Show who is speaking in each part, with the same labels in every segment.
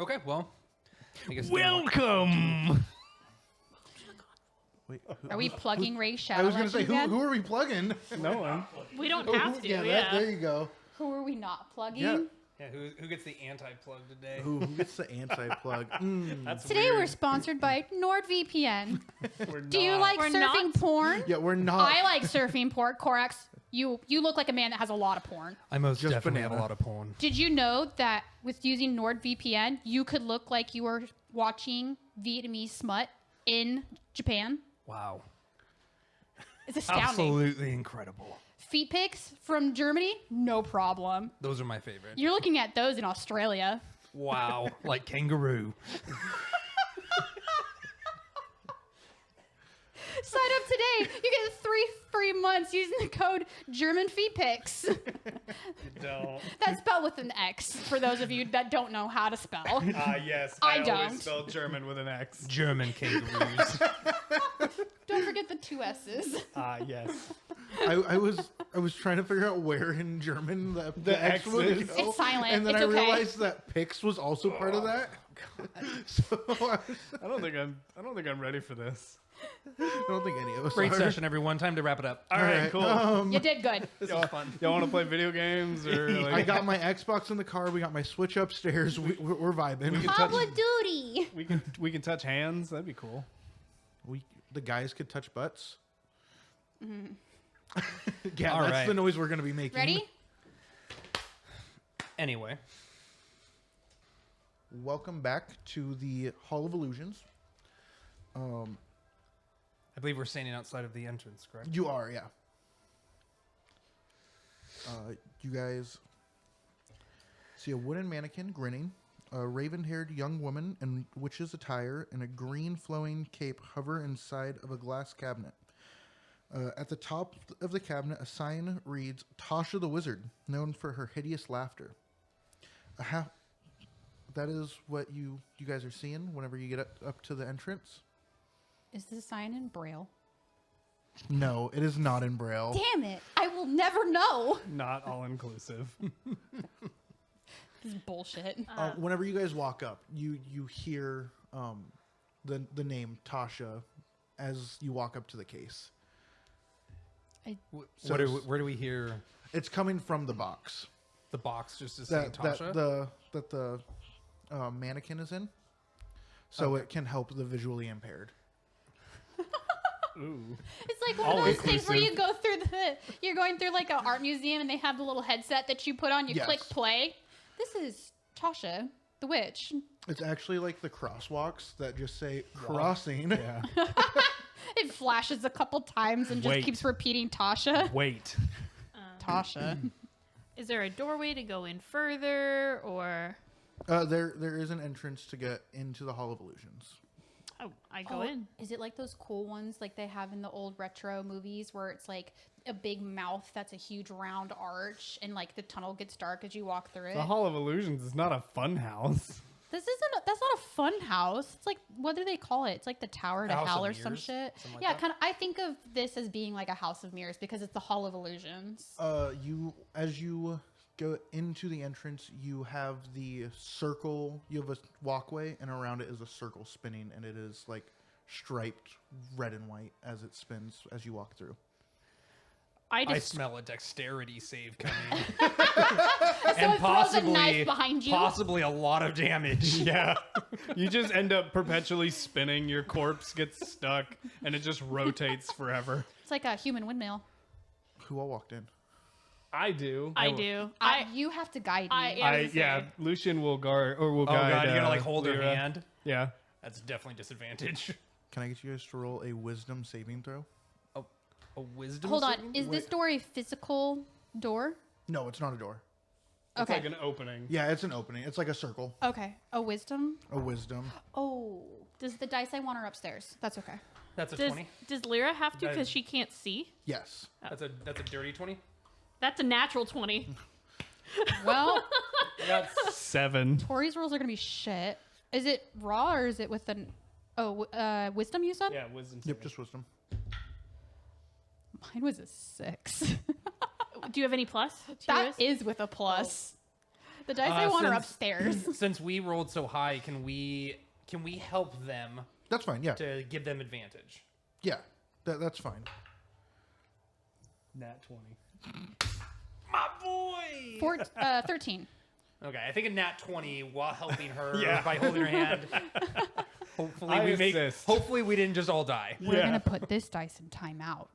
Speaker 1: Okay, well, I guess
Speaker 2: Welcome.
Speaker 3: Wait,
Speaker 4: Are we plugging Ray Shadow?
Speaker 3: I was going to say,
Speaker 4: again?
Speaker 3: who are we plugging?
Speaker 2: No one.
Speaker 5: We don't
Speaker 3: Oh,
Speaker 5: have to. Yeah.
Speaker 3: there you go.
Speaker 4: Who are we not plugging?
Speaker 3: Yeah.
Speaker 1: Yeah, who gets the anti-plug today?
Speaker 3: Who gets the anti-plug?
Speaker 2: That's
Speaker 4: Today
Speaker 2: weird.
Speaker 4: we're sponsored by NordVPN.
Speaker 2: We're
Speaker 4: Do you
Speaker 2: not.
Speaker 4: like
Speaker 5: We're
Speaker 4: surfing
Speaker 5: not.
Speaker 4: porn?
Speaker 3: Yeah, we're not.
Speaker 4: I like surfing porn. Corax, you look like a man that has a lot of porn.
Speaker 1: I most
Speaker 3: Just
Speaker 1: definitely
Speaker 3: banana.
Speaker 1: have a lot of porn.
Speaker 4: Did you know that with using NordVPN, you could look like you were watching Vietnamese smut in Japan?
Speaker 1: Wow.
Speaker 4: It's astounding.
Speaker 1: Absolutely incredible.
Speaker 4: Feet pics from Germany? No problem.
Speaker 1: Those are my favorite.
Speaker 4: You're looking at those in Australia.
Speaker 1: Wow. Like kangaroo.
Speaker 4: Sign up today. You get 3 free months using the code GermanFeetPics.
Speaker 2: Don't.
Speaker 4: That's spelled with an X for those of you that don't know how to spell.
Speaker 2: Yes.
Speaker 4: I
Speaker 2: always
Speaker 4: don't.
Speaker 2: spell German with an X.
Speaker 1: German kangaroos.
Speaker 4: Don't forget the 2 S's.
Speaker 2: Yes.
Speaker 3: I was trying to figure out where in German the X
Speaker 2: X
Speaker 3: would
Speaker 2: is.
Speaker 3: go.
Speaker 4: It's silent.
Speaker 3: And then
Speaker 4: It's
Speaker 3: I
Speaker 4: okay.
Speaker 3: realized that Pix was also part of that. So
Speaker 2: I don't think I'm ready for this.
Speaker 3: I don't think any of us
Speaker 1: Great
Speaker 3: are.
Speaker 1: session, everyone. Time to wrap it up.
Speaker 2: All right, cool.
Speaker 4: You did good.
Speaker 1: This was fun.
Speaker 2: Y'all want to play video games or like?
Speaker 3: I got my Xbox in the car. We got my Switch upstairs. We're vibing.
Speaker 4: Call of Duty.
Speaker 2: we can touch hands. That'd be cool.
Speaker 3: The guys could touch butts.
Speaker 4: Mm-hmm.
Speaker 3: Yeah,
Speaker 1: All
Speaker 3: that's
Speaker 1: right.
Speaker 3: the noise we're going to be making.
Speaker 4: Ready?
Speaker 1: Anyway,
Speaker 3: Welcome back to the Hall of Illusions.
Speaker 1: I believe we're standing outside of the entrance, correct?
Speaker 3: You are, yeah. You guys see a wooden mannequin grinning, a raven-haired young woman in witch's attire, and a green flowing cape hover inside of a glass cabinet. At the top of the cabinet, a sign reads, Tasha the Wizard, known for her hideous laughter. That is what you guys are seeing whenever you get up to the entrance?
Speaker 4: Is this sign in Braille?
Speaker 3: No, it is not in Braille.
Speaker 4: Damn it. I will never know.
Speaker 2: Not all inclusive.
Speaker 4: This is bullshit.
Speaker 3: Whenever you guys walk up, you hear the name Tasha as you walk up to the case. So
Speaker 1: Where do we hear
Speaker 3: it's coming from the box
Speaker 1: the box just to say
Speaker 3: that
Speaker 1: Tasha?
Speaker 3: the mannequin is in, so it can help the visually impaired.
Speaker 2: Ooh.
Speaker 4: It's like one
Speaker 2: All
Speaker 4: of those things where you
Speaker 2: inclusive.
Speaker 4: go through you're going through like an art museum and they have the little headset that you put on, you
Speaker 3: Yes.
Speaker 4: click play. This is Tasha, the witch.
Speaker 3: It's actually like the crosswalks that just say crossing.
Speaker 2: Yeah.
Speaker 4: It flashes a couple times and just
Speaker 2: Wait.
Speaker 4: keeps repeating Tasha.
Speaker 2: Wait.
Speaker 4: Tasha.
Speaker 5: Is there a doorway to go in further, or
Speaker 3: There is an entrance to get into the Hall of Illusions.
Speaker 5: oh, I go in?
Speaker 4: Is it like those cool ones like they have in the old retro movies where it's like a big mouth that's a huge round arch and like the tunnel gets dark as you walk through it?
Speaker 2: The Hall of Illusions is not a fun house.
Speaker 4: That's not a fun house. It's like, what do they call it? It's like the Tower to
Speaker 1: House
Speaker 4: Hell
Speaker 1: of
Speaker 4: or some
Speaker 1: Mirrors?
Speaker 4: shit.
Speaker 1: Something like
Speaker 4: Yeah,
Speaker 1: that?
Speaker 4: kind of. I think of this as being like a House of Mirrors because it's the Hall of Illusions.
Speaker 3: As you go into the entrance, you have the circle. You have a walkway, and around it is a circle spinning, and it is like striped red and white as it spins as you walk through.
Speaker 1: I smell a dexterity save coming.
Speaker 4: So
Speaker 1: and
Speaker 4: it throws a knife behind you.
Speaker 1: Possibly a lot of damage.
Speaker 2: Yeah. You just end up perpetually spinning. Your corpse gets stuck, and it just rotates forever.
Speaker 4: It's like a human windmill.
Speaker 3: Who all walked in?
Speaker 2: I do.
Speaker 5: I do.
Speaker 4: You have to guide me.
Speaker 2: Yeah. Lucian will guard or will
Speaker 1: Oh
Speaker 2: guide.
Speaker 1: god, you gotta like hold her
Speaker 2: Lyra.
Speaker 1: hand.
Speaker 2: Yeah.
Speaker 1: That's definitely disadvantage.
Speaker 3: Can I get you guys to roll a wisdom saving throw?
Speaker 1: A wisdom.
Speaker 4: Hold on.
Speaker 1: saving?
Speaker 4: Is this door a physical door?
Speaker 3: No, it's not a door.
Speaker 2: It's
Speaker 4: Okay.
Speaker 2: like an opening.
Speaker 3: Yeah, it's an opening. It's like a circle.
Speaker 4: Okay. A wisdom?
Speaker 3: A wisdom.
Speaker 4: Oh. Does the dice I want are upstairs? That's okay.
Speaker 1: That's a
Speaker 5: Does
Speaker 1: 20.
Speaker 5: does Lyra have to
Speaker 1: That-
Speaker 5: because she can't see?
Speaker 3: Yes.
Speaker 1: That's a dirty 20.
Speaker 5: That's a natural 20.
Speaker 4: Well,
Speaker 1: I got
Speaker 2: 7.
Speaker 4: Tori's rolls are going to be shit. Is it raw or is it with an... Oh, wisdom you said?
Speaker 2: Yeah, wisdom.
Speaker 3: Yep,
Speaker 2: saving.
Speaker 3: just wisdom.
Speaker 4: Mine was a 6.
Speaker 5: Do you have any plus? To
Speaker 4: That
Speaker 5: yours?
Speaker 4: is with a plus. The dice I want are
Speaker 1: since-
Speaker 4: upstairs.
Speaker 1: Since we rolled so high, can we help them
Speaker 3: That's fine. Yeah.
Speaker 1: to give them advantage?
Speaker 3: Yeah. That's fine.
Speaker 2: Nat 20.
Speaker 1: My boy.
Speaker 4: 13.
Speaker 1: Okay, I think a nat 20 while helping her
Speaker 2: Yeah.
Speaker 1: by holding her hand. Hopefully
Speaker 2: I
Speaker 1: we make.
Speaker 2: assist.
Speaker 1: Hopefully we didn't just all die.
Speaker 4: We're
Speaker 2: Yeah.
Speaker 4: gonna put this dice in timeout.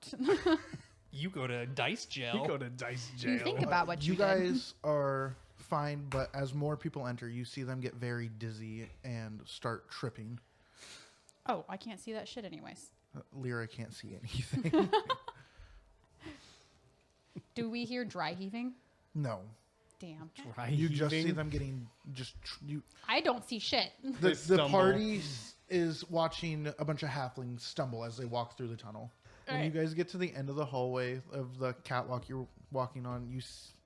Speaker 1: You go to dice jail.
Speaker 2: You go to dice jail.
Speaker 4: You think about what
Speaker 3: You
Speaker 4: you, did.
Speaker 3: guys are fine, but as more people enter, you see them get very dizzy and start tripping.
Speaker 4: Oh, I can't see that shit anyways.
Speaker 3: Lyra can't see anything.
Speaker 4: Do we hear dry heaving?
Speaker 3: No.
Speaker 4: Damn.
Speaker 2: Right,
Speaker 3: You just see
Speaker 2: heaving.
Speaker 3: them getting you.
Speaker 4: I don't see shit.
Speaker 3: The
Speaker 2: stumble.
Speaker 3: party is watching a bunch of halflings stumble as they walk through the tunnel. When you
Speaker 4: Alright.
Speaker 3: guys get to the end of the hallway of the catwalk you're walking on,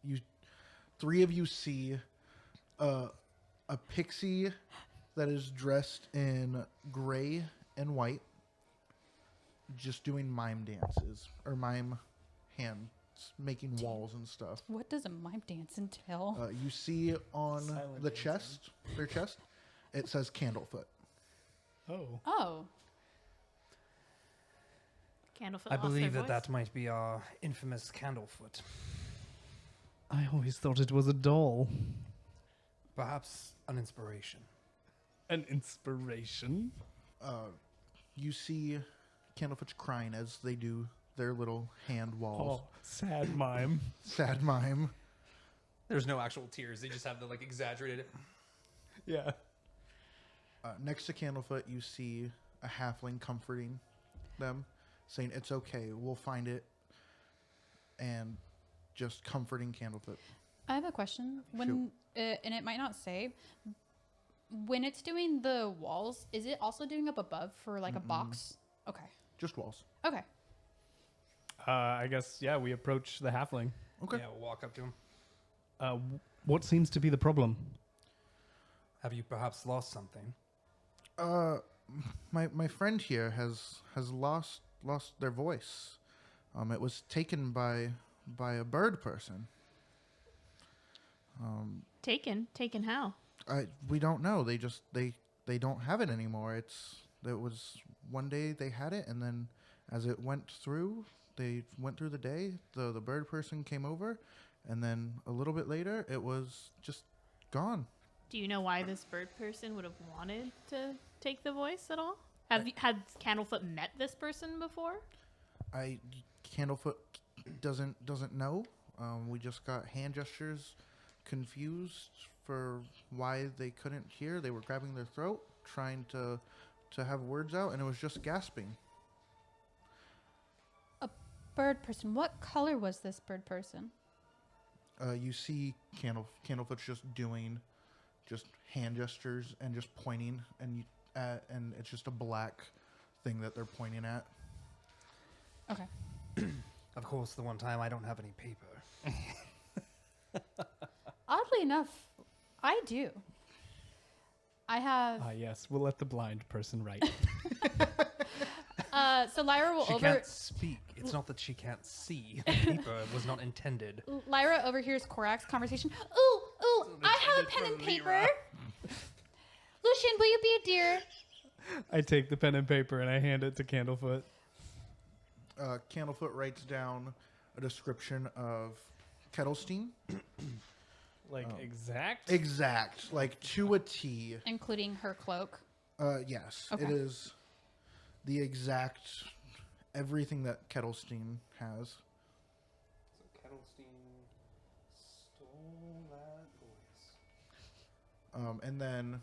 Speaker 3: you three of you see a pixie that is dressed in gray and white, just doing mime dances or mime hands, making walls and stuff.
Speaker 4: What does a mime dance entail?
Speaker 3: You see on
Speaker 2: Silent
Speaker 3: the
Speaker 2: dancing.
Speaker 3: chest, their chest, it says Candlefoot.
Speaker 2: Oh.
Speaker 4: Oh,
Speaker 5: Candlefoot
Speaker 1: I
Speaker 5: lost their
Speaker 1: believe that
Speaker 5: voice.
Speaker 1: that might be our infamous Candlefoot.
Speaker 2: I always thought it was a doll.
Speaker 1: Perhaps an inspiration.
Speaker 2: An inspiration?
Speaker 3: You see Candlefoot's crying as they do their little hand walls.
Speaker 2: Oh, sad mime.
Speaker 3: Sad mime.
Speaker 1: There's no actual tears. They just have the like exaggerated.
Speaker 2: Yeah.
Speaker 3: Next to Candlefoot, you see a halfling comforting them, saying, "It's okay, we'll find it," and just comforting Candlefoot.
Speaker 4: I have a question. When and it might not say, when it's doing the walls, is it also doing up above for like a box? Okay.
Speaker 3: Just walls.
Speaker 4: Okay.
Speaker 2: I guess, yeah, we approach the halfling.
Speaker 3: Okay.
Speaker 1: Yeah, we'll walk up to him.
Speaker 2: What seems to be the problem?
Speaker 1: Have you perhaps lost something?
Speaker 3: My friend here has lost their voice. It was taken by a bird person.
Speaker 5: Taken how?
Speaker 3: We don't know. They don't have it anymore. It was one day they had it, and then as it went through the day. The bird person came over, and then a little bit later, it was just gone.
Speaker 5: Do you know why this bird person would have wanted to take the voice at all? Had Candlefoot met this person before?
Speaker 3: Candlefoot doesn't know. We just got hand gestures confused for why they couldn't hear. They were grabbing their throat, trying to have words out, and it was just gasping.
Speaker 4: A bird person. What color was this bird person?
Speaker 3: You see Candlefoot's just doing just hand gestures and just pointing, and it's just a black thing that they're pointing at.
Speaker 4: Okay.
Speaker 1: Of course, the one time I don't have any paper.
Speaker 4: Oddly enough, I do. I have.
Speaker 2: Ah, yes. We'll let the blind person write.
Speaker 4: So Lyra will
Speaker 1: She can't speak. It's not that she can't see. The paper was not intended.
Speaker 4: Lyra overhears Korak's conversation. Ooh, I have a pen and paper. Lucian, will you be a dear?
Speaker 2: I take the pen and paper and I hand it to Candlefoot.
Speaker 3: Candlefoot writes down a description of Kettlestein.
Speaker 2: Like, exact?
Speaker 3: Exact, like to a T.
Speaker 4: Including her cloak.
Speaker 3: Yes,
Speaker 4: Okay.
Speaker 3: it is the exact everything that Kettlestein has.
Speaker 1: So Kettlestein stole that voice.
Speaker 3: And then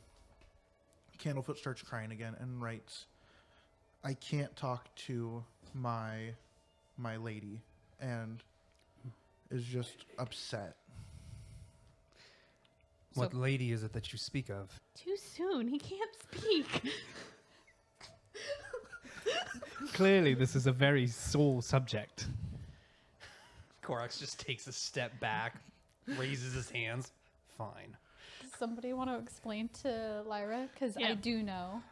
Speaker 3: Candlefoot starts crying again and writes, "I can't talk to my lady," and is just upset.
Speaker 1: What lady is it that you speak of?
Speaker 5: Too soon. He can't speak.
Speaker 2: Clearly, this is a very sore subject.
Speaker 1: Korax just takes a step back, raises his hands. Fine.
Speaker 4: Does somebody want to explain to Lyra? Because I
Speaker 5: Yeah.
Speaker 4: do know.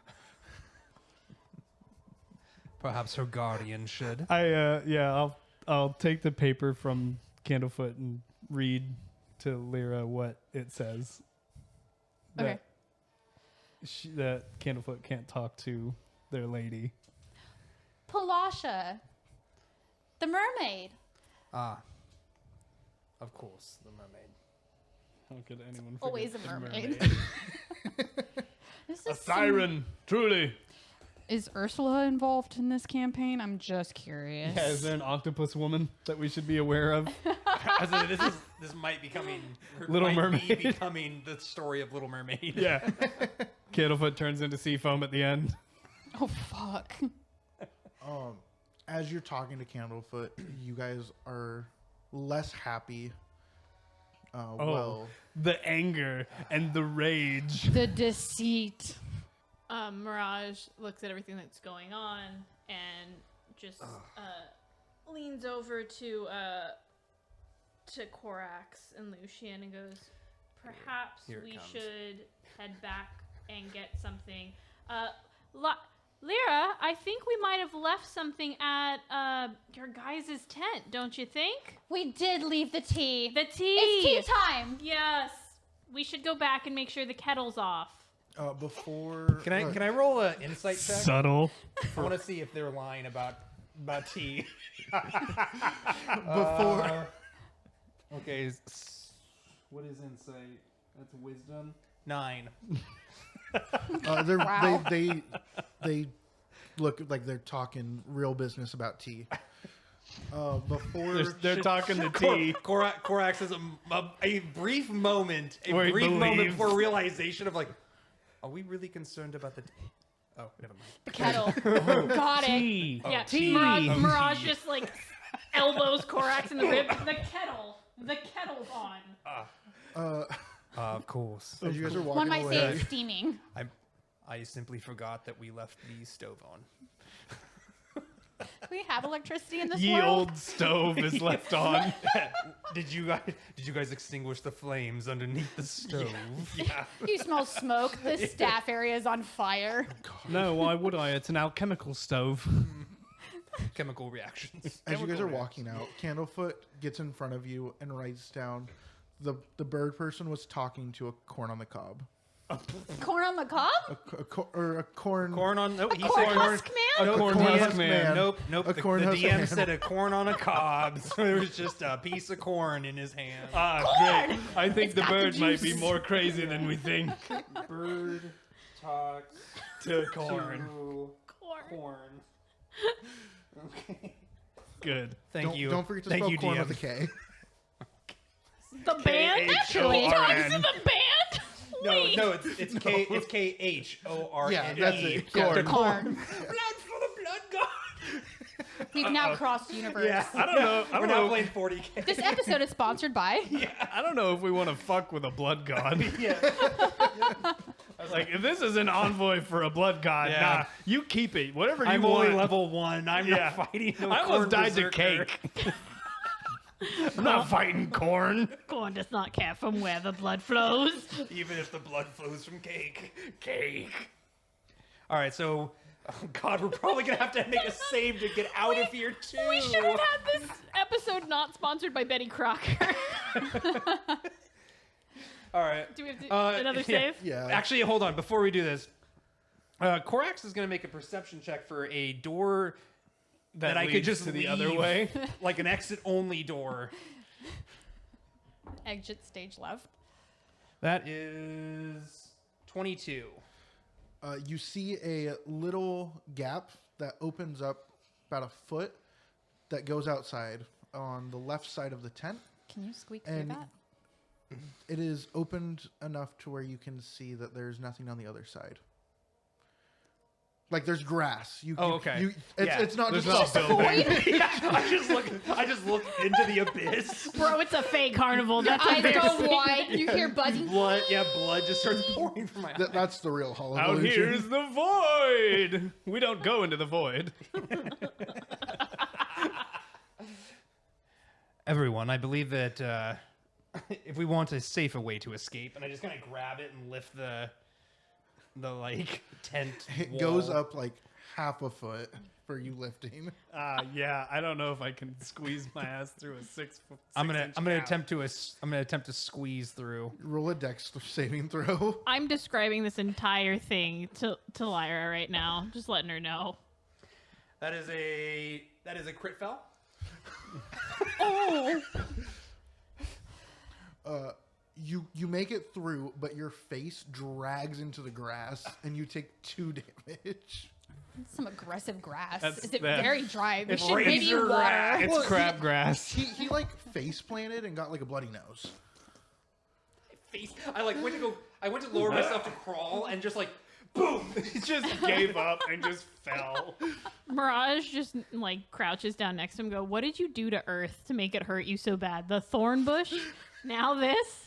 Speaker 1: Perhaps her guardian should.
Speaker 2: I'll take the paper from Candlefoot and read to Lyra what it says.
Speaker 4: Okay.
Speaker 2: That Candlefoot can't talk to their lady.
Speaker 4: Palasha, the mermaid.
Speaker 1: Ah. Of course, the mermaid.
Speaker 2: How could anyone forget
Speaker 4: Always a
Speaker 2: the
Speaker 4: mermaid. This
Speaker 2: A
Speaker 4: is
Speaker 2: siren, truly.
Speaker 4: Is Ursula involved in this campaign? I'm just curious.
Speaker 2: Yeah, is there an octopus woman that we should be aware of?
Speaker 1: This might be coming.
Speaker 2: Little
Speaker 1: might
Speaker 2: Mermaid.
Speaker 1: be becoming the story of Little Mermaid.
Speaker 2: Yeah. Candlefoot turns into sea foam at the end.
Speaker 4: Oh fuck.
Speaker 3: As you're talking to Candlefoot, you guys are less happy. Well,
Speaker 2: The anger and the rage.
Speaker 4: The deceit.
Speaker 5: Mirage looks at everything that's going on and just leans over to Korax and Lucian and goes, "Perhaps
Speaker 1: Here it
Speaker 5: we
Speaker 1: comes.
Speaker 5: should head back and get something. Lyra, I think we might have left something at your guys' tent, don't you think?
Speaker 4: We did leave the tea.
Speaker 5: The tea.
Speaker 4: It's tea time.
Speaker 5: Yes. We should go back and make sure the kettle's off.
Speaker 3: before
Speaker 1: Can I roll an insight check?
Speaker 2: Subtle.
Speaker 1: I want to see if they're lying about tea.
Speaker 3: before
Speaker 1: Okay. What is insight? That's wisdom. 9.
Speaker 4: Wow.
Speaker 3: they look like they're talking real business about tea. Before
Speaker 2: They're talking the tea.
Speaker 1: Korax has a brief moment,
Speaker 2: Where he believes.
Speaker 1: for realization of like, are we really concerned about the tea? Oh, never mind.
Speaker 4: The kettle. Got it.
Speaker 2: Tea.
Speaker 5: Yeah,
Speaker 2: tea.
Speaker 5: Mirage just like elbows Korax in the rib. The kettle's on.
Speaker 1: Of course.
Speaker 3: as you guys are
Speaker 4: One
Speaker 3: walking
Speaker 4: might say
Speaker 3: away,
Speaker 4: it's steaming.
Speaker 1: I simply forgot that we left the stove on.
Speaker 4: We have electricity in this
Speaker 2: Ye
Speaker 4: world.
Speaker 2: old stove is left on.
Speaker 1: Did you guys extinguish the flames underneath the stove? Yeah.
Speaker 4: You smell smoke. The staff area is on fire.
Speaker 2: No, why would I? It's an alchemical stove.
Speaker 1: Chemical reactions.
Speaker 3: as you guys are walking out, Candlefoot gets in front of you and writes down the bird person was talking to a corn on the cob.
Speaker 4: Corn on the cob?
Speaker 3: A corn.
Speaker 1: Corn on. Nope. He
Speaker 4: Corn
Speaker 1: said
Speaker 4: husk man?
Speaker 3: A
Speaker 2: corn
Speaker 3: corn
Speaker 2: husk
Speaker 3: husk
Speaker 2: man.
Speaker 1: Nope.
Speaker 3: A
Speaker 1: The
Speaker 3: corn husk
Speaker 1: DM
Speaker 3: man.
Speaker 1: said a corn on a cob. So there was just a piece of corn in his hand.
Speaker 2: Great. I think the
Speaker 4: got the
Speaker 2: bird might be
Speaker 4: juice.
Speaker 2: more crazy than we think.
Speaker 1: Bird talks
Speaker 2: To corn.
Speaker 1: to
Speaker 5: Corn.
Speaker 1: corn. Okay.
Speaker 2: Good.
Speaker 1: Thank you.
Speaker 3: Don't forget to
Speaker 1: Thank
Speaker 3: spell
Speaker 1: you,
Speaker 3: corn
Speaker 1: DM.
Speaker 3: with a K.
Speaker 5: The band?
Speaker 2: K-H-O-R-N.
Speaker 5: Talks to the band? Wait.
Speaker 1: No, it's KHORN.
Speaker 3: Yeah, that's it.
Speaker 2: Corn.
Speaker 4: Corn.
Speaker 1: Blood for the blood god.
Speaker 4: We've now crossed universe.
Speaker 1: Yeah.
Speaker 2: I don't know. I
Speaker 1: We're
Speaker 2: don't
Speaker 1: now
Speaker 2: know.
Speaker 1: playing 40K.
Speaker 4: This episode is sponsored by.
Speaker 2: I don't know if we want to fuck with a blood god.
Speaker 1: Yeah.
Speaker 2: Like, if this is an envoy for a blood god,
Speaker 1: Yeah.
Speaker 2: nah, you keep it. Whatever you
Speaker 1: I'm
Speaker 2: want.
Speaker 1: only level 1. I'm
Speaker 2: Yeah.
Speaker 1: not fighting no
Speaker 2: I almost
Speaker 1: corn
Speaker 2: died to
Speaker 1: berserker.
Speaker 2: cake. I'm not fighting corn.
Speaker 5: Corn does not care from where the blood flows.
Speaker 1: Even if the blood flows from cake. Cake. All right, so, oh God, we're probably going to have to make a save to get out of here, too.
Speaker 5: We should have had this episode not sponsored by Betty Crocker.
Speaker 1: All right.
Speaker 5: Do we have to, another save?
Speaker 3: Yeah.
Speaker 1: Actually, hold on. Before we do this, Korax is going to make a perception check for a door that I could
Speaker 2: leads
Speaker 1: just
Speaker 2: to the
Speaker 1: leave,
Speaker 2: other way.
Speaker 1: like an exit-only door.
Speaker 4: Exit stage left.
Speaker 1: That is 22.
Speaker 3: You see a little gap that opens up about a foot that goes outside on the left side of the tent.
Speaker 4: Can you squeak through
Speaker 3: And
Speaker 4: that?
Speaker 3: it is opened enough to where you can see that there's nothing on the other side. Like there's grass.
Speaker 1: Okay.
Speaker 3: It's not
Speaker 2: There's
Speaker 3: just
Speaker 2: not a building.
Speaker 1: Yeah, I just look into the abyss.
Speaker 5: Bro, it's a fake carnival. That's
Speaker 4: Eyes go
Speaker 5: embarrassing.
Speaker 4: wide. You hear buzzing.
Speaker 1: Blood just starts pouring from my eyes.
Speaker 3: That's the real Hall of
Speaker 2: Out
Speaker 3: Illusion.
Speaker 2: here's the void. We don't go into the void.
Speaker 1: Everyone, I believe that if we want a safer way to escape, and I just kind of grab it and lift the like tent
Speaker 3: It
Speaker 1: wall.
Speaker 3: goes up like half a foot for you lifting.
Speaker 2: Yeah, I don't know if I can squeeze my ass through a 6 foot.
Speaker 1: I'm gonna attempt to squeeze through.
Speaker 3: Roll a dex saving throw.
Speaker 5: I'm describing this entire thing to Lyra right now, just letting her know.
Speaker 1: That is a crit fail.
Speaker 5: Oh,
Speaker 3: You make it through, but your face drags into the grass, and you take 2 damage.
Speaker 4: Some aggressive grass.
Speaker 2: That's
Speaker 4: Is it
Speaker 2: bad.
Speaker 4: very dry? We
Speaker 2: It's
Speaker 4: should maybe
Speaker 1: razor
Speaker 4: water.
Speaker 1: grass.
Speaker 2: It's crabgrass.
Speaker 3: He like face planted and got like a bloody nose.
Speaker 1: Face. I went to lower myself to crawl and just like boom.
Speaker 2: He just gave up and just fell.
Speaker 5: Mirage just like crouches down next to him and go, what did you do to Earth to make it hurt you so bad? The thorn bush? Now this?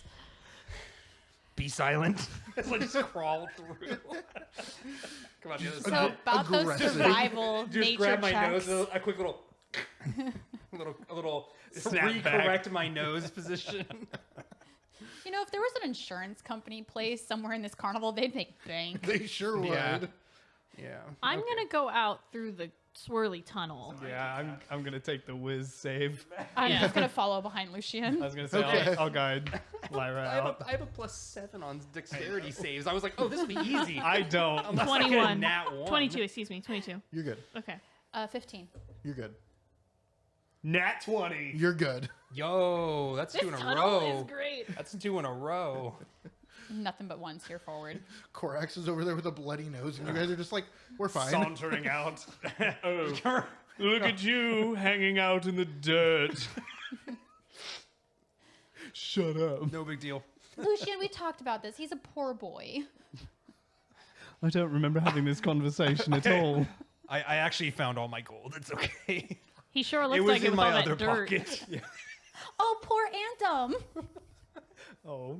Speaker 1: Be silent. As I just crawl through. Come on, the other
Speaker 4: So
Speaker 1: side.
Speaker 4: about those
Speaker 3: Aggressive.
Speaker 4: survival
Speaker 1: Just
Speaker 4: nature
Speaker 1: grab my
Speaker 4: checks.
Speaker 1: nose, a quick little, a little
Speaker 2: Snap back.
Speaker 1: recorrect my nose position.
Speaker 4: You know, if there was an insurance company place somewhere in this carnival, they'd make bank.
Speaker 3: They sure would.
Speaker 1: Yeah. Yeah.
Speaker 5: I'm gonna go out through the swirly tunnel.
Speaker 2: Yeah, I'm gonna take the whiz save.
Speaker 4: I'm
Speaker 5: Yeah.
Speaker 4: just gonna follow behind Lucian.
Speaker 2: I was gonna say
Speaker 3: Okay.
Speaker 2: I'll guide Lyra out.
Speaker 1: I have a +7 on dexterity saves. I was like, oh, this will be easy.
Speaker 2: I don't.
Speaker 1: Unless I get a
Speaker 5: 21.
Speaker 1: nat 1.
Speaker 5: 22, excuse me, 22.
Speaker 3: You're good.
Speaker 5: Okay.
Speaker 4: 15.
Speaker 3: You're good.
Speaker 2: Nat 20.
Speaker 3: You're good.
Speaker 1: Yo, that's
Speaker 5: This
Speaker 1: 2 in a
Speaker 5: tunnel is
Speaker 1: row.
Speaker 5: great.
Speaker 1: That's 2 in a row.
Speaker 4: Nothing but ones here forward.
Speaker 3: Corax is over there with a bloody nose, and you guys are just like, we're fine.
Speaker 2: Sauntering out. Oh, look at you hanging out in the dirt. Shut up.
Speaker 1: No big deal.
Speaker 4: Lucian, we talked about this. He's a poor boy.
Speaker 2: I don't remember having this conversation at all.
Speaker 1: I actually found all my gold. It's okay.
Speaker 5: He sure looks
Speaker 1: It was
Speaker 5: like it
Speaker 1: in
Speaker 5: with
Speaker 1: my
Speaker 5: all
Speaker 1: other
Speaker 5: that dirt.
Speaker 1: pocket. Yeah.
Speaker 4: Oh, poor Antum.
Speaker 2: Oh,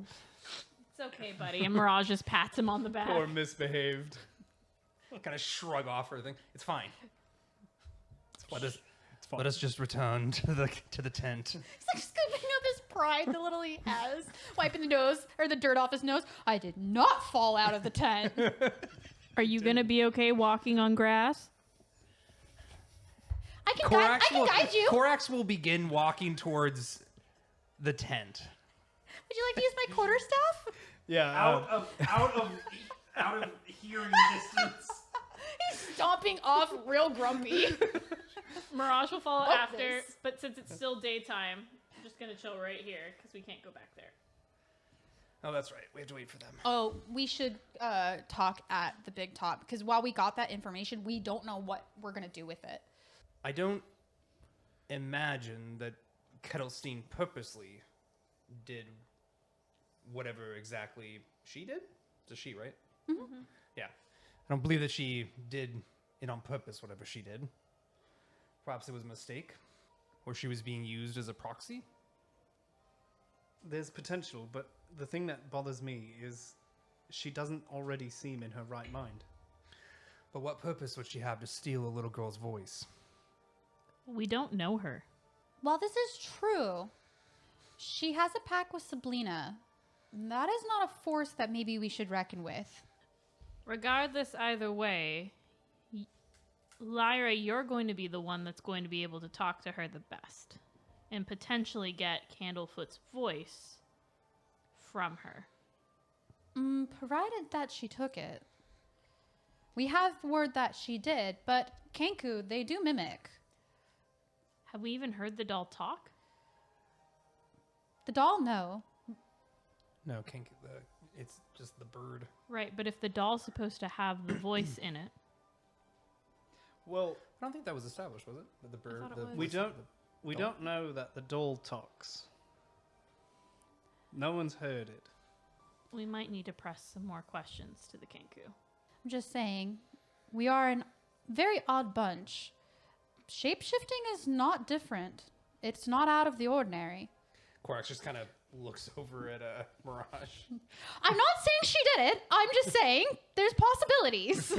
Speaker 5: It's okay, buddy. And Mirage just pats him on the back.
Speaker 2: poor misbehaved.
Speaker 1: Kind of shrug off everything. It's fine. Let us
Speaker 2: It's fine.
Speaker 1: let us just return to the tent.
Speaker 4: He's like scooping up his pride, the little he has, wiping the nose or the dirt off his nose. I did not fall out of the tent.
Speaker 5: Are you gonna be okay walking on grass?
Speaker 4: I can guide you.
Speaker 1: Corax will begin walking towards the tent.
Speaker 4: Would you like to use my quarterstaff?
Speaker 2: Yeah.
Speaker 1: out of hearing distance.
Speaker 4: He's stomping off real grumpy.
Speaker 5: Mirage will follow
Speaker 4: Fuck
Speaker 5: after,
Speaker 4: this.
Speaker 5: but since it's still daytime, I'm just gonna chill right here because we can't go back there.
Speaker 1: Oh, that's right. We have to wait for them.
Speaker 4: Oh, we should talk at the big top because while we got that information, we don't know what we're gonna do with it.
Speaker 1: I don't imagine that Kettlestein purposely did whatever exactly she did. It's a she, right? Mm-hmm. Yeah. I don't believe that she did it on purpose, whatever she did. Perhaps it was a mistake, or she was being used as a proxy.
Speaker 2: There's potential, but the thing that bothers me is she doesn't already seem in her right mind.
Speaker 1: But what purpose would she have to steal a little girl's voice?
Speaker 5: We don't know her.
Speaker 4: While this is true, she has a pact with Sablina. That is not a force that maybe we should reckon with.
Speaker 5: Regardless, either way, Lyra, you're going to be the one that's going to be able to talk to her the best and potentially get Candlefoot's voice from her.
Speaker 4: Provided that she took it. We have word that she did, but Kenku, they do mimic.
Speaker 5: Have we even heard the doll talk?
Speaker 4: The doll, no.
Speaker 1: No, it's just the bird.
Speaker 5: Right, but if the doll's supposed to have the voice in it,
Speaker 2: Well,
Speaker 1: I don't think that was established, was it? That the bird.
Speaker 5: thought it was.
Speaker 2: we don't know that the doll talks. No one's heard it.
Speaker 5: we might need to press some more questions to the Kenku.
Speaker 4: I'm just saying, we are a very odd bunch. Shape-shifting is not different. It's not out of the ordinary.
Speaker 1: Corax just kind of looks over at Mirage.
Speaker 4: I'm not saying she did it. I'm just saying there's possibilities.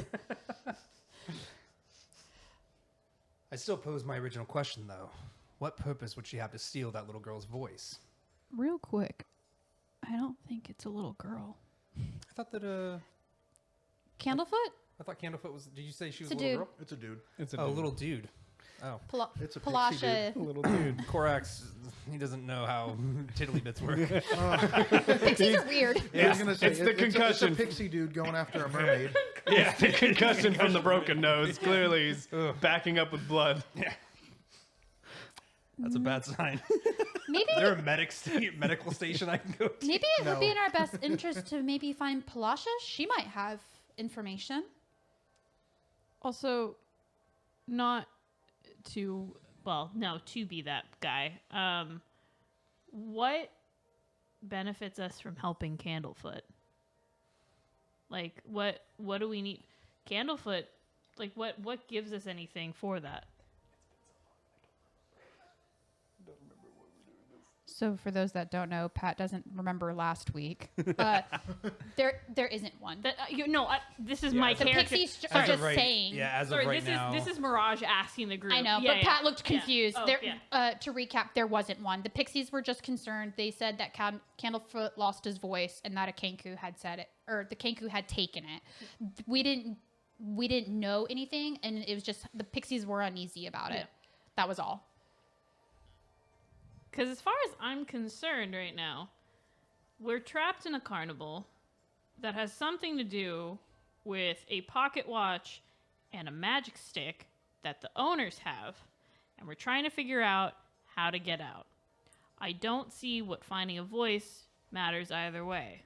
Speaker 1: I still pose my original question, though. What purpose would she have to steal that little girl's voice?
Speaker 4: Real quick, I don't think it's a little girl.
Speaker 1: I thought that,
Speaker 4: Candlefoot?
Speaker 1: I thought Candlefoot was. Did you say she was
Speaker 4: It's
Speaker 1: a
Speaker 4: a
Speaker 1: little
Speaker 4: dude.
Speaker 1: girl?
Speaker 3: It's a dude.
Speaker 2: It's a
Speaker 1: Oh,
Speaker 2: dude.
Speaker 1: little dude. Oh,
Speaker 3: It's a pixie
Speaker 4: Palasha.
Speaker 2: little dude.
Speaker 1: Korax. He doesn't know how tiddly bits work.
Speaker 4: Pixies are weird.
Speaker 3: I was gonna say
Speaker 2: it's the
Speaker 3: it's a
Speaker 2: concussion.
Speaker 3: pixie dude going after a mermaid.
Speaker 2: Yeah, the concussion from the broken nose. Clearly, he's backing up with blood.
Speaker 1: That's a bad sign.
Speaker 4: Maybe
Speaker 1: Is there a medical station I can go to?
Speaker 4: maybe it would be
Speaker 3: No.
Speaker 4: in our best interest to maybe find Palasha. She might have information.
Speaker 5: Also, not to to be that guy. What benefits us from helping Candlefoot? Like, what do we need? Candlefoot, like, what gives us anything for that?
Speaker 4: So for those that don't know, Pat doesn't remember last week. There isn't one.
Speaker 5: That this is
Speaker 1: Yeah,
Speaker 5: my
Speaker 1: as
Speaker 4: The
Speaker 1: a
Speaker 5: character.
Speaker 4: Pixies are
Speaker 1: As of
Speaker 4: just
Speaker 1: right,
Speaker 4: saying.
Speaker 1: Yeah, as
Speaker 5: Sorry,
Speaker 1: of right now.
Speaker 5: this is Mirage asking the group.
Speaker 4: I know,
Speaker 5: Yeah,
Speaker 4: but
Speaker 5: yeah.
Speaker 4: Pat looked
Speaker 5: Yeah.
Speaker 4: confused.
Speaker 5: Oh,
Speaker 4: There,
Speaker 5: yeah.
Speaker 4: to recap, there wasn't one. The Pixies were just concerned. They said that Candlefoot lost his voice and that a Kenku had said it, or the Kenku had taken it. We didn't know anything, and it was just the Pixies were uneasy about it.
Speaker 5: Yeah.
Speaker 4: That was all.
Speaker 5: Because as far as I'm concerned right now, we're trapped in a carnival that has something to do with a pocket watch and a magic stick that the owners have, and we're trying to figure out how to get out. I don't see what finding a voice matters either way.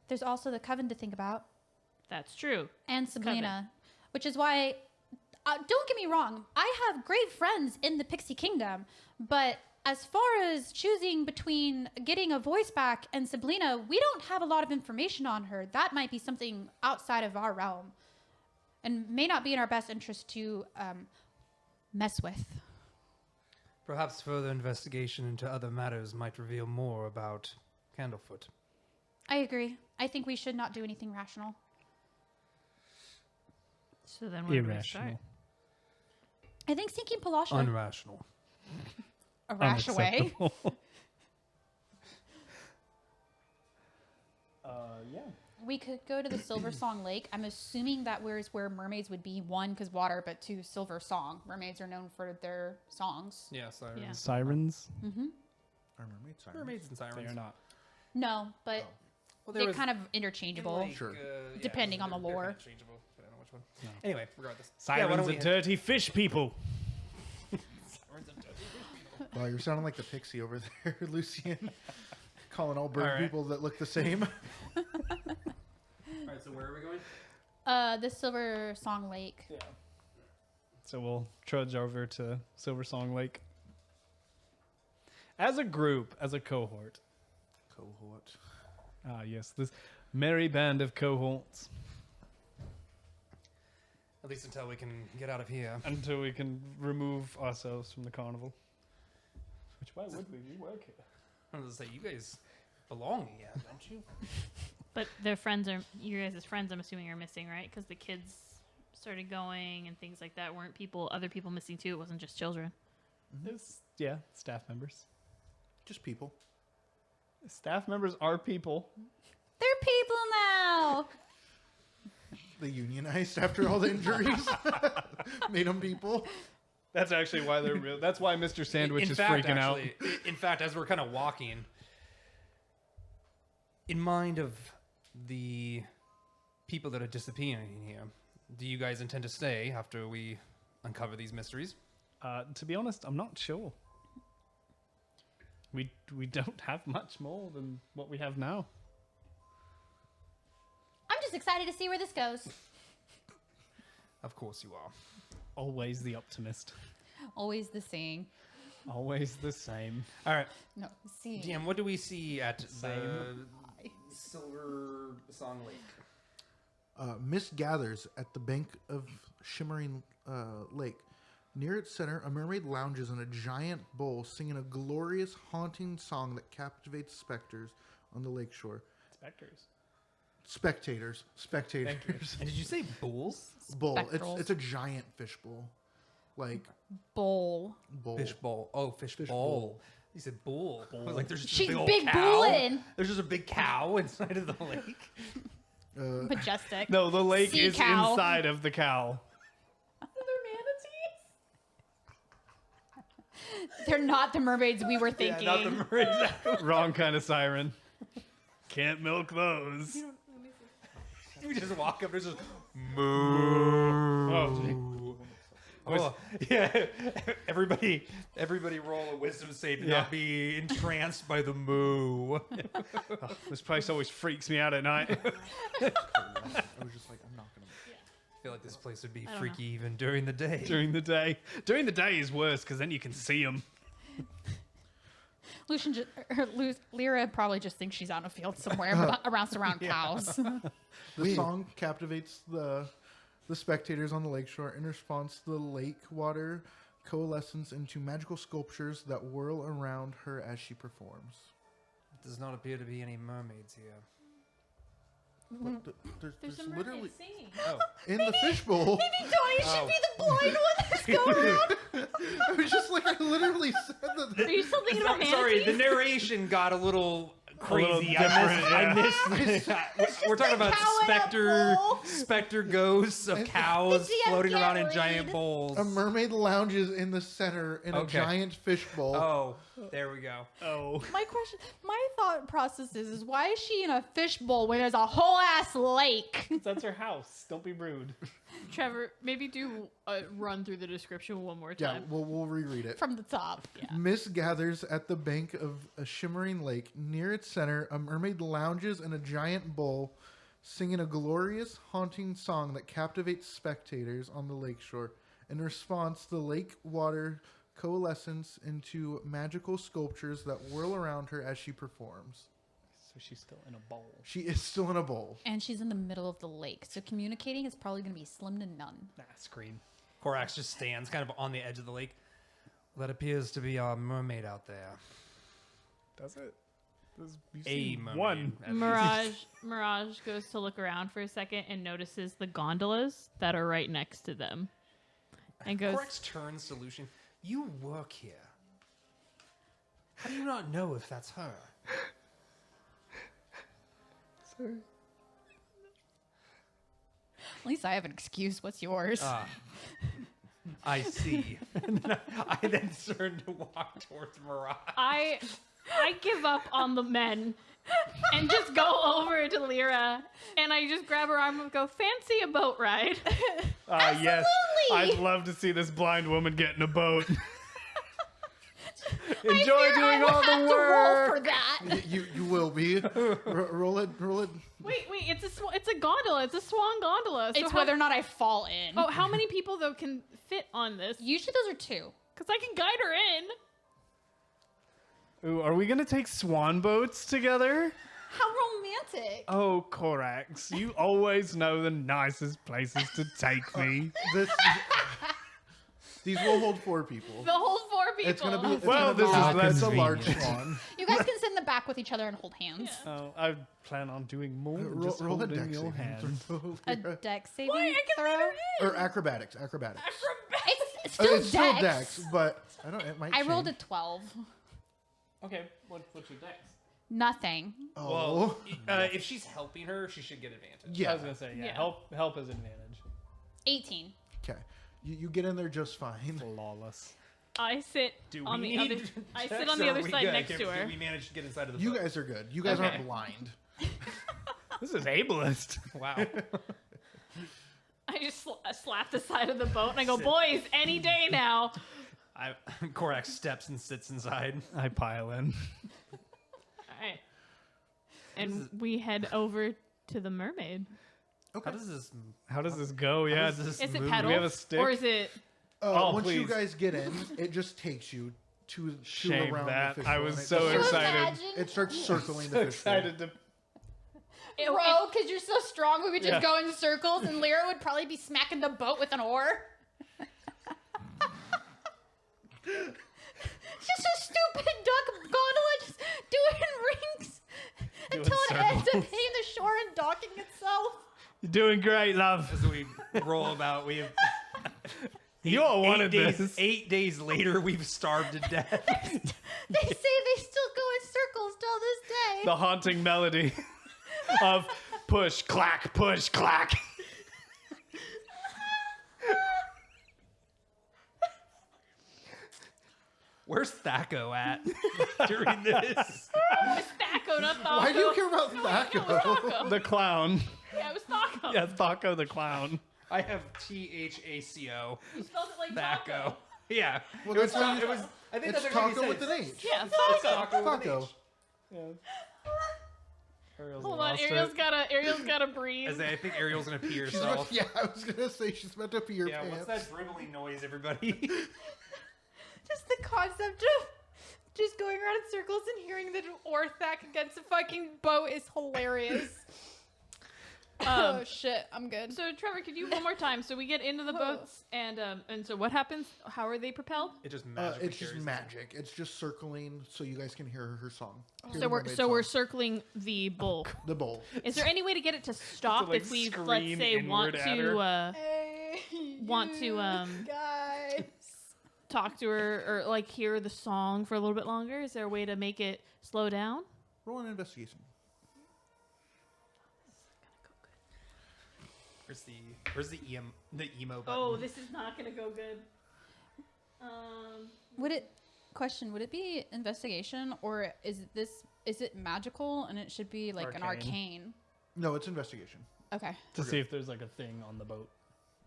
Speaker 4: There's also the Coven to think about,
Speaker 5: That's true.
Speaker 4: and Sabrina,
Speaker 5: Coven.
Speaker 4: which is why. Don't get me wrong. I have great friends in the Pixie Kingdom, but as far as choosing between getting a voice back and Sabrina, we don't have a lot of information on her. That might be something outside of our realm and may not be in our best interest to mess with.
Speaker 1: Perhaps further investigation into other matters might reveal more about Candlefoot.
Speaker 4: I agree. I think we should not do anything rational.
Speaker 5: So then where do we start?
Speaker 2: Irrational.
Speaker 4: I think sinking Palasha
Speaker 1: Unrational.
Speaker 4: a rash away.
Speaker 2: Unacceptable. Yeah.
Speaker 4: We could go to the Silver Song Lake. I'm assuming that where mermaids would be. One, because water, but two, Silver Song. Mermaids are known for their songs.
Speaker 1: Yeah, sirens.
Speaker 5: Yeah.
Speaker 2: Sirens?
Speaker 4: Mm-hmm.
Speaker 3: Our mermaid sirens.
Speaker 1: Mermaids and sirens.
Speaker 2: They are not.
Speaker 4: No, but
Speaker 1: Well,
Speaker 4: they're kind of interchangeable.
Speaker 3: Sure.
Speaker 4: Depending on the
Speaker 1: they're
Speaker 4: lore.
Speaker 1: interchangeable. I don't know which one. Anyway, regardless.
Speaker 2: Sirens are dirty fish people.
Speaker 1: Sirens and dirty.
Speaker 3: Wow, you're sounding like the pixie over there, Lucian. Calling all bird
Speaker 1: All right.
Speaker 3: people that look the same.
Speaker 1: All right, so where are we going?
Speaker 4: The Silver Song Lake.
Speaker 2: Yeah. So we'll trudge over to Silver Song Lake. As a group, as a cohort.
Speaker 3: Cohort.
Speaker 2: Ah, yes, this merry band of cohorts.
Speaker 1: At least until we can get out of here.
Speaker 2: Until we can remove ourselves from the carnival. Which, why would we? We work here.
Speaker 1: I was going to say, you guys belong here, don't you?
Speaker 5: But their friends are, you guys' friends, I'm assuming, are missing, right? Because the kids started going and things like that. Weren't other people missing too? It wasn't just children.
Speaker 2: It's, yeah, staff members.
Speaker 3: Just people.
Speaker 2: Staff members are people.
Speaker 4: They're people now.
Speaker 3: They unionized after all the injuries. Made them people.
Speaker 2: That's actually why they're real. That's why Mr. Sandwich is
Speaker 1: fact,
Speaker 2: freaking out.
Speaker 1: In fact, as we're kind of walking, in mind of the people that are disappearing here, do you guys intend to stay after we uncover these mysteries?
Speaker 2: To be honest, I'm not sure. We don't have much more than what we have now.
Speaker 4: I'm just excited to see where this goes.
Speaker 1: Of course you are.
Speaker 2: Always the optimist.
Speaker 4: Always the same.
Speaker 2: Always the same.
Speaker 1: All right,
Speaker 4: No, see.
Speaker 1: DM, what do we see at the
Speaker 2: Same.
Speaker 1: Silver Song Lake?
Speaker 3: Mist gathers at the bank of shimmering lake. Near its center, a mermaid lounges in a giant bowl, singing a glorious, haunting song that captivates specters on the lakeshore.
Speaker 2: Specters.
Speaker 3: Spectators.
Speaker 1: And did you say bulls?
Speaker 3: Bowl.
Speaker 4: Spectrals.
Speaker 3: It's a giant fish bowl. Like,
Speaker 4: Bowl.
Speaker 3: bowl.
Speaker 1: Fish bowl. Oh, fish
Speaker 3: Fish
Speaker 1: bowl.
Speaker 3: bowl.
Speaker 1: You said bull. I was like, there's just
Speaker 4: She's
Speaker 1: a big, old
Speaker 4: big
Speaker 1: cow.
Speaker 4: bullin'.
Speaker 1: There's just a big cow inside of the lake.
Speaker 4: Majestic.
Speaker 2: No, the lake
Speaker 4: Sea
Speaker 2: is
Speaker 4: cow.
Speaker 2: inside of the cow.
Speaker 4: They're not the mermaids we were thinking.
Speaker 1: not the mermaids.
Speaker 2: Wrong kind of siren. Can't milk those.
Speaker 1: We just walk up. There's just moo.
Speaker 2: Oh,
Speaker 1: Oh, yeah. Everybody roll a wisdom save to
Speaker 2: Yeah.
Speaker 1: not be entranced by the moo.
Speaker 2: this place always freaks me out at night.
Speaker 3: I was just like, I'm not gonna.
Speaker 1: I feel like this place would be
Speaker 5: don't
Speaker 1: freaky even during the day.
Speaker 2: During the day. During the day is worse because then you can see them.
Speaker 4: Lyra probably just thinks she's on a field somewhere around cows.
Speaker 3: The song captivates the spectators on the lakeshore. In response, the lake water coalesces into magical sculptures that whirl around her as she performs.
Speaker 1: Does not appear to be any mermaids here.
Speaker 3: What
Speaker 5: There's
Speaker 3: there's
Speaker 5: a
Speaker 3: literally
Speaker 5: mermaid singing.
Speaker 1: Oh,
Speaker 3: in the fishbowl.
Speaker 4: Maybe Donnie should be the blind one that's going around.
Speaker 3: I was just like, I literally said that.
Speaker 5: Are you still thinking about
Speaker 1: sorry, the
Speaker 5: manatees?
Speaker 1: narration got a little crazy.
Speaker 2: different,
Speaker 1: I missed. We're talking about
Speaker 4: cow in a bowl.
Speaker 1: specter ghosts of cows
Speaker 4: The DM
Speaker 1: floating around in
Speaker 4: can't
Speaker 1: giant
Speaker 4: read.
Speaker 1: bowls.
Speaker 3: A mermaid lounges in the center in a
Speaker 1: Okay.
Speaker 3: giant fishbowl.
Speaker 1: Oh, there we go.
Speaker 2: Oh.
Speaker 4: My thought process is why is she in a fishbowl when there's a whole ass lake?
Speaker 2: That's her house. Don't be rude.
Speaker 5: Trevor, maybe do a run through the description one more
Speaker 3: Yeah,
Speaker 5: time.
Speaker 3: we'll reread it.
Speaker 4: From the top.
Speaker 3: Mist gathers at the bank of a shimmering lake. Near its center, a mermaid lounges in a giant bowl, singing a glorious, haunting song that captivates spectators on the lakeshore. In response, the lake water coalesces into magical sculptures that whirl around her as she performs.
Speaker 2: So she's still in a bowl.
Speaker 3: She is still in a bowl.
Speaker 4: And she's in the middle of the lake, so communicating is probably going to be slim to none.
Speaker 2: Nah, scream.
Speaker 1: Korax just stands kind of on the edge of the lake. That appears to be our mermaid out there.
Speaker 2: Does it? You
Speaker 1: A
Speaker 2: see
Speaker 1: mermaid.
Speaker 2: one.
Speaker 1: at least.
Speaker 5: Mirage goes to look around for a second and notices the gondolas that are right next to them. And goes,
Speaker 1: Korax turns to Lucian. You work here. How do you not know if that's her?
Speaker 2: Sorry.
Speaker 4: At least I have an excuse. What's yours?
Speaker 1: I see. And then I then turn to walk towards Mirage.
Speaker 5: I give up on the men and just go over to Lyra and I just grab her arm and go, fancy a boat ride.
Speaker 2: Yes.
Speaker 4: Absolutely.
Speaker 2: I'd love to see this blind woman get in a boat.
Speaker 4: I
Speaker 2: Enjoy
Speaker 4: fear I
Speaker 2: doing
Speaker 4: will
Speaker 2: all
Speaker 4: have
Speaker 2: the
Speaker 4: to roll for
Speaker 2: work.
Speaker 4: that.
Speaker 3: You will be. Roll it.
Speaker 5: Wait, it's a gondola. It's a swan gondola. So
Speaker 4: It's whether or not I fall in.
Speaker 5: Oh, how many people though can fit on this?
Speaker 4: Usually those are two.
Speaker 5: Because I can guide her in.
Speaker 2: Ooh, are we gonna take swan boats together?
Speaker 4: How romantic.
Speaker 2: Oh, Korax, you always know the nicest places to take me.
Speaker 3: These will hold 4 people.
Speaker 5: The whole 4 people.
Speaker 3: It's gonna be. It's
Speaker 2: Well,
Speaker 3: gonna be
Speaker 2: this is
Speaker 3: that's a
Speaker 1: convenient.
Speaker 3: large swan.
Speaker 4: You guys can sit in the back with each other and hold hands.
Speaker 2: Oh, I plan on doing more than
Speaker 3: Roll,
Speaker 2: just
Speaker 3: roll a
Speaker 2: holding
Speaker 3: dex
Speaker 2: your
Speaker 3: saving
Speaker 2: hand.
Speaker 3: throw.
Speaker 4: A deck saving
Speaker 5: Why? I can
Speaker 4: throw.
Speaker 5: lead her in.
Speaker 3: Or acrobatics.
Speaker 4: It's still
Speaker 3: It's still
Speaker 4: dex.
Speaker 3: dex, but I don't. It might.
Speaker 4: I rolled a
Speaker 3: change.
Speaker 4: 12.
Speaker 2: Okay, what's your dex?
Speaker 4: Nothing.
Speaker 3: Oh.
Speaker 1: Well, if she's helping her, she should get advantage.
Speaker 3: Yeah.
Speaker 2: I was gonna say, yeah.
Speaker 5: Yeah.
Speaker 2: Help is advantage.
Speaker 4: 18.
Speaker 3: Okay. You get in there just fine.
Speaker 2: Flawless.
Speaker 5: I sit
Speaker 1: Do
Speaker 5: on
Speaker 1: we
Speaker 5: the
Speaker 1: need
Speaker 5: other. I
Speaker 1: checks,
Speaker 5: sit on
Speaker 1: or
Speaker 5: the
Speaker 1: are
Speaker 5: other
Speaker 1: we
Speaker 5: side
Speaker 1: good?
Speaker 5: next to her.
Speaker 1: Did we manage to get inside of the
Speaker 3: You
Speaker 1: boat?
Speaker 3: guys are good. You guys
Speaker 5: Okay.
Speaker 3: aren't blind.
Speaker 2: This is ableist.
Speaker 1: Wow.
Speaker 5: I just slap the side of the boat and I go, boys, any day now.
Speaker 1: Korax steps and sits inside.
Speaker 2: I pile in.
Speaker 5: All right. And we head over to the mermaid.
Speaker 1: How does this?
Speaker 2: How does this go? Yeah,
Speaker 1: does this
Speaker 5: Is it
Speaker 1: move?
Speaker 5: pedals?
Speaker 2: Do we have a stick?
Speaker 5: Or is it?
Speaker 2: Oh,
Speaker 3: Once you
Speaker 2: please.
Speaker 3: guys get in, it just takes you to
Speaker 2: Shame
Speaker 3: around
Speaker 2: that.
Speaker 3: the
Speaker 2: I
Speaker 3: fishbowl,
Speaker 2: was
Speaker 3: and it
Speaker 2: so
Speaker 3: just starts-
Speaker 2: excited.
Speaker 3: It starts circling
Speaker 2: So
Speaker 3: the fishbowl.
Speaker 2: excited to.
Speaker 4: Bro, because you're so strong, we would just
Speaker 2: Yeah.
Speaker 4: go in circles, and Lyra would probably be smacking the boat with an oar. Just a stupid duck gondola just doing rings
Speaker 2: Doing
Speaker 4: until it ends up
Speaker 2: circles.
Speaker 4: hitting the shore and docking itself.
Speaker 2: You're doing great, love.
Speaker 1: As we roll about, we have.
Speaker 2: You all wanted
Speaker 1: days,
Speaker 2: this.
Speaker 1: 8 days later, we've starved to death.
Speaker 4: They say they still go in circles till this day.
Speaker 2: The haunting melody of push, clack, push, clack.
Speaker 1: Where's Thaco at during this?
Speaker 5: Thaco, not Thaco.
Speaker 3: Why do you care about Thaco?
Speaker 5: Thaco.
Speaker 2: The clown.
Speaker 5: Yeah, it was Thaco.
Speaker 2: Yeah, Thaco the clown.
Speaker 1: I have THACO.
Speaker 5: You spelled it like
Speaker 1: Thaco.
Speaker 5: taco.
Speaker 1: Yeah.
Speaker 3: Well,
Speaker 1: it was.
Speaker 3: that's how
Speaker 1: It was. I think
Speaker 3: It's
Speaker 1: that's what
Speaker 3: taco
Speaker 1: he
Speaker 3: with
Speaker 1: says.
Speaker 3: an H.
Speaker 5: Yeah,
Speaker 1: It's
Speaker 5: Thaco.
Speaker 1: taco with an
Speaker 3: Taco.
Speaker 1: H.
Speaker 2: Yeah. Ariel's
Speaker 5: Hold on,
Speaker 2: lost
Speaker 5: Ariel's
Speaker 2: it.
Speaker 5: gotta breathe.
Speaker 1: As I think Ariel's gonna pee
Speaker 3: She's about,
Speaker 1: herself.
Speaker 3: yeah, I was gonna say she's about to pee her
Speaker 1: Yeah,
Speaker 3: pants.
Speaker 1: what's that dribbling noise, everybody?
Speaker 4: Just the concept of just going around in circles and hearing the Orthac against a fucking boat is hilarious. Oh shit, I'm good.
Speaker 5: So Trevor, could you one more time? So we get into the boats, and so what happens? How are they propelled?
Speaker 1: It just magically
Speaker 3: It's just
Speaker 1: carries
Speaker 3: magic. It's just circling so you guys can hear her song. Hear
Speaker 5: So
Speaker 3: the
Speaker 5: we're
Speaker 3: mermaid
Speaker 5: we're
Speaker 3: song.
Speaker 5: circling the bowl.
Speaker 3: The bowl.
Speaker 5: Is there any way to get it to stop
Speaker 2: like,
Speaker 5: if we, let's
Speaker 2: scream
Speaker 5: say, want
Speaker 2: inward at her?
Speaker 5: to
Speaker 4: Hey,
Speaker 5: want to,
Speaker 4: guys.
Speaker 5: talk to her or like hear the song for a little bit longer? Is there a way to make it slow down?
Speaker 3: Roll an investigation.
Speaker 1: Where's the emo button?
Speaker 5: Oh, this is not gonna go good.
Speaker 4: Would it be investigation or is it magical and it should be like an arcane?
Speaker 3: No, it's investigation.
Speaker 4: Okay.
Speaker 2: To see if there's like a thing on the boat.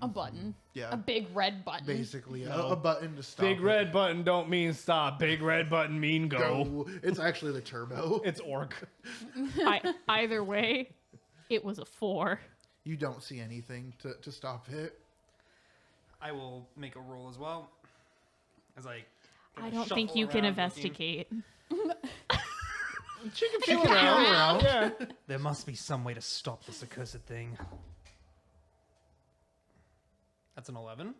Speaker 4: A button.
Speaker 3: Yeah.
Speaker 4: A big red button.
Speaker 3: Basically,
Speaker 2: No.
Speaker 3: a button to stop.
Speaker 2: Big
Speaker 3: it.
Speaker 2: red button don't mean stop. Big red button mean go.
Speaker 3: Go. It's actually the turbo.
Speaker 2: It's orc.
Speaker 5: Either way, it was a 4.
Speaker 3: You don't see anything to stop it.
Speaker 1: I will make a roll as well. As I
Speaker 5: I don't think
Speaker 1: shuffle
Speaker 5: you can
Speaker 1: around
Speaker 5: investigate.
Speaker 2: She can feel
Speaker 3: around.
Speaker 2: Yeah.
Speaker 1: There must be some way to stop this accursed thing. That's an 11.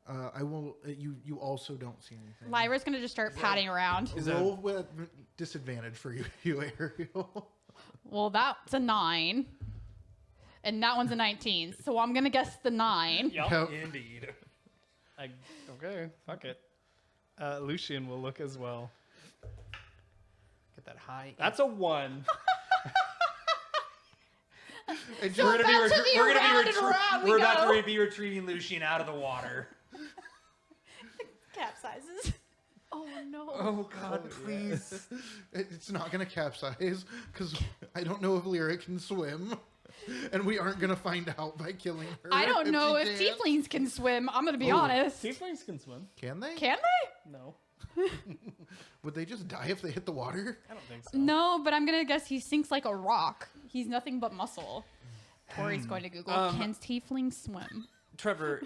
Speaker 3: I will. You also don't see anything.
Speaker 4: Lyra's gonna just start patting around.
Speaker 3: Roll with disadvantage for you, Ariel.
Speaker 4: Well, that's a 9. And that one's a 19. So I'm gonna guess the 9.
Speaker 2: Yep.
Speaker 1: Indeed.
Speaker 2: Okay. Fuck it. Lucian will look as well.
Speaker 1: Get that high.
Speaker 2: That's a 1.
Speaker 3: And
Speaker 4: So
Speaker 3: you're-
Speaker 4: back to the around and around we
Speaker 1: we're about
Speaker 4: go.
Speaker 1: to be retrieving Lucian out of the water.
Speaker 4: Capsizes.
Speaker 5: Oh no.
Speaker 1: Oh God, please.
Speaker 3: it's not gonna capsize because I don't know if Lyra can swim, and we aren't gonna find out by killing her.
Speaker 4: I don't know
Speaker 3: she
Speaker 4: if
Speaker 3: can.
Speaker 4: tieflings can swim. I'm gonna be
Speaker 3: Oh.
Speaker 4: honest.
Speaker 2: Tieflings can swim.
Speaker 3: Can they?
Speaker 4: Can they?
Speaker 2: No.
Speaker 3: Would they just die if they hit the water?
Speaker 2: I don't think so.
Speaker 4: No, but I'm gonna guess he sinks like a rock. He's nothing but muscle. Tori's going to Google, can tieflings swim?
Speaker 1: Trevor,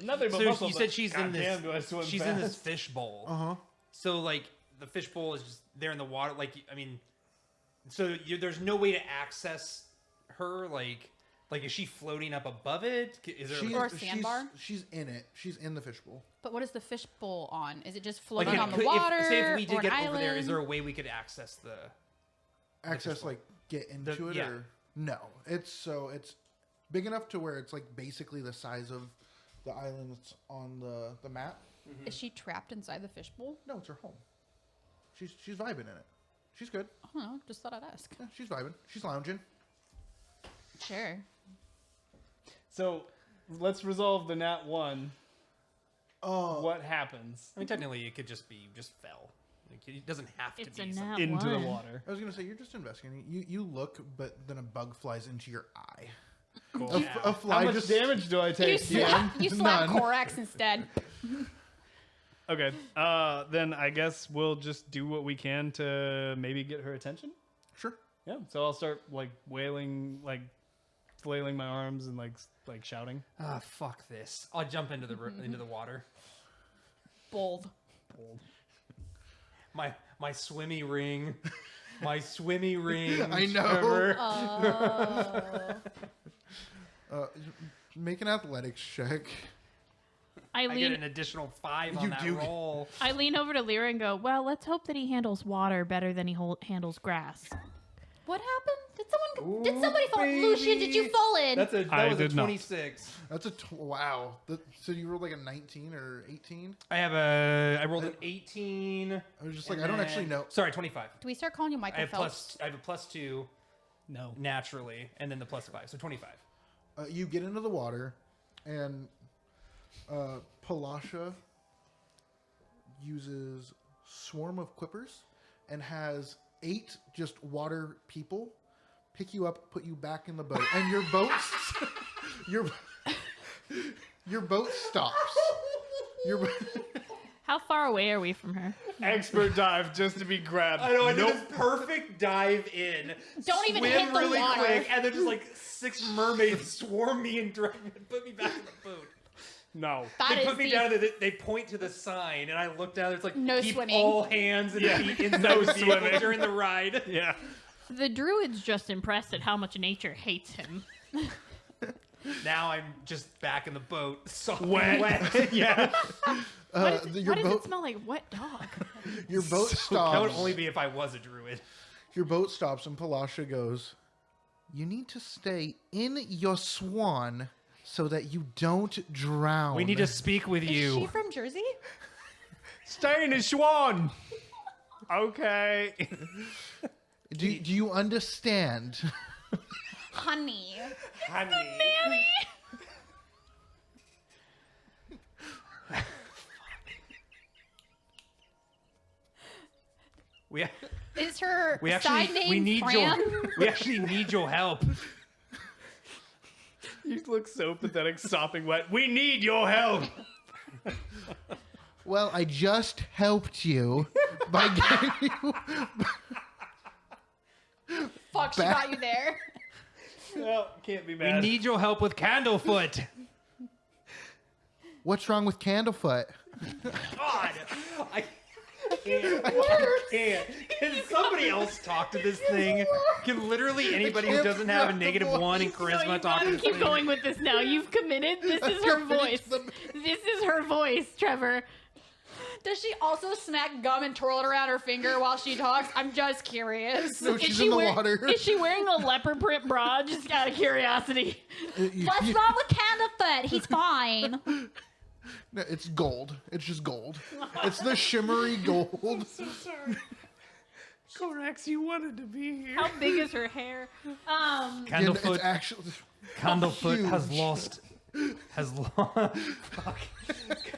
Speaker 2: Nothing but
Speaker 1: so
Speaker 2: muscle,
Speaker 1: you
Speaker 2: but
Speaker 1: said she's in
Speaker 2: goddamn, do I
Speaker 1: this.
Speaker 2: swim
Speaker 1: She's in this
Speaker 2: fast.
Speaker 1: fish bowl.
Speaker 3: Uh-huh.
Speaker 1: So like the fish bowl is just there in the water. Like I mean, so there's no way to access her. Like is she floating up above it? Is there
Speaker 4: Or a sandbar?
Speaker 3: She's in it. She's in the fishbowl.
Speaker 4: But what is the fishbowl on? Is it just
Speaker 1: like
Speaker 4: floating on the
Speaker 1: could-
Speaker 4: water?
Speaker 1: say if we
Speaker 4: or
Speaker 1: did
Speaker 4: an
Speaker 1: get over there, is
Speaker 4: island?
Speaker 1: there a way we could access the?
Speaker 3: Access
Speaker 1: fishbowl.
Speaker 3: like get into it
Speaker 1: yeah.
Speaker 3: or no? It's big enough to where it's like basically the size of the island that's on the map.
Speaker 4: Is she trapped inside the fishbowl?
Speaker 3: No, it's her home. She's vibing in it. She's good.
Speaker 4: I don't know. Just thought I'd ask.
Speaker 3: Yeah, she's vibing. She's lounging.
Speaker 4: Sure.
Speaker 2: So let's resolve the nat 1.
Speaker 3: Oh,
Speaker 2: What happens
Speaker 1: I mean, technically, it could just be just fell. Like, it doesn't have to
Speaker 5: It's
Speaker 1: be.
Speaker 5: a
Speaker 1: something-
Speaker 5: nat
Speaker 2: into the
Speaker 5: 1.
Speaker 2: water?
Speaker 3: I was gonna say you're just investigating. You look, but then a bug flies into your eye.
Speaker 2: Cool.
Speaker 3: A fly
Speaker 2: How much
Speaker 3: just
Speaker 2: damage do I
Speaker 4: You
Speaker 2: take?
Speaker 4: slap
Speaker 3: None.
Speaker 4: Korax instead.
Speaker 2: Okay. Then I guess we'll just do what we can to maybe get her attention.
Speaker 3: Sure.
Speaker 2: Yeah. So I'll start like wailing, like flailing my arms and like shouting.
Speaker 1: Ah, fuck this! I'll jump into the water.
Speaker 4: Bold.
Speaker 1: My swimmy ring. My swimmy ring.
Speaker 3: I know.
Speaker 1: Trevor.
Speaker 3: Make an athletics check.
Speaker 5: I
Speaker 1: I get
Speaker 5: lean
Speaker 1: an additional 5 on
Speaker 3: You
Speaker 1: that
Speaker 3: do.
Speaker 1: roll.
Speaker 5: I lean over to Lyra and go, well, let's hope that he handles water better than he handles grass.
Speaker 4: What happened? Did
Speaker 1: Ooh,
Speaker 4: somebody fall?
Speaker 1: baby.
Speaker 4: Lucian, did you fall in?
Speaker 1: That
Speaker 2: I
Speaker 1: was a
Speaker 2: did not.
Speaker 1: 26.
Speaker 3: That's wow. So you rolled like a 19 or 18?
Speaker 1: I rolled an 18.
Speaker 3: I was just like,
Speaker 1: and
Speaker 3: I don't
Speaker 1: then-
Speaker 3: actually know.
Speaker 1: Sorry, 25.
Speaker 4: Do we start calling you
Speaker 1: I
Speaker 4: Michael
Speaker 1: have
Speaker 4: Phelps?
Speaker 1: I have a +2.
Speaker 2: No.
Speaker 1: naturally, and then the +5, so 25.
Speaker 3: You get into the water, and Palasha uses Swarm of Quippers and has 8 just water people pick you up, put you back in the boat, and your boat your boat stops. Your
Speaker 5: How far away are we from her?
Speaker 2: Expert dive just to be grabbed.
Speaker 1: I know, I did this perfect dive in.
Speaker 4: Don't even
Speaker 1: swim
Speaker 4: hit the
Speaker 1: really
Speaker 4: water.
Speaker 1: quick, and then just like 6 mermaids swarm me and drag me and put me back in the boat.
Speaker 2: No.
Speaker 4: That
Speaker 1: They
Speaker 4: is
Speaker 1: put me
Speaker 4: the-
Speaker 1: down, they point to the sign, and I look down, it's like,
Speaker 4: No
Speaker 1: keep
Speaker 4: swimming.
Speaker 1: all hands and feet inside
Speaker 2: No
Speaker 1: the vehicle
Speaker 2: swimming.
Speaker 1: during the ride.
Speaker 2: Yeah.
Speaker 5: The druid's just impressed at how much nature hates him.
Speaker 1: Now I'm just back in the boat, sopping
Speaker 2: Wet.
Speaker 1: wet.
Speaker 2: Yeah.
Speaker 5: What
Speaker 3: your
Speaker 5: does
Speaker 3: boat
Speaker 5: it smell like? Wet dog.
Speaker 3: your boat stops.
Speaker 1: That would only be if I was a druid.
Speaker 3: Your boat stops, and Palasha goes, "You need to stay in your swan so that you don't drown."
Speaker 1: We need to speak with
Speaker 4: Is
Speaker 1: you.
Speaker 4: she from Jersey?
Speaker 2: Stay in his swan. Okay.
Speaker 3: Do you understand?
Speaker 4: Honey.
Speaker 2: Honey.
Speaker 1: We,
Speaker 4: Is her
Speaker 1: we
Speaker 4: side
Speaker 1: actually
Speaker 4: name
Speaker 1: we need
Speaker 4: Fran?
Speaker 1: we actually need your help.
Speaker 2: You look so pathetic, sopping wet. We need your help.
Speaker 3: Well, I just helped you by getting you.
Speaker 4: Fuck, she
Speaker 3: Back-
Speaker 4: got you there.
Speaker 2: Well, can't be
Speaker 1: We
Speaker 2: mad.
Speaker 1: need your help with Candlefoot.
Speaker 3: What's wrong with Candlefoot?
Speaker 1: God, I can't. I can't. Can somebody else talk to this thing? Can literally anybody who
Speaker 3: can't
Speaker 1: doesn't have a
Speaker 3: figure out the
Speaker 1: -1 in
Speaker 3: voice.
Speaker 1: charisma
Speaker 5: No, you
Speaker 1: talk to
Speaker 5: gotta
Speaker 1: this
Speaker 5: keep
Speaker 1: thing?
Speaker 5: going with this now. You've committed. This is her voice. This is her voice, Trevor.
Speaker 4: Does she also smack gum and twirl it around her finger while she talks? I'm just curious.
Speaker 3: No, she's in the water.
Speaker 5: Is she wearing a leopard print bra? Just out of curiosity.
Speaker 4: What's wrong with Candlefoot? He's fine.
Speaker 3: No, it's gold. It's just gold. It's the shimmery gold.
Speaker 2: Corax, you wanted to be here.
Speaker 5: How big is her hair?
Speaker 3: And it's
Speaker 1: Candlefoot,
Speaker 3: actually
Speaker 1: Candlefoot has
Speaker 3: huge.
Speaker 1: lost.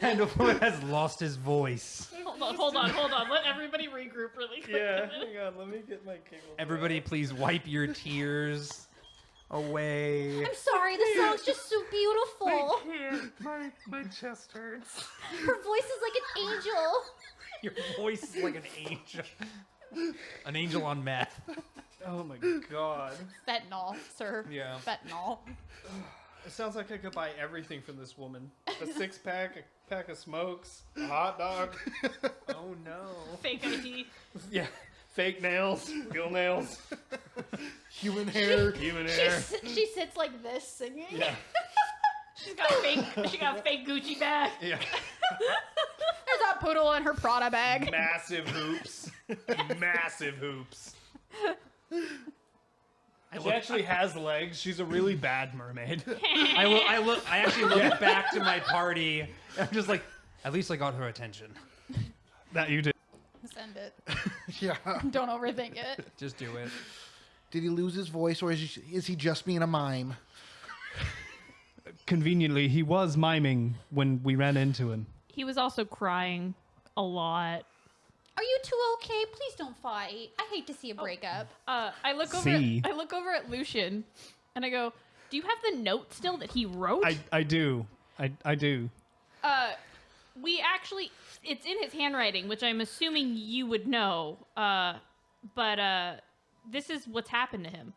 Speaker 1: Candlefoot has lost his voice.
Speaker 5: Hold on. Let everybody regroup really quick.
Speaker 2: Yeah, hang on. Let me get my cable.
Speaker 1: Everybody, please wipe your tears away.
Speaker 4: I'm sorry, the song's just so beautiful.
Speaker 2: My chest hurts.
Speaker 4: Her voice is like an angel.
Speaker 1: Your voice is like an angel. An angel on meth.
Speaker 2: Oh my god.
Speaker 4: Fentanyl, sir.
Speaker 1: Yeah.
Speaker 4: Fentanyl.
Speaker 2: It sounds like I could buy everything from this woman. A 6-pack, a pack of smokes, a hot dog.
Speaker 1: Oh no.
Speaker 5: Fake ID.
Speaker 2: Yeah. Fake nails, real nails,
Speaker 3: human hair.
Speaker 2: human
Speaker 4: She,
Speaker 2: hair.
Speaker 4: she sits like this singing.
Speaker 2: Yeah.
Speaker 5: She got a fake Gucci bag.
Speaker 2: Yeah.
Speaker 4: There's a poodle in her Prada bag.
Speaker 2: Massive hoops. Massive hoops. She actually has legs. She's a really bad mermaid.
Speaker 1: I actually look back to my party. And I'm just like, at least I got her attention.
Speaker 2: That you did.
Speaker 4: Send it.
Speaker 3: Yeah.
Speaker 4: Don't overthink it.
Speaker 1: Just do it.
Speaker 3: Did he lose his voice, or is he just being a mime?
Speaker 2: Conveniently, he was miming when we ran into him.
Speaker 5: He was also crying a lot.
Speaker 4: Are you two okay? Please don't fight. I hate to see a breakup.
Speaker 5: I look over.
Speaker 2: See?
Speaker 5: I look over at Lucian, and I go, "Do you have the note still that he wrote?"
Speaker 2: I do. I do.
Speaker 5: We actually, it's in his handwriting, which I'm assuming you would know. But this is what's happened to him.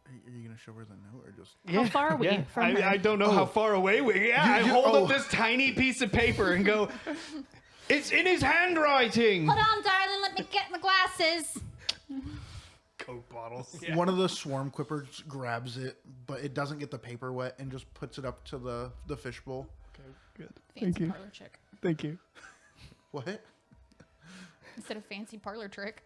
Speaker 3: Are you gonna show her the note, or just?
Speaker 5: How far are we from her?
Speaker 2: I don't know how far away we. Yeah, I hold
Speaker 3: oh.
Speaker 2: up this tiny piece of paper and go. It's in his handwriting.
Speaker 4: Hold on, darling. Let me get my glasses.
Speaker 2: Coke bottles.
Speaker 3: One of the swarm quippers grabs it, but it doesn't get the paper wet, and just puts it up to the fishbowl.
Speaker 2: Okay, good.
Speaker 4: Fancy parlor trick.
Speaker 2: Thank you.
Speaker 3: What?
Speaker 4: Instead of fancy parlor trick.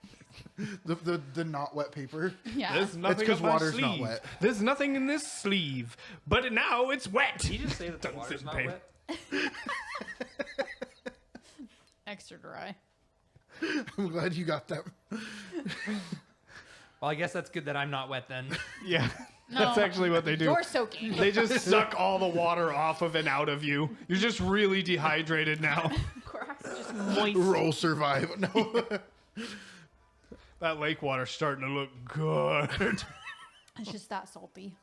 Speaker 3: The not wet paper.
Speaker 4: Yeah.
Speaker 2: There's nothing
Speaker 3: 'cause
Speaker 2: up my
Speaker 3: water's not
Speaker 2: sleeve.
Speaker 3: wet.
Speaker 2: There's nothing in this sleeve, but now it's wet.
Speaker 1: Did you just say that the
Speaker 2: Don't
Speaker 1: water's
Speaker 2: sit
Speaker 1: not
Speaker 2: in
Speaker 1: wet?
Speaker 4: Extra dry.
Speaker 3: I'm glad you got that.
Speaker 1: Well, I guess that's good that I'm not wet then.
Speaker 2: Yeah,
Speaker 4: No.
Speaker 2: that's actually what they do.
Speaker 4: You're soaking.
Speaker 2: They just suck all the water off of and out of you. You're just really dehydrated now.
Speaker 5: Korak's just moist.
Speaker 3: Roll survive. No.
Speaker 2: That lake water's starting to look good.
Speaker 4: It's just that salty.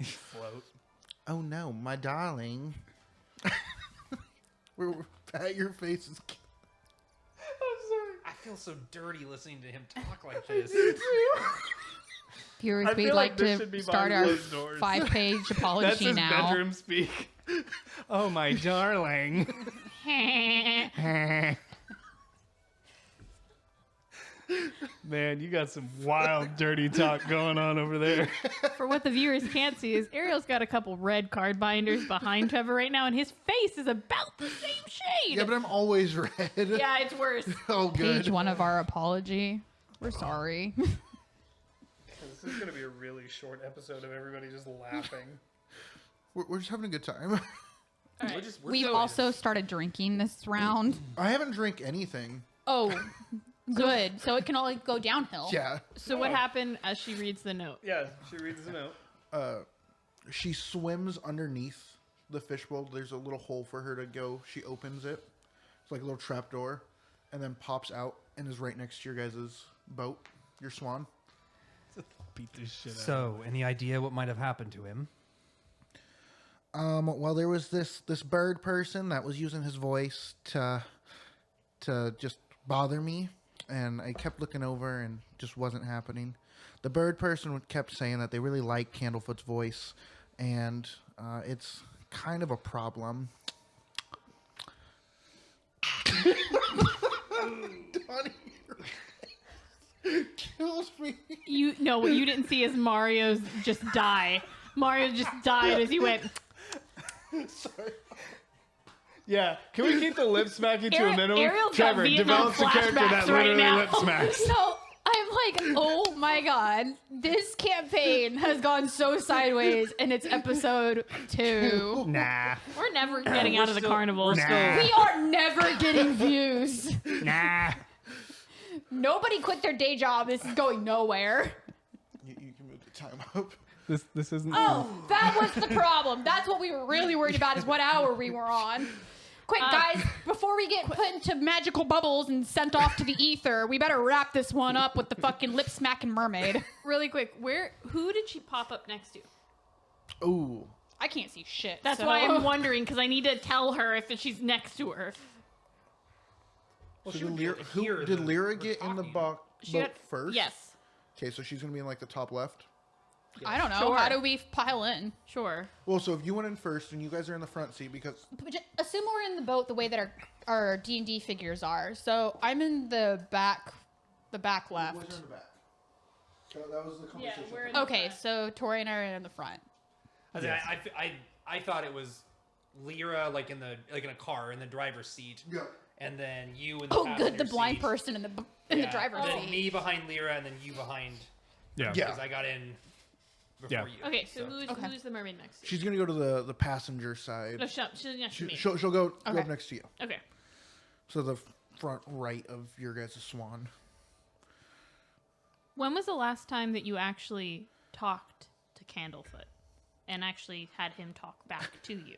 Speaker 1: Float.
Speaker 3: Oh no, my darling. Pat your face is.
Speaker 1: I feel so dirty listening to him talk like this.
Speaker 4: Viewers,
Speaker 2: I
Speaker 4: we'd
Speaker 2: feel
Speaker 4: like
Speaker 2: like this should
Speaker 4: to
Speaker 2: be
Speaker 4: start
Speaker 2: behind
Speaker 4: our
Speaker 2: closed doors.
Speaker 4: 5-page apology
Speaker 2: That's his
Speaker 4: now.
Speaker 2: bedroom speak. Oh, my darling. Man, you got some wild, dirty talk going on over there.
Speaker 5: For what the viewers can't see is Ariel's got a couple red card binders behind Trevor right now, and his face is about the same shade.
Speaker 3: Yeah, but I'm always red.
Speaker 5: Yeah, it's worse.
Speaker 3: Oh, good.
Speaker 4: Page 1 of our apology. We're sorry.
Speaker 2: This is going to be a really short episode of everybody just laughing.
Speaker 3: We're just having a good time.
Speaker 5: All right.
Speaker 4: We've also started drinking this round.
Speaker 3: I haven't drank anything.
Speaker 4: Oh, good. So it can only go downhill.
Speaker 3: Yeah.
Speaker 5: So what happened as she reads the note?
Speaker 2: Yeah, she reads the note.
Speaker 3: She swims underneath the fishbowl. There's a little hole for her to go. She opens it. It's like a little trap door. And then pops out and is right next to your guys' boat, your swan.
Speaker 2: Beat this shit out.
Speaker 1: So, any idea what might have happened to him?
Speaker 3: Well, there was this bird person that was using his voice to just bother me, and I kept looking over and just wasn't happening. The bird person kept saying that they really like Candlefoot's voice, and it's kind of a problem. Donnie, kills me.
Speaker 5: You know what you didn't see is Mario's just die. Mario just died as he went.
Speaker 3: Sorry.
Speaker 2: Yeah, can we keep the lip smacking to a minimum?
Speaker 5: Ariel's got
Speaker 2: Trevor,
Speaker 5: Vietnam
Speaker 2: develops a character that
Speaker 5: flashbacks right
Speaker 2: literally
Speaker 5: now.
Speaker 2: lip smacks.
Speaker 4: So I'm like, oh my god, this campaign has gone so sideways, and it's episode 2.
Speaker 2: Nah.
Speaker 5: We're never getting out of the carnival.
Speaker 2: Nah.
Speaker 4: We are never getting views.
Speaker 2: Nah.
Speaker 4: Nobody quit their day job. This is going nowhere.
Speaker 3: You can move the time up.
Speaker 2: This isn't.
Speaker 4: Oh, that was the problem. That's what we were really worried about, is what hour we were on. Quick, guys, before we get put into magical bubbles and sent off to the ether, we better wrap this one up with the fucking lip smacking mermaid.
Speaker 5: Really quick, who did she pop up next to?
Speaker 3: Ooh.
Speaker 4: I can't see shit.
Speaker 5: That's
Speaker 4: so-
Speaker 5: why I'm wondering, because I need to tell her if she's next to her.
Speaker 1: Well,
Speaker 3: So
Speaker 1: she
Speaker 3: did
Speaker 1: would be
Speaker 3: Lyra,
Speaker 1: able to hear
Speaker 3: did
Speaker 1: the-
Speaker 3: Lyra
Speaker 1: her
Speaker 3: get in the
Speaker 1: talking.
Speaker 3: boat
Speaker 5: She got
Speaker 3: first?
Speaker 5: Yes,
Speaker 3: Okay, so she's gonna be in like the top left.
Speaker 4: I don't know.
Speaker 5: Sure.
Speaker 4: How do we pile in?
Speaker 5: sure.
Speaker 3: Well, so if you went in first and you guys are in the front seat because
Speaker 4: But assume we're in the boat the way that our D&D figures are. So I'm in the back left.
Speaker 3: in the back. So that was the conversation.
Speaker 5: we're in the
Speaker 4: Okay,
Speaker 5: front.
Speaker 4: so Tori and I are in the front.
Speaker 1: I thought it was Lyra like in a car in the driver's seat,
Speaker 3: Yeah.
Speaker 1: and then you in the
Speaker 4: Oh, good,
Speaker 1: passenger
Speaker 4: the blind
Speaker 1: seat.
Speaker 4: person in the
Speaker 1: Yeah,
Speaker 4: driver's
Speaker 1: and then
Speaker 4: seat.
Speaker 1: me behind Lyra, and then you behind
Speaker 2: Yeah.
Speaker 3: Yeah.
Speaker 1: because I got in before you.
Speaker 5: Okay, so
Speaker 4: Okay.
Speaker 5: who's the mermaid next to?
Speaker 3: She's gonna go to the passenger side.
Speaker 5: No, she's next to me.
Speaker 3: She'll go
Speaker 4: Okay.
Speaker 3: up next to you.
Speaker 5: Okay.
Speaker 3: So the front right of your guys' swan.
Speaker 5: When was the last time that you actually talked to Candlefoot and actually had him talk back to you?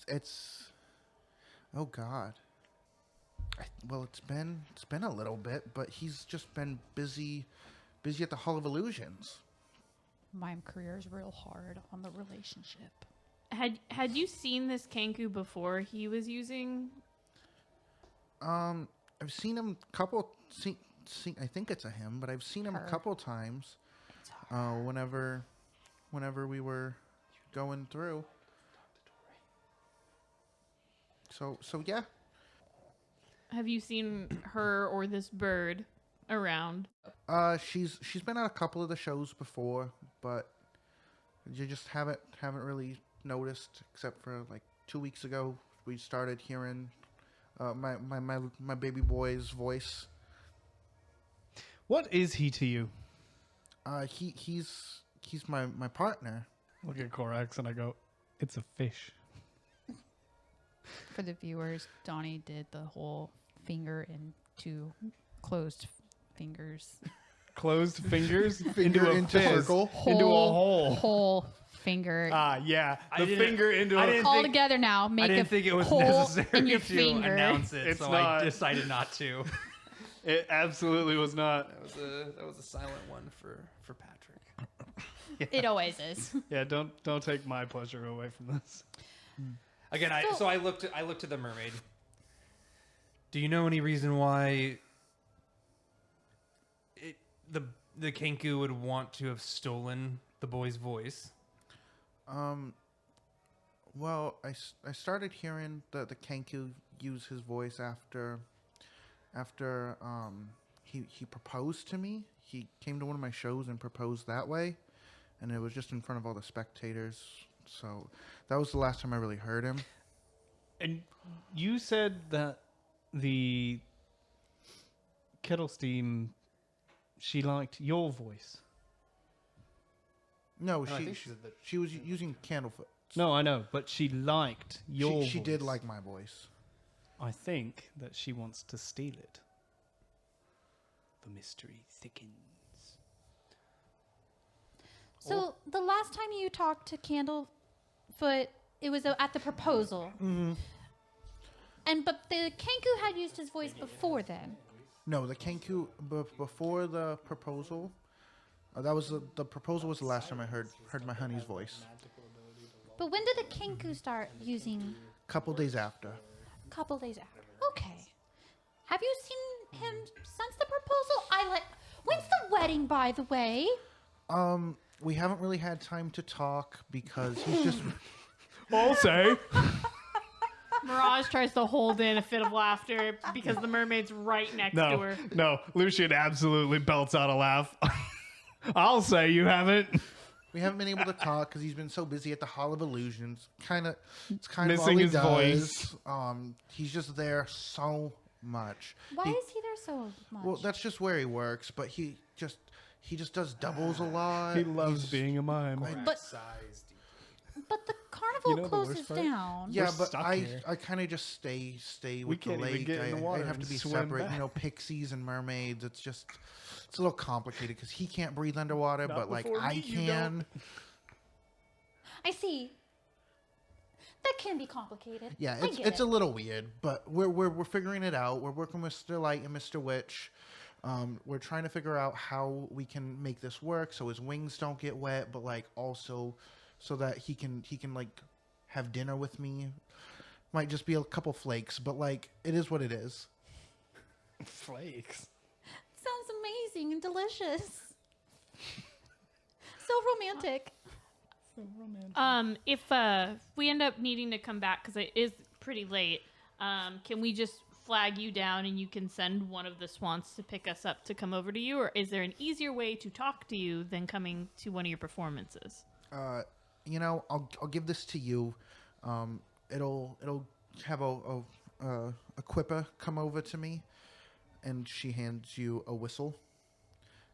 Speaker 3: It's oh god. Well, it's been a little bit, but he's just been busy at the Hall of Illusions.
Speaker 4: My career is real hard on the relationship.
Speaker 5: Had you seen this Kanku before he was using?
Speaker 3: I've seen him I think it's a him, but I've seen him
Speaker 4: Her.
Speaker 3: a couple times. Whenever we were going through. So yeah.
Speaker 5: Have you seen her or this bird around?
Speaker 3: She's been at a couple of the shows before, but you just haven't really noticed, except for like 2 weeks ago we started hearing my baby boy's voice.
Speaker 2: What is he to you?
Speaker 3: He's my partner.
Speaker 2: Look at Korax and I go, it's a fish.
Speaker 4: For the viewers, Donnie did the whole finger into closed fingers.
Speaker 2: Closed fingers
Speaker 3: Finger
Speaker 2: a
Speaker 3: into
Speaker 2: fist,
Speaker 3: circle.
Speaker 2: into a hole.
Speaker 4: Whole finger.
Speaker 2: Yeah,
Speaker 1: I
Speaker 2: the
Speaker 1: didn't-
Speaker 2: finger into
Speaker 1: I
Speaker 2: a.
Speaker 1: didn't
Speaker 4: All
Speaker 1: think-
Speaker 4: together now. Make
Speaker 1: I didn't
Speaker 4: a
Speaker 1: think it was
Speaker 4: hole
Speaker 1: necessary
Speaker 4: in your
Speaker 1: to
Speaker 4: finger.
Speaker 1: announce it,
Speaker 2: It's
Speaker 1: so
Speaker 2: not.
Speaker 1: I decided not to.
Speaker 2: It absolutely was not.
Speaker 1: That was a silent one for Patrick.
Speaker 4: It always is.
Speaker 2: Yeah, don't take my pleasure away from this.
Speaker 1: Again,
Speaker 4: So-
Speaker 1: I looked at the mermaid. Do you know any reason why the Kenku would want to have stolen the boy's voice?
Speaker 3: Well, I started hearing the Kenku use his voice after he proposed to me. He came to one of my shows and proposed that way, and it was just in front of all the spectators. So that was the last time I really heard him.
Speaker 2: And you said that the Kettlestein, she liked your voice.
Speaker 3: No,
Speaker 1: I
Speaker 3: she
Speaker 1: think she said that-
Speaker 3: she was using Candlefoot.
Speaker 2: No, I know, but she liked your
Speaker 3: She
Speaker 2: voice.
Speaker 3: did like my voice.
Speaker 2: I think that she wants to steal it. The mystery thickens.
Speaker 4: So the last time you talked to Candlefoot, it was at the proposal.
Speaker 3: Mm-hmm.
Speaker 4: But the Kenku had used his voice before then.
Speaker 3: No, the Kenku before the proposal. That was the proposal was the last time I heard my honey's voice.
Speaker 4: But when did the Kenku start using?
Speaker 3: Couple days after.
Speaker 4: A couple days after. Okay. Have you seen him since the proposal? When's the wedding, by the way?
Speaker 3: We haven't really had time to talk because he's just
Speaker 2: I'll say.
Speaker 5: Mirage tries to hold in a fit of laughter because the mermaid's right next to her.
Speaker 2: No, Lucian absolutely belts out a laugh. I'll say you haven't.
Speaker 3: we haven't been able to talk because he's been so busy at the Hall of Illusions. It's kind of all
Speaker 2: Missing
Speaker 3: he
Speaker 2: his
Speaker 3: does.
Speaker 2: voice.
Speaker 3: He's just there so much.
Speaker 4: Why is he there so much?
Speaker 3: Well, that's just where he works, but he just does doubles a lot.
Speaker 2: He loves
Speaker 3: He's-
Speaker 2: being a mime.
Speaker 4: But the carnival
Speaker 2: You know the worst
Speaker 4: closes
Speaker 2: part?
Speaker 4: down.
Speaker 3: Yeah,
Speaker 2: We're
Speaker 3: but
Speaker 2: stuck
Speaker 3: I
Speaker 2: here.
Speaker 3: kind of just stay
Speaker 2: We
Speaker 3: with the
Speaker 2: can't even
Speaker 3: lake.
Speaker 2: get in the water
Speaker 3: I have to
Speaker 2: and
Speaker 3: be
Speaker 2: swim
Speaker 3: separate.
Speaker 2: back.
Speaker 3: You know, pixies and mermaids. It's a little complicated because he can't breathe underwater,
Speaker 2: Not
Speaker 3: but like
Speaker 2: before
Speaker 3: I
Speaker 2: me, you
Speaker 3: can.
Speaker 4: I see. That can be complicated.
Speaker 3: Yeah,
Speaker 4: I
Speaker 3: it's
Speaker 4: get
Speaker 3: a
Speaker 4: it.
Speaker 3: little weird, but we're figuring it out. We're working with Mr. Light and Mr. Witch. We're trying to figure out how we can make this work so his wings don't get wet, but like also so that he can like have dinner with me. Might just be a couple flakes, but like it is what it is.
Speaker 2: Flakes.
Speaker 4: Sounds amazing and delicious. So romantic.
Speaker 5: If we end up needing to come back because it is pretty late, can we just flag you down and you can send one of the swans to pick us up to come over to you, or is there an easier way to talk to you than coming to one of your performances?
Speaker 3: You know, I'll give this to you. It'll have a quipper come over to me, and she hands you a whistle,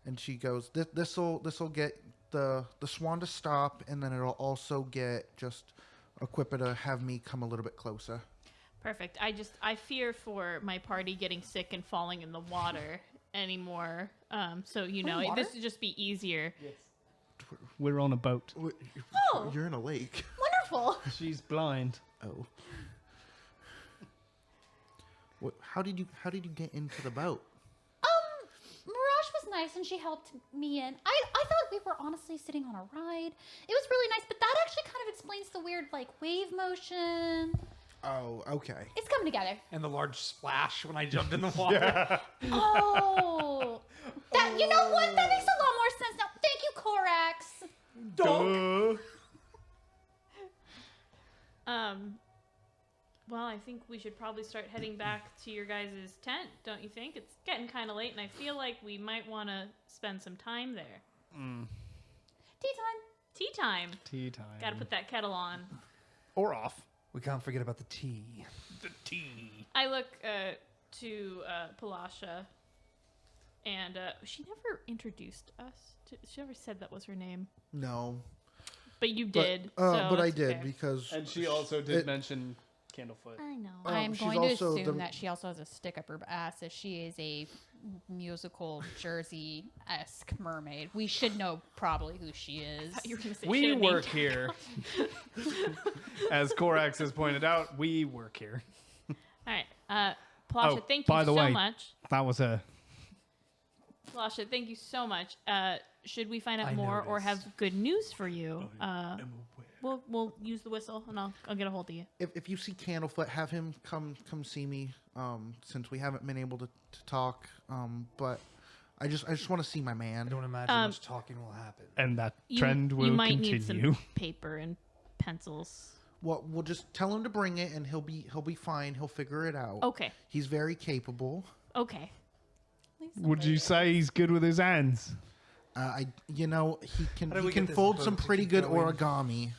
Speaker 3: and she goes, "This'll get the swan to stop, and then it'll also get just a quipper to have me come a little bit closer."
Speaker 5: Perfect. I fear for my party getting sick and falling in the water anymore. So
Speaker 4: water?
Speaker 5: this would just be easier.
Speaker 2: We're on a boat.
Speaker 4: Oh.
Speaker 3: You're in a lake.
Speaker 4: Wonderful.
Speaker 2: She's blind.
Speaker 3: Oh. How did you get into the boat?
Speaker 4: Mirage was nice and she helped me in. I thought we were honestly sitting on a ride. It was really nice, but that actually kind of explains the weird like wave motion.
Speaker 3: Oh, okay.
Speaker 4: It's coming together.
Speaker 1: And the large splash when I jumped in the water.
Speaker 4: Oh. You know what? That makes a lot more sense now. Thank you, Corax.
Speaker 2: Duh.
Speaker 5: Well, I think we should probably start heading back to your guys' tent, don't you think? It's getting kind of late, and I feel like we might want to spend some time there.
Speaker 4: Tea time.
Speaker 5: Tea time.
Speaker 2: Tea time.
Speaker 5: Got to put that kettle on.
Speaker 2: Or off.
Speaker 1: We can't forget about the tea.
Speaker 2: The tea.
Speaker 5: I look to Palasha, and she never introduced us. She never said that was her name.
Speaker 3: No.
Speaker 5: But you did.
Speaker 3: But
Speaker 5: so
Speaker 3: I
Speaker 5: it's
Speaker 3: did
Speaker 5: fair.
Speaker 3: because
Speaker 2: And she also did mention
Speaker 6: Candlefoot.
Speaker 5: I know.
Speaker 4: I'm
Speaker 3: she's
Speaker 4: going to
Speaker 3: also
Speaker 4: assume
Speaker 3: the-
Speaker 4: that she also has a stick up her ass if she is a musical Jersey-esque mermaid. We should know probably who she is.
Speaker 5: You were gonna say
Speaker 6: We
Speaker 5: should've
Speaker 6: work
Speaker 5: named-
Speaker 6: here. As Korax has pointed out, we work here.
Speaker 5: All right. Plasha,
Speaker 6: Oh,
Speaker 5: thank
Speaker 6: by
Speaker 5: you
Speaker 6: the
Speaker 5: so
Speaker 6: way-
Speaker 5: much.
Speaker 6: That was a...
Speaker 5: Plasha, thank you so much. Should we find out
Speaker 1: I
Speaker 5: more or have
Speaker 1: noticed.
Speaker 5: good news for you? We'll use the whistle and I'll get a hold of you.
Speaker 3: If you see Candlefoot, have him come see me. Since we haven't been able to talk, but I just want to see my
Speaker 1: I
Speaker 3: man.
Speaker 1: don't imagine much talking will happen.
Speaker 6: And that
Speaker 5: You,
Speaker 6: trend will
Speaker 5: you might
Speaker 6: continue.
Speaker 5: need some paper and pencils.
Speaker 3: Well, we'll just tell him to bring it, and he'll be fine. He'll figure it out.
Speaker 5: Okay.
Speaker 3: He's very capable.
Speaker 5: Okay.
Speaker 6: Would you say he's good with his hands?
Speaker 3: He
Speaker 1: How do
Speaker 3: he
Speaker 1: we
Speaker 3: can
Speaker 1: get this
Speaker 3: fold
Speaker 1: boat
Speaker 3: some
Speaker 1: to
Speaker 3: pretty
Speaker 1: keep
Speaker 3: good
Speaker 1: going?
Speaker 3: origami.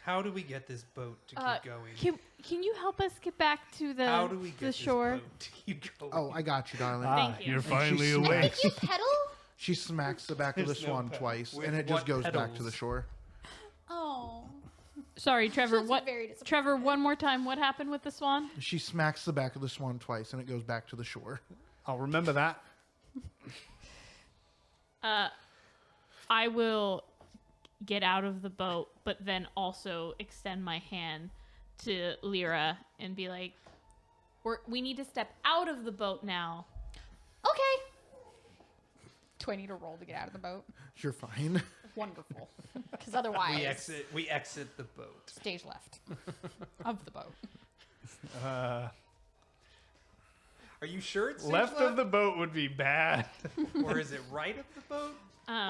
Speaker 1: How do we get this boat to keep going?
Speaker 5: Can you help us get back to
Speaker 1: How do we
Speaker 5: the
Speaker 1: get this
Speaker 5: shore?
Speaker 1: boat to keep going?
Speaker 3: Oh, I got you, darling.
Speaker 5: Thank you.
Speaker 6: You're finally
Speaker 3: she's
Speaker 6: awake.
Speaker 4: You pedal?
Speaker 3: She smacks the back of the swan twice,
Speaker 1: With
Speaker 3: and it just
Speaker 1: what
Speaker 3: goes back to
Speaker 1: pedals?
Speaker 3: the shore.
Speaker 4: Oh.
Speaker 5: Sorry, Trevor.
Speaker 4: That's
Speaker 5: What?
Speaker 4: very disappointing.
Speaker 5: Trevor, one more time. What happened with the swan?
Speaker 3: She smacks the back of the swan twice, and it goes back to the shore.
Speaker 6: I'll remember that.
Speaker 5: I will get out of the boat, but then also extend my hand to Lyra and be like, we need to step out of the boat now.
Speaker 4: Okay. Do I need to roll to get out of the boat?
Speaker 3: You're fine.
Speaker 4: Wonderful. Because otherwise,
Speaker 1: We exit the boat.
Speaker 4: stage left of the boat.
Speaker 1: Are you sure it's
Speaker 6: Left of the boat would be bad.
Speaker 1: or is it right of the boat?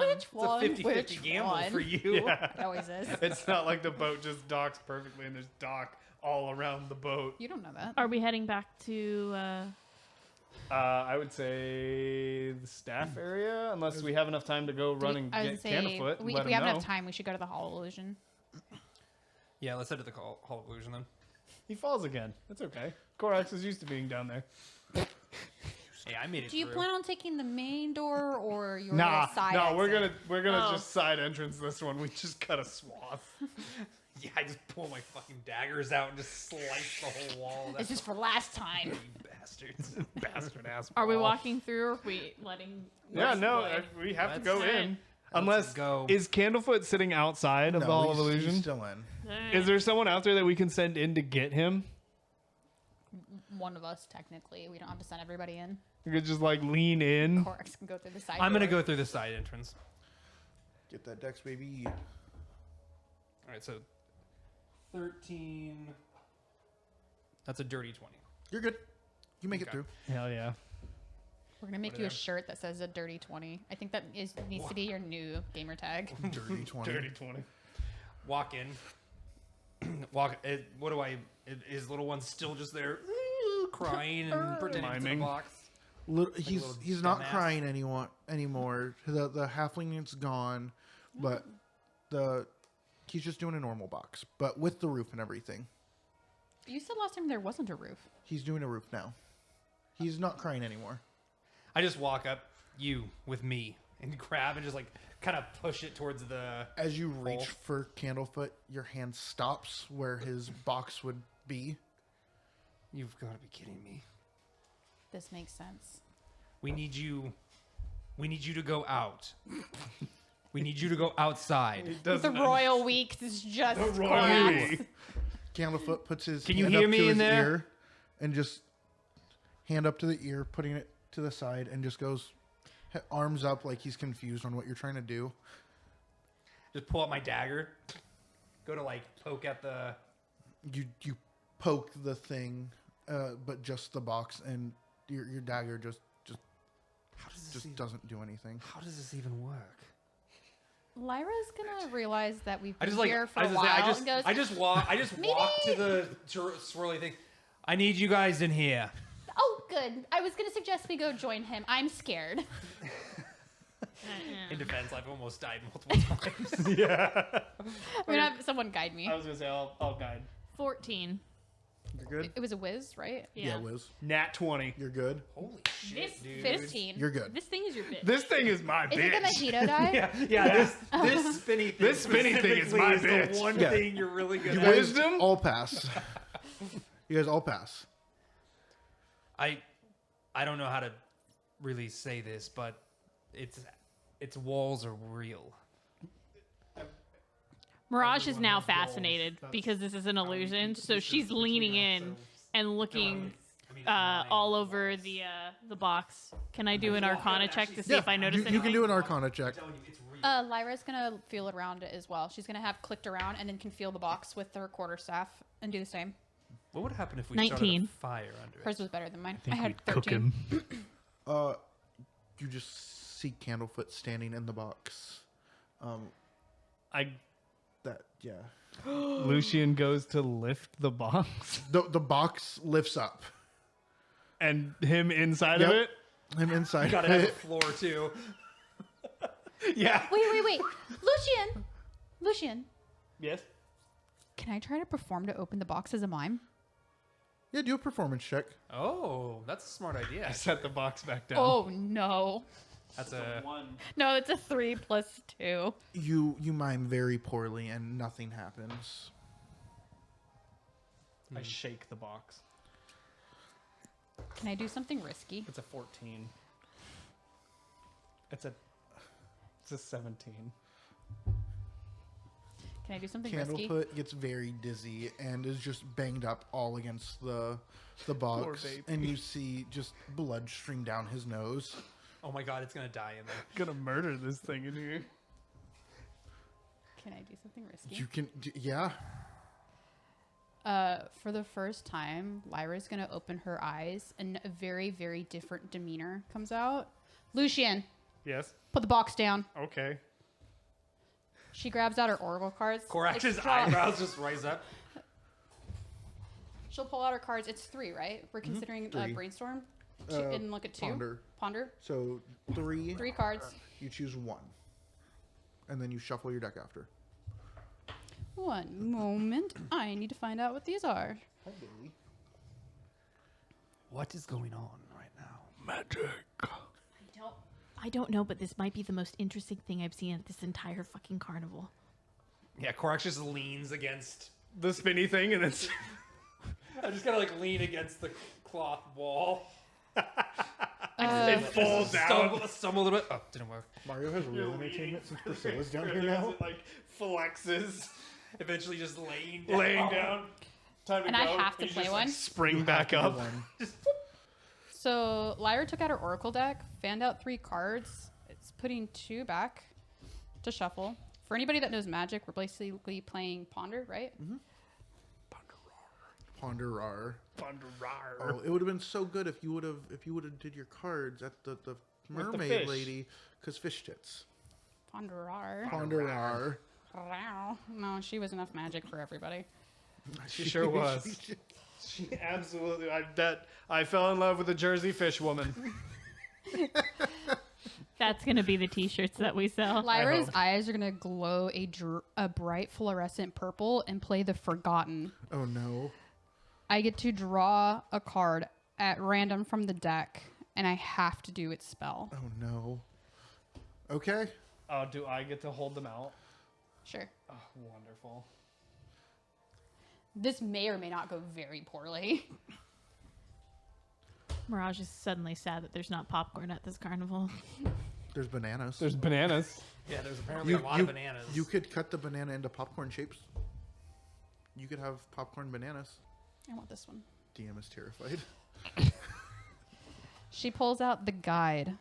Speaker 4: Which
Speaker 1: It's
Speaker 4: one?
Speaker 1: a 50-50
Speaker 4: Which
Speaker 1: gamble
Speaker 4: one?
Speaker 1: for you.
Speaker 4: It always is.
Speaker 6: It's not like the boat just docks perfectly and there's dock all around the boat.
Speaker 4: You don't know that.
Speaker 5: Are we heading back to?
Speaker 6: I would say the staff area, unless we have enough time to go run and
Speaker 4: I
Speaker 6: get
Speaker 4: would say
Speaker 6: Candlefoot.
Speaker 4: if we have enough time, we should go to the Hall Illusion.
Speaker 1: Yeah, let's head to the Hall of Illusion then.
Speaker 6: He falls again. It's okay. Korax is used to being down there.
Speaker 1: Hey, I made it
Speaker 4: Do you
Speaker 1: through.
Speaker 4: plan on taking the main door or your
Speaker 6: Nah,
Speaker 4: little side
Speaker 6: no,
Speaker 4: exit?
Speaker 6: we're gonna
Speaker 5: Oh.
Speaker 6: just side entrance this one. We just cut a swath.
Speaker 1: Yeah, I just pull my fucking daggers out and just slice the whole wall.
Speaker 4: It's just for last time.
Speaker 1: you bastards.
Speaker 6: Bastard ass.
Speaker 5: Are we
Speaker 6: wall.
Speaker 5: walking through, or are we letting?
Speaker 6: Yeah,
Speaker 5: Let's
Speaker 6: no,
Speaker 5: play?
Speaker 6: we have to
Speaker 1: Let's
Speaker 6: go
Speaker 5: do it.
Speaker 6: in. Unless
Speaker 1: go.
Speaker 6: is Candlefoot sitting outside of the Hall of
Speaker 3: he's
Speaker 6: Illusion?
Speaker 3: still in.
Speaker 5: Alright.
Speaker 6: Is there someone out there that we can send in to get him?
Speaker 4: One of us, technically. We don't have to send everybody in.
Speaker 6: We could just like lean in.
Speaker 4: Corax can go through the side
Speaker 1: I'm gonna
Speaker 4: door.
Speaker 1: go through the side entrance.
Speaker 3: Get that dex, baby.
Speaker 1: All right, so 13. That's a dirty 20.
Speaker 3: You're good. You make it
Speaker 1: Okay.
Speaker 3: through.
Speaker 6: Hell yeah.
Speaker 4: We're going to make you a shirt that says a dirty 20. I think that needs to be your new gamer tag.
Speaker 3: Dirty 20.
Speaker 6: Dirty 20.
Speaker 1: Walk in. What do I? Is little one still just there, crying and pretending to the
Speaker 6: Miming.
Speaker 1: box?
Speaker 3: He's
Speaker 1: little
Speaker 3: not
Speaker 1: dumbass.
Speaker 3: crying anymore. The halfling is gone, but he's just doing a normal box, but with the roof and everything.
Speaker 4: You said last time there wasn't a roof.
Speaker 3: He's doing a roof now. He's not crying anymore.
Speaker 1: I just walk up, you with me, and grab and just like kind of push it towards the.
Speaker 3: As you reach
Speaker 1: hole.
Speaker 3: for Candlefoot, your hand stops where his box would be.
Speaker 1: You've got to be kidding me.
Speaker 4: This makes sense.
Speaker 1: We need you to go out. We need you to go outside.
Speaker 4: The Royal Weeks is just
Speaker 6: Royal
Speaker 4: Corax.
Speaker 6: Week.
Speaker 3: Candlefoot puts his
Speaker 1: Can you
Speaker 3: hand
Speaker 1: hear
Speaker 3: up
Speaker 1: me
Speaker 3: to
Speaker 1: in
Speaker 3: his
Speaker 1: there?
Speaker 3: ear and just hand up to the ear, putting it to the side, and just goes arms up like he's confused on what you're trying to do.
Speaker 1: Just pull out my dagger. Go to like poke at the.
Speaker 3: You poke the thing, but just the box, and your dagger just
Speaker 1: How does this
Speaker 3: just
Speaker 1: even,
Speaker 3: doesn't do anything.
Speaker 1: How does this even work?
Speaker 4: Lyra's gonna realize that we've
Speaker 1: I
Speaker 4: been
Speaker 1: just like
Speaker 4: here for
Speaker 1: I
Speaker 4: a
Speaker 1: just,
Speaker 4: while
Speaker 1: say,
Speaker 4: and goes,
Speaker 1: I just walk to the swirly thing. I need you guys in here.
Speaker 4: oh, good. I was gonna suggest we go join him. I'm scared.
Speaker 1: In defense, I've almost died multiple times.
Speaker 4: I'm gonna have someone guide me.
Speaker 6: I was gonna say I'll guide.
Speaker 5: 14.
Speaker 3: You're good.
Speaker 4: It was a whiz, right?
Speaker 3: Yeah, Wiz.
Speaker 6: Nat 20.
Speaker 3: You're good.
Speaker 1: Holy
Speaker 5: This
Speaker 1: shit, dude.
Speaker 4: 15.
Speaker 3: You're good.
Speaker 5: This thing is your bitch.
Speaker 6: This thing is my
Speaker 4: Is it the
Speaker 6: bitch.
Speaker 4: mojito die?
Speaker 1: Yeah. This spinny thing.
Speaker 6: This spinny thing is
Speaker 1: specifically
Speaker 6: my
Speaker 1: the
Speaker 6: bitch.
Speaker 1: one
Speaker 3: Yeah.
Speaker 1: thing you're really good
Speaker 3: You
Speaker 1: at.
Speaker 3: guys
Speaker 6: Wisdom?
Speaker 3: all pass. You guys all pass.
Speaker 1: I don't know how to really say this, but its walls are real.
Speaker 5: Mirage is
Speaker 2: Everyone
Speaker 5: now
Speaker 2: has walls.
Speaker 5: fascinated
Speaker 2: That's
Speaker 5: because this is an
Speaker 2: how we
Speaker 5: illusion.
Speaker 2: keep
Speaker 5: So
Speaker 2: distance
Speaker 5: she's leaning
Speaker 2: between
Speaker 5: in
Speaker 2: ourselves.
Speaker 5: and looking all over the box. Can I do an Arcana check to see if I notice
Speaker 3: you
Speaker 5: anything?
Speaker 3: can do an Arcana check.
Speaker 1: I'm telling you, it's real.
Speaker 4: Lyra's gonna feel around it as well. She's gonna have clicked around and then can feel the box with her quarterstaff and do the same.
Speaker 1: What would happen if we
Speaker 5: 19.
Speaker 1: started a fire under
Speaker 4: Hers
Speaker 1: it?
Speaker 4: was better than mine. I,
Speaker 2: think
Speaker 4: had
Speaker 2: we'd
Speaker 4: 13.
Speaker 2: cook him.
Speaker 3: You just see Candlefoot standing in the box. Yeah.
Speaker 6: Lucian goes to lift the box,
Speaker 3: The box lifts up.
Speaker 6: and him inside of
Speaker 3: Yep.
Speaker 6: it.
Speaker 3: Him inside.
Speaker 1: Gotta have a floor too.
Speaker 6: Yeah.
Speaker 4: Wait. Lucian,
Speaker 6: Yes.
Speaker 4: can I try to perform to open the box as a mime?
Speaker 3: Yeah, do a performance check.
Speaker 1: Oh, that's a smart idea.
Speaker 6: I set the box back down.
Speaker 4: Oh no.
Speaker 1: That's a
Speaker 4: No, it's a 3 plus 2.
Speaker 3: You mime very poorly and nothing happens.
Speaker 6: I shake the box.
Speaker 4: Can I do something risky?
Speaker 6: It's a 14. It's a 17.
Speaker 4: Can I do something risky?
Speaker 3: Candlefoot gets very dizzy and is just banged up all against the box.
Speaker 6: baby.
Speaker 3: And you see just blood stream down his nose.
Speaker 1: Oh my god, it's gonna die in there.
Speaker 6: Gonna murder this thing in here.
Speaker 4: Can I do something risky?
Speaker 3: You can, yeah.
Speaker 4: For the first time, Lyra's gonna open her eyes and a very, very different demeanor comes out. Lucian,
Speaker 6: Yes.
Speaker 4: put the box down.
Speaker 6: Okay.
Speaker 4: She grabs out her oracle cards.
Speaker 1: Korax's
Speaker 4: Extra-
Speaker 1: eyebrows just rise up.
Speaker 4: She'll pull out her cards. It's 3, right? We're considering
Speaker 3: 3.
Speaker 4: brainstorm.
Speaker 3: Uh,
Speaker 4: And look at 2.
Speaker 3: Ponder. So 3,
Speaker 4: 3 cards.
Speaker 3: you choose 1. And then you shuffle your deck after.
Speaker 4: One moment. I need to find out what these are.
Speaker 3: Hi, Bailey.
Speaker 1: What is going on right now?
Speaker 3: Magic.
Speaker 5: I don't know, but this might be the most interesting thing I've seen at this entire fucking carnival.
Speaker 1: Yeah, Korax just leans against.
Speaker 6: The spinny thing, and it's
Speaker 1: I just gotta like lean against the cloth wall.
Speaker 6: it falls down.
Speaker 1: Stumble a little bit. Oh, didn't work.
Speaker 3: Mario has real entertainment since Priscilla's down here now.
Speaker 6: It, like flexes,
Speaker 1: Eventually, just laying down.
Speaker 6: laying down. Time to
Speaker 4: And
Speaker 6: go.
Speaker 4: I have to
Speaker 6: You
Speaker 4: play
Speaker 6: just,
Speaker 4: one?
Speaker 6: Like, spring back up.
Speaker 4: So Lyra took out her oracle deck, fanned out 3 cards. It's putting 2 back to shuffle. For anybody that knows Magic, we're basically playing Ponder, right?
Speaker 3: Ponderar.
Speaker 6: Ponderar.
Speaker 3: Oh, it would have been so good if you would have did your cards at the
Speaker 6: the
Speaker 3: mermaid
Speaker 6: fish.
Speaker 3: lady, because fish tits.
Speaker 4: Ponderar.
Speaker 3: Ponderar.
Speaker 4: No, she was enough magic for everybody.
Speaker 6: She sure was. She absolutely. I fell in love with a Jersey fish woman.
Speaker 5: That's gonna be the T-shirts that we sell.
Speaker 4: Lyra's
Speaker 6: hope.
Speaker 4: eyes are gonna glow a bright fluorescent purple and play the Forgotten.
Speaker 3: Oh no.
Speaker 4: I get to draw a card at random from the deck, and I have to do its spell.
Speaker 3: Oh no. Okay.
Speaker 6: Oh, do I get to hold them out?
Speaker 4: Sure.
Speaker 6: Oh, wonderful.
Speaker 4: This may or may not go very poorly.
Speaker 5: Mirage is suddenly sad that there's not popcorn at this carnival.
Speaker 3: There's bananas.
Speaker 6: There's bananas.
Speaker 1: Yeah, there's apparently a lot of bananas.
Speaker 3: You could cut the banana into popcorn shapes. You could have popcorn bananas.
Speaker 4: I want this one.
Speaker 3: DM is terrified.
Speaker 4: She pulls out the guide.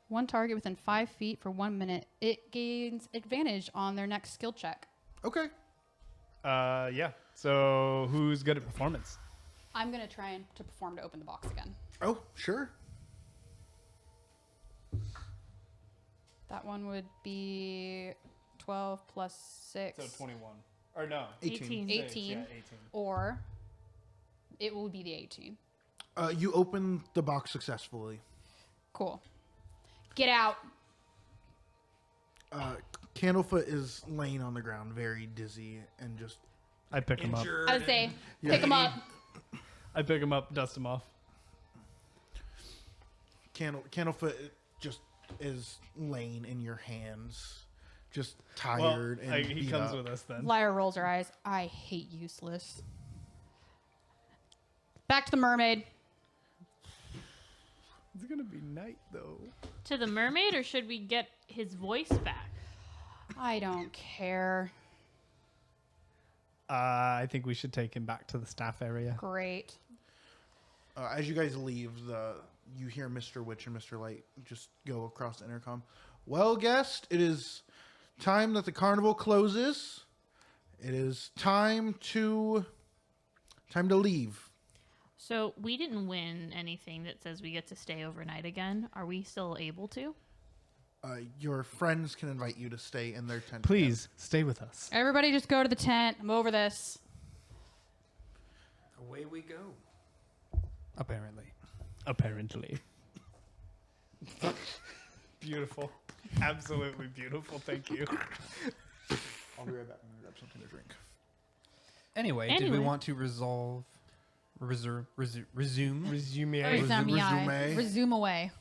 Speaker 4: One target within 5 feet for 1 minute. It gains advantage on their next skill check.
Speaker 3: Okay.
Speaker 6: Yeah. So who's good at performance?
Speaker 4: I'm going to try to perform to open the box again.
Speaker 3: Oh, sure.
Speaker 4: That one would be 12 plus 6.
Speaker 6: So 21. Or no.
Speaker 3: 18.
Speaker 4: 18.
Speaker 6: Six, yeah, 18.
Speaker 4: Or it will be the 18.
Speaker 3: You open the box successfully.
Speaker 4: Cool. Get out.
Speaker 3: Candlefoot is laying on the ground, very dizzy, and just
Speaker 6: I pick him up.
Speaker 1: Injured.
Speaker 4: I would say,
Speaker 3: Yeah.
Speaker 4: pick him up.
Speaker 6: I pick him up, dust him off.
Speaker 3: Candlefoot just is laying in your hands, just
Speaker 6: Well,
Speaker 3: tired and
Speaker 6: he
Speaker 3: beat
Speaker 6: comes
Speaker 3: up.
Speaker 6: with us then.
Speaker 4: Lyra rolls her eyes. I hate useless. Back to the mermaid.
Speaker 6: It's gonna be night though.
Speaker 5: To the mermaid, or should we get his voice back?
Speaker 4: I don't care.
Speaker 2: I think we should take him back to the staff area.
Speaker 4: Great.
Speaker 3: As you guys leave, you hear Mr. Witch and Mr. Light just go across the intercom. Well, guest, it is time that the carnival closes. It is time to leave.
Speaker 5: So we didn't win anything that says we get to stay overnight again. Are we still able to?
Speaker 3: Your friends can invite you to stay in their tent.
Speaker 2: Please stay with us.
Speaker 4: Everybody just go to the tent. I'm over this.
Speaker 1: Away we go.
Speaker 2: Apparently. Beautiful. Absolutely beautiful. Thank you.
Speaker 3: I'll be right back. I'm going to grab something to drink.
Speaker 1: Anyway, did we want to resume?
Speaker 2: Resume.
Speaker 4: Resume away.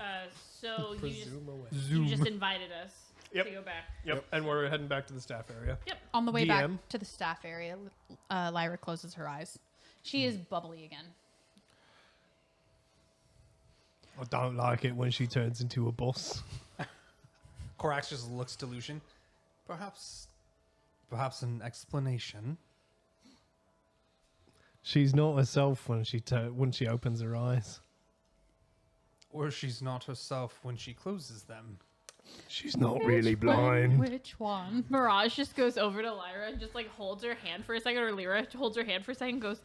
Speaker 5: So
Speaker 2: Presume away.
Speaker 5: you just invited us
Speaker 2: Yep.
Speaker 5: to go back.
Speaker 2: Yep. And we're heading back to the staff area.
Speaker 4: On the way back
Speaker 2: DM.
Speaker 4: to the staff area, Lyra closes her eyes. She is bubbly again.
Speaker 2: I don't like it when she turns into a boss.
Speaker 1: Korax just looks to Lucian. Perhaps an explanation.
Speaker 2: She's not herself when she opens her eyes.
Speaker 1: Or she's not herself when she closes them.
Speaker 2: She's not really blind.
Speaker 4: Which one?
Speaker 5: Mirage just goes over to Lyra and just like holds her hand for a second, or Lyra holds her hand for a second and goes,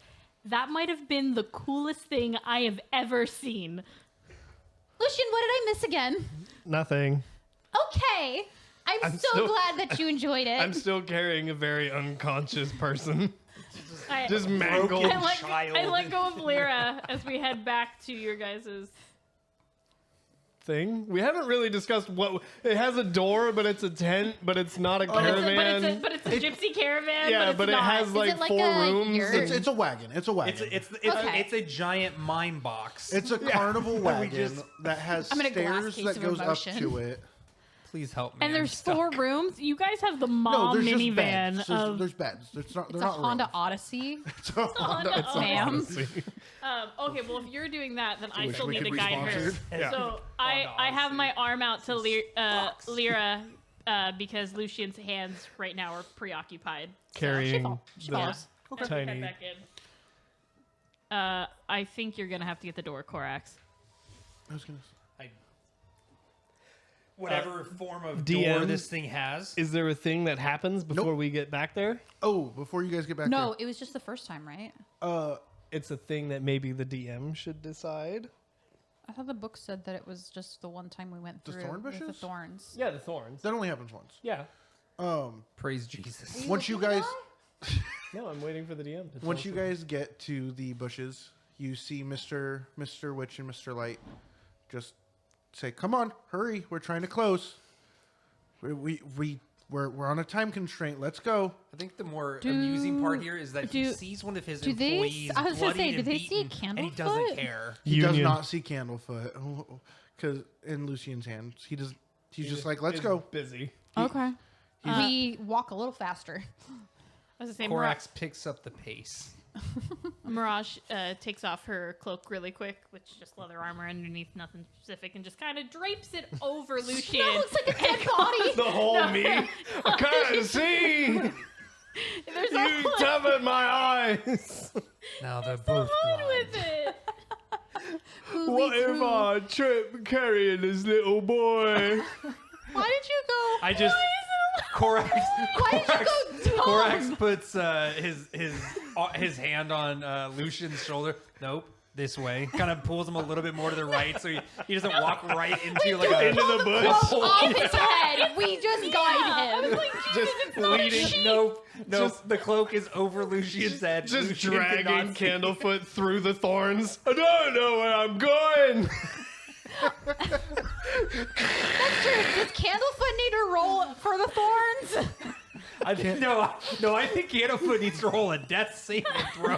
Speaker 5: "That might have been the coolest thing I have ever seen."
Speaker 4: Lucian, what did I miss again?
Speaker 2: Nothing.
Speaker 4: Okay. I'm so
Speaker 2: still-
Speaker 4: glad that you enjoyed it.
Speaker 2: I'm still carrying a very unconscious person.
Speaker 5: I,
Speaker 2: Just mangled.
Speaker 5: I let go of Lyra as we head back to your guys's.
Speaker 2: Thing. We haven't really discussed what it has. A door, but it's a tent, but it's not a caravan.
Speaker 5: But it's a gypsy caravan.
Speaker 2: Yeah,
Speaker 5: but
Speaker 2: it
Speaker 5: it's not.
Speaker 2: has like
Speaker 4: it like
Speaker 2: 4
Speaker 4: a
Speaker 2: rooms.
Speaker 4: yurt?
Speaker 3: It's a wagon. It's a wagon.
Speaker 4: Okay.
Speaker 1: It's a giant mime box.
Speaker 3: It's a carnival wagon that has
Speaker 4: I'm in a glass
Speaker 3: stairs
Speaker 4: case
Speaker 3: that
Speaker 4: of
Speaker 3: goes
Speaker 4: emotion.
Speaker 3: up to it.
Speaker 1: Please help me.
Speaker 5: And
Speaker 1: I'm
Speaker 5: there's
Speaker 1: stuck.
Speaker 5: 4 rooms. You guys have the
Speaker 3: No,
Speaker 5: mom
Speaker 3: there's just
Speaker 5: minivan
Speaker 3: beds.
Speaker 5: of.
Speaker 3: There's beds. They're
Speaker 4: It's a
Speaker 3: not
Speaker 4: Honda
Speaker 3: rooms.
Speaker 4: Odyssey.
Speaker 3: It's a Honda.
Speaker 4: Ma'am.
Speaker 5: Okay, well if you're doing that, then I
Speaker 3: Wish
Speaker 5: still
Speaker 3: we
Speaker 5: need to
Speaker 3: could be
Speaker 5: guide her.
Speaker 3: sponsored.
Speaker 2: Yeah.
Speaker 5: So I have my arm out to Lyra because Lucian's hands right now are preoccupied.
Speaker 2: Carrying
Speaker 4: She
Speaker 2: the
Speaker 4: falls.
Speaker 5: As we head
Speaker 2: tiny.
Speaker 5: back in. I think you're gonna have to get the door, Korax.
Speaker 3: I was gonna.
Speaker 1: Whatever form of
Speaker 2: DM,
Speaker 1: door this thing has.
Speaker 2: Is there a thing that happens before
Speaker 3: Nope.
Speaker 2: we get back there?
Speaker 3: Oh, before you guys get back
Speaker 4: No, it was just the first time, right?
Speaker 3: there.
Speaker 2: It's a thing that maybe the DM should decide.
Speaker 4: I thought the book said that it was just the one time we went
Speaker 3: The
Speaker 4: through
Speaker 3: thorn
Speaker 4: with the
Speaker 3: bushes?
Speaker 4: thorns.
Speaker 2: Yeah, the thorns.
Speaker 3: That only happens once.
Speaker 2: Yeah.
Speaker 1: Praise Jesus.
Speaker 3: Once you guys,
Speaker 2: No, I'm waiting for the DM to tell
Speaker 3: once
Speaker 2: us
Speaker 3: you
Speaker 2: it.
Speaker 3: guys get to the bushes, you see Mr. Witch and Mr. Light just say, "Come on, hurry! We're trying to close. We're on a time constraint. Let's go."
Speaker 1: I think the more amusing part here is that he sees one of his
Speaker 4: do they-
Speaker 1: employees
Speaker 4: I was gonna say,
Speaker 1: bloodied
Speaker 4: do
Speaker 1: and
Speaker 4: they see
Speaker 1: beaten, and he
Speaker 4: Candlefoot?
Speaker 1: doesn't care.
Speaker 3: He does
Speaker 2: Union.
Speaker 3: not see Candlefoot because in Lucian's hands, he does. He's just like, "Let's
Speaker 2: is
Speaker 3: go."
Speaker 2: Busy.
Speaker 4: Okay. We walk a little faster.
Speaker 5: I was the same. Mirage,
Speaker 1: Korax picks up the pace.
Speaker 5: Mirage takes off her cloak really quick, which is just leather armor underneath, nothing specific, and just kind of drapes it over Lucian.
Speaker 4: That looks like a dead body.
Speaker 2: The whole me. I can't see.
Speaker 5: There's
Speaker 2: You covered my eyes.
Speaker 1: Now they're
Speaker 5: so
Speaker 1: both
Speaker 5: hard
Speaker 1: blind.
Speaker 5: with it.
Speaker 2: What if I trip carrying this little boy?
Speaker 4: Why did you go?
Speaker 1: I just Korax.
Speaker 4: Why did you go dumb?
Speaker 1: Korax puts his hand on Lucian's shoulder. Nope, this way. Kind of pulls him a little bit more to the right, so he doesn't walk right into like a
Speaker 2: Into the bush.
Speaker 4: Off his head. We just guide him.
Speaker 2: Just leading.
Speaker 1: Nope. The cloak is over Lucian's head.
Speaker 2: Just
Speaker 1: Lucian
Speaker 2: dragging
Speaker 1: cannot see.
Speaker 2: Candlefoot through the thorns. I don't know where I'm going.
Speaker 4: That's true. Does Candlefoot need to roll for the thorns?
Speaker 1: I think I think Candlefoot needs to roll a death saving throw.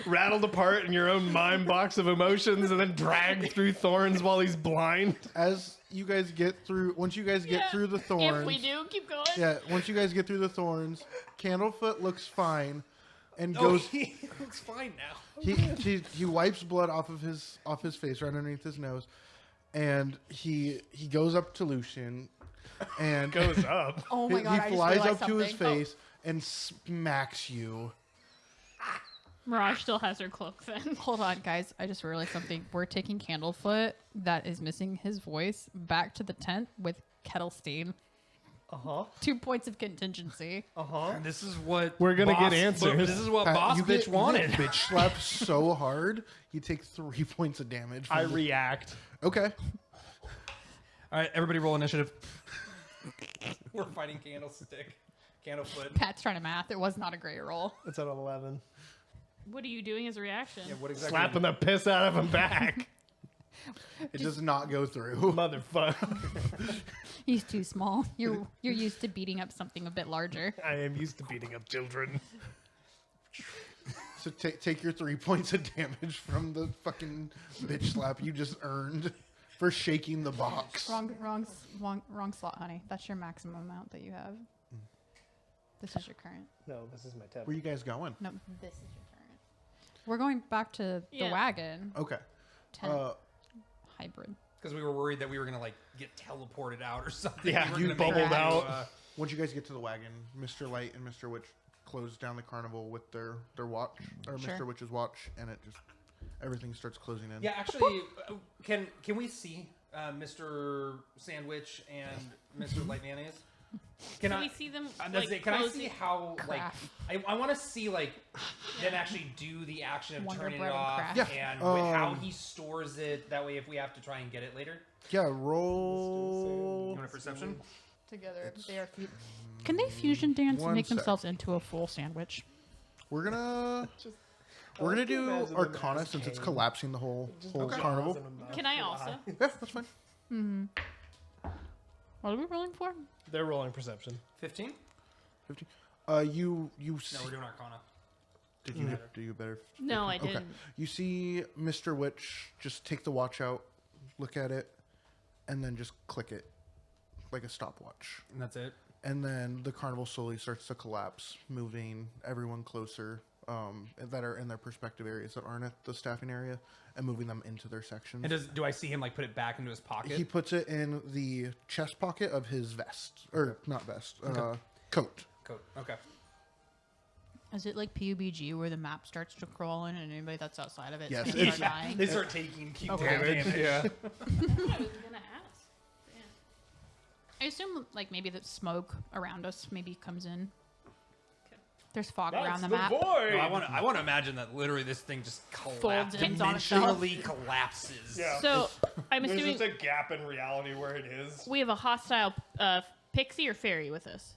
Speaker 2: rattled apart in your own mind box of emotions, and then dragged through thorns while he's blind.
Speaker 3: As you guys get through, once you guys get through the thorns,
Speaker 5: If we do, keep going.
Speaker 3: yeah, once you guys get through the thorns, Candlefoot looks fine, and
Speaker 1: Oh,
Speaker 3: goes.
Speaker 1: he looks fine now.
Speaker 3: He wipes blood off of his face right underneath his nose, and he goes up to Lucian, and
Speaker 6: Goes up.
Speaker 4: Oh my god!
Speaker 3: he flies up to his face and smacks you.
Speaker 5: Mirage still has her cloak then.
Speaker 7: Hold on, guys. I just realized something. We're taking Candlefoot, that is missing his voice, back to the tent with Kettlestein. 2 points of contingency.
Speaker 1: And this is what
Speaker 6: We're gonna get answers.
Speaker 1: This is what
Speaker 3: Pat,
Speaker 1: Boss
Speaker 3: you
Speaker 1: Bitch
Speaker 3: get
Speaker 1: wanted.
Speaker 3: bitch slapped so hard, you take 3 points of damage.
Speaker 6: I react.
Speaker 3: Okay.
Speaker 1: All right, everybody, roll initiative. We're fighting Candlefoot.
Speaker 7: Pat's trying to math. It was not a great roll.
Speaker 6: It's at 11.
Speaker 5: What are you doing as a reaction?
Speaker 1: Yeah, what exactly?
Speaker 6: Slapping the piss out of him back.
Speaker 3: It does not go through.
Speaker 6: Motherfucker.
Speaker 7: He's too small. You're used to beating up something a bit larger.
Speaker 6: I am used to beating up children.
Speaker 3: So take your 3 points of damage from the fucking bitch slap you just earned for shaking the box.
Speaker 7: Wrong slot, honey. That's your maximum amount that you have. This is your current.
Speaker 6: No, this is my tab.
Speaker 3: Where you guys going?
Speaker 7: No, this is your current. We're going back to the
Speaker 5: Yeah.
Speaker 7: wagon.
Speaker 3: Okay.
Speaker 7: Tent
Speaker 3: Uh,
Speaker 7: hybrid.
Speaker 1: Because we were worried that we were gonna like get teleported out or something.
Speaker 6: Yeah,
Speaker 1: We were
Speaker 6: you
Speaker 1: gonna make
Speaker 6: bubbled
Speaker 1: it to,
Speaker 6: out.
Speaker 3: once you guys get to the wagon, Mr. Light and Mr. Witch close down the carnival with their watch, or
Speaker 7: Sure.
Speaker 3: Mr. Witch's watch, and it just everything starts closing in.
Speaker 1: Yeah, actually, can we see Mr. Sandwich and Mr. Light Mayonnaise? Can
Speaker 5: Can
Speaker 1: I
Speaker 5: we see them?
Speaker 1: can I see how
Speaker 7: Craft.
Speaker 1: like I want to see like them actually do the action of
Speaker 7: Wonder
Speaker 1: turning it
Speaker 7: bread and
Speaker 1: off
Speaker 7: craft.
Speaker 3: Yeah,
Speaker 1: and how he stores it. That way, if we have to try and get it later,
Speaker 3: Yeah,
Speaker 1: you
Speaker 3: roll.
Speaker 1: want a perception?
Speaker 7: Together, they are. Can they fusion dance and
Speaker 3: One
Speaker 7: make
Speaker 3: sec.
Speaker 7: themselves into a full sandwich?
Speaker 3: We're gonna
Speaker 6: to
Speaker 3: do
Speaker 6: imagine them
Speaker 3: Arcana
Speaker 6: as
Speaker 3: since it's
Speaker 6: Cain.
Speaker 3: collapsing the whole
Speaker 1: Okay.
Speaker 3: carnival.
Speaker 5: Can I also?
Speaker 3: Yeah, that's fine.
Speaker 7: What are we rolling for?
Speaker 6: They're rolling perception.
Speaker 1: 15?
Speaker 3: 50. You
Speaker 1: No, we're doing Arcana.
Speaker 3: did you do you better?
Speaker 5: No, I
Speaker 3: Okay.
Speaker 5: didn't.
Speaker 3: You see Mr. Witch just take the watch out, look at it, and then just click it like a stopwatch.
Speaker 1: And that's it.
Speaker 3: And then the carnival slowly starts to collapse, moving everyone closer that are in their perspective areas that aren't at the staffing area, and moving them into their sections.
Speaker 1: And do I see him like put it back into his pocket?
Speaker 3: He puts it in the chest pocket of his vest, or not vest, coat.
Speaker 1: Coat. Okay.
Speaker 7: Is it like PUBG where the map starts to crawl in and anybody that's outside of it
Speaker 3: Yes,
Speaker 7: starts
Speaker 3: it's-
Speaker 7: dying?
Speaker 1: They start taking keep
Speaker 7: Okay.
Speaker 1: damage.
Speaker 6: Yeah.
Speaker 5: I was gonna ask. Yeah.
Speaker 7: I assume like maybe the smoke around us maybe comes in.
Speaker 5: Okay.
Speaker 7: There's fog
Speaker 6: That's
Speaker 7: around the
Speaker 6: the
Speaker 7: map.
Speaker 6: void.
Speaker 1: No, I want to imagine that literally this thing just
Speaker 7: Folds in on itself.
Speaker 1: dimensionally collapses.
Speaker 6: Yeah.
Speaker 5: So I'm
Speaker 6: There's
Speaker 5: assuming
Speaker 6: just a gap in reality where it is.
Speaker 5: we have a hostile pixie or fairy with us.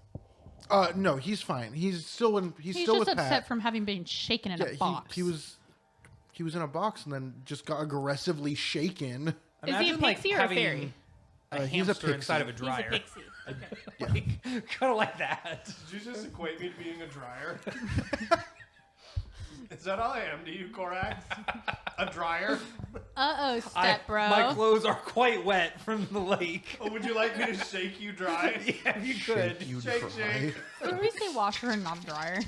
Speaker 3: No, he's fine. He's still in. He's,
Speaker 7: He's
Speaker 3: still
Speaker 7: just
Speaker 3: with
Speaker 7: upset
Speaker 3: Pat.
Speaker 7: from having been shaken in
Speaker 3: Yeah,
Speaker 7: a box.
Speaker 3: he was in a box and then just got aggressively shaken.
Speaker 5: Is he a
Speaker 1: Imagine, like,
Speaker 5: pixie or a
Speaker 1: having
Speaker 5: fairy?
Speaker 1: A
Speaker 3: He's a
Speaker 1: hamster inside of a
Speaker 3: pixie.
Speaker 5: He's a
Speaker 1: dryer.
Speaker 5: pixie. Okay.
Speaker 1: Like, kind of like that.
Speaker 6: Did you just equate me to being a dryer? Is that all I am to you, Korax? A dryer?
Speaker 7: Uh-oh, step bro.
Speaker 1: My clothes are quite wet from the lake.
Speaker 6: Oh, would you like me to shake you dry?
Speaker 1: Yeah, you could.
Speaker 3: Shake you
Speaker 6: Shake,
Speaker 3: dry.
Speaker 6: shake.
Speaker 7: Did we say washer and not dryer?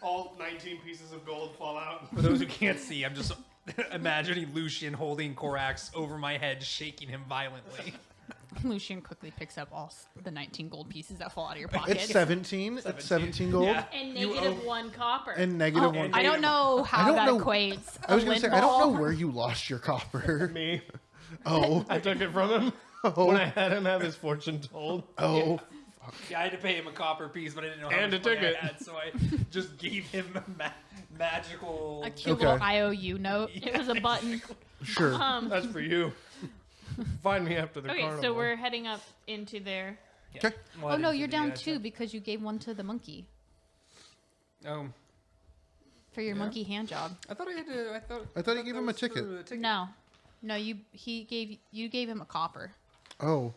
Speaker 6: All 19 pieces of gold fall out.
Speaker 1: For those who can't see, I'm just imagining Lucian holding Korax over my head, shaking him violently.
Speaker 7: Lucian quickly picks up all the 19 gold pieces that fall out of your pocket.
Speaker 3: It's 17. It's 17 gold.
Speaker 1: Yeah.
Speaker 5: And
Speaker 1: You
Speaker 5: negative 1 copper.
Speaker 3: And negative
Speaker 7: Oh,
Speaker 3: one.
Speaker 7: I don't know how
Speaker 3: I don't
Speaker 7: that
Speaker 3: know-
Speaker 7: equates.
Speaker 3: I was
Speaker 7: A
Speaker 3: gonna say
Speaker 7: lint
Speaker 3: I don't
Speaker 7: ball.
Speaker 3: know where you lost your copper.
Speaker 6: Me.
Speaker 3: Oh,
Speaker 6: I took it from him when I had him have his fortune told.
Speaker 3: oh.
Speaker 1: Yeah, I had to pay him a copper piece, but I didn't know how
Speaker 6: And
Speaker 1: much
Speaker 6: a
Speaker 1: money
Speaker 6: ticket.
Speaker 1: I had, so I just gave him a magical.
Speaker 7: A cute
Speaker 3: Okay.
Speaker 7: little IOU note.
Speaker 5: It was a button.
Speaker 3: Sure.
Speaker 6: That's for you. Find me after the
Speaker 5: Okay,
Speaker 6: carnival.
Speaker 5: so we're heading up into there.
Speaker 3: Okay.
Speaker 1: Well, I
Speaker 7: Oh no,
Speaker 1: didn't
Speaker 7: you're
Speaker 1: do
Speaker 7: down
Speaker 1: that.
Speaker 7: 2 because you gave one to the monkey
Speaker 1: Oh,
Speaker 7: for your
Speaker 1: Yeah.
Speaker 7: monkey hand job.
Speaker 1: I thought I had to.
Speaker 3: I thought you gave
Speaker 1: that
Speaker 3: him a
Speaker 1: was for
Speaker 3: ticket.
Speaker 1: the ticket.
Speaker 7: No, you gave him a copper
Speaker 3: Oh.